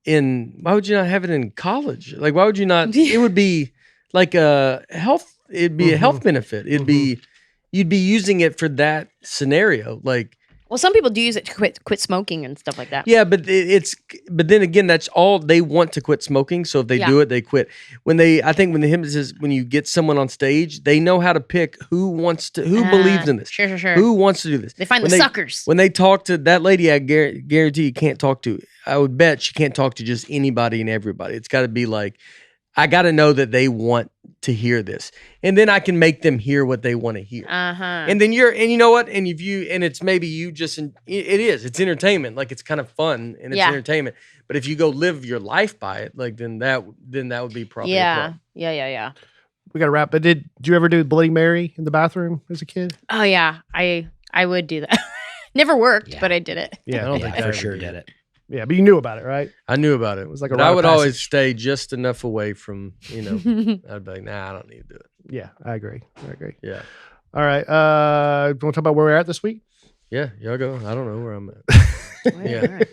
why would you not have it in college? Like, why would you not? It would be like it'd be a health benefit. It'd be, you'd be using it for that scenario. Like, Well, some people do use it to quit smoking and stuff like that. yeah, but but then again, that's all they want to quit smoking. So if they do it, they quit. I think when the hypnotist, when you get someone on stage, they know how to pick who believes in this. Sure. Who wants to do this? They find When the suckers. When they talk to that lady, I guarantee you can't talk to. I would bet she can't talk to just anybody and everybody. It's got to be like, I got to know that they want to hear this, and then I can make them hear what they want to hear. And then you know what? And it's maybe you just, it's entertainment. Like, it's kind of fun and it's entertainment. But if you go live your life by it, like then that would be probably a problem. Yeah. We got to wrap. But did you ever do Bloody Mary in the bathroom as a kid? Oh yeah, I would do that. Never worked, Yeah. but I did it. Yeah. I don't think Yeah, I for ever sure did did it. it. Yeah, but you knew about it, right? I knew about it. It was like a but I rite of would always passage. stay just enough away from, I'd be like, nah, I don't need to do it. Yeah, I agree. Yeah. All right. Do you want to talk about where we're at this week? Yeah. Y'all go. I don't know where I'm at.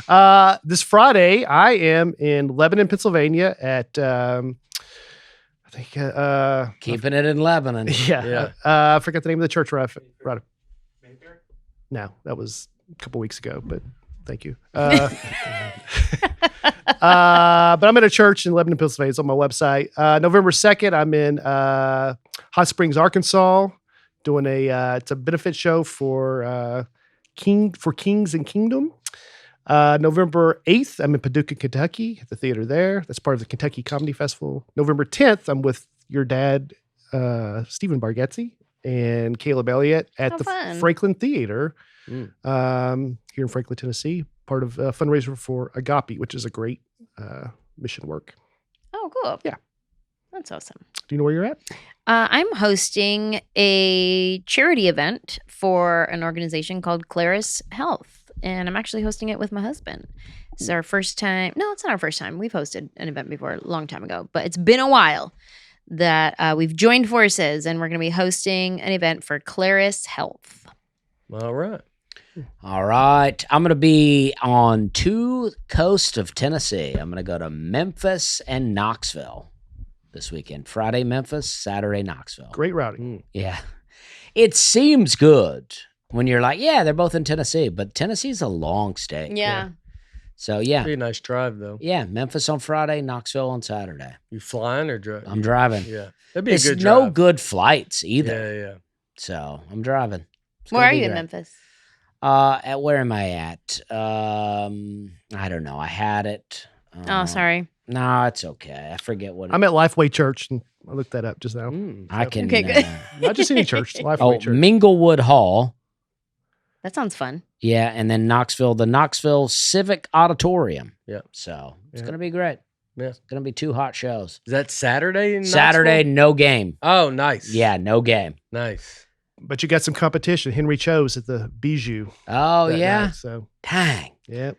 Yeah. This Friday, I am in Lebanon, Pennsylvania at I think Keeping it in Lebanon. yeah. I forgot the name of the church right. No, that was a couple weeks ago, but thank you. But I'm at a church in Lebanon, Pennsylvania. It's on my website. November 2nd, I'm in Hot Springs, Arkansas, doing it's a benefit show for Kings and Kingdom. November 8th, I'm in Paducah, Kentucky, at the theater there. That's part of the Kentucky Comedy Festival. November 10th, I'm with your dad, Stephen Bargatze, and Caleb Elliott at the fun. Franklin Theater here in Franklin, Tennessee, part of a fundraiser for Agape, which is a great mission work. Oh, cool. Yeah. That's awesome. Do you know where you're at? I'm hosting a charity event for an organization called Claris Health, and I'm actually hosting it with my husband. It's our first time. No, it's not our first time. We've hosted an event before a long time ago, but it's been a while that we've joined forces, and we're going to be hosting an event for Claris Health. All right. All right. I'm going to be on two coasts of Tennessee. I'm going to go to Memphis and Knoxville this weekend. Friday, Memphis, Saturday, Knoxville. Great routing. Yeah. It seems good when you're like, yeah, they're both in Tennessee, but Tennessee's a long state. Yeah. So, yeah. Be a nice drive, though. Yeah. Memphis on Friday, Knoxville on Saturday. You flying or driving? I'm driving. Yeah. That'd be a It's good no drive. good flights either. Yeah. So, I'm driving. It's Where gonna are be you in great. Memphis? At where am I at? I don't know. I had it. Oh, sorry. No, it's okay. I forget what. I'm at Lifeway Church, and I looked that up just now. I can. Okay, good. Not just any church, Lifeway Oh, Church. Minglewood Hall. That sounds fun. Yeah, and then Knoxville, the Knoxville Civic Auditorium. Yeah. So it's Yeah. gonna be great. Yeah. It's gonna be two hot shows. Is that Saturday? In Saturday, Knoxville? no game. Oh, nice. Yeah, no game. Nice. But you got some competition. Henry Cho's at the Bijou. Oh that yeah. night, so, Dang. yeah.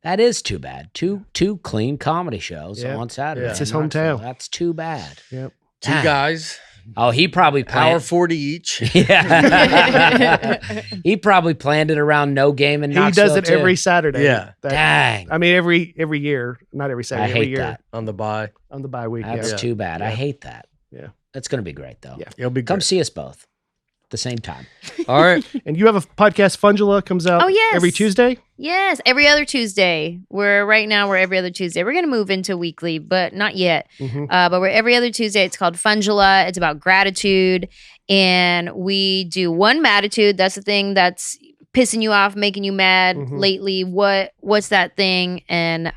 That is too bad. Two clean comedy shows Yeah. on Saturday. Yeah. It's his in Knoxville. hometown. That's too bad. Yep. Two Dang. guys, Oh, he probably hour planned. 40 each. Yeah. He probably planned it around no game in He Knoxville does it too. every Saturday. Yeah. Dang. I mean, every year. Not every I Saturday. Every hate year that. On the bye. on the bye week. That's Yeah. too bad. I Yeah. hate that. Yeah. It's going to be great though. Yeah. It'll be Come great. see us both. at the same time. All right. And you have a podcast, Fungela, comes out Oh, yes. every Tuesday? Yes, every other Tuesday. Right now we're every other Tuesday. We're gonna move into weekly, but not yet. Mhm. But we're every other Tuesday. It's called Fungela. It's about gratitude, and we do one matitude. That's the thing that's pissing you off, making you mad Mhm. lately. What's that thing? And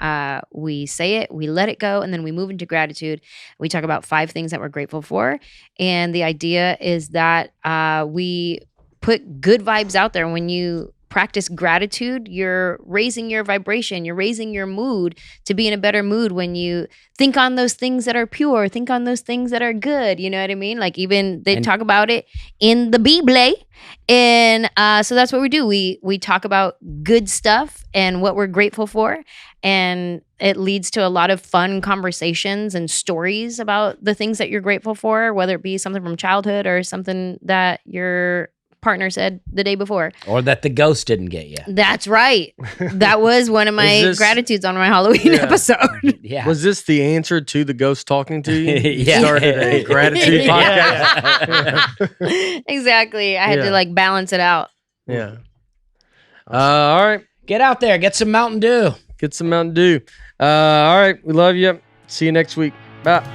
we say it, we let it go, and then we move into gratitude. We talk about 5 things that we're grateful for, and the idea is that we put good vibes out there. When you practice gratitude, you're raising your vibration, you're raising your mood to be in a better mood. When you think on those things that are pure, think on those things that are good, you know what I mean? Like, even they talk about it in the Bible. And so that's what we do. We talk about good stuff and what we're grateful for, and it leads to a lot of fun conversations and stories about the things that you're grateful for, whether it be something from childhood or something that your partner said the day before. Or that the ghost didn't get you. That's right. That was one of my Is this- gratitudes on my Halloween Yeah. episode. Yeah. Was this the answer to the ghost talking to you? You Yeah. started a gratitude Yeah. podcast. Exactly. I had Yeah. to like balance it out. Yeah. All right. Get out there, get some Mountain Dew. Get some Mountain Dew. All right. We love you. See you next week. Bye.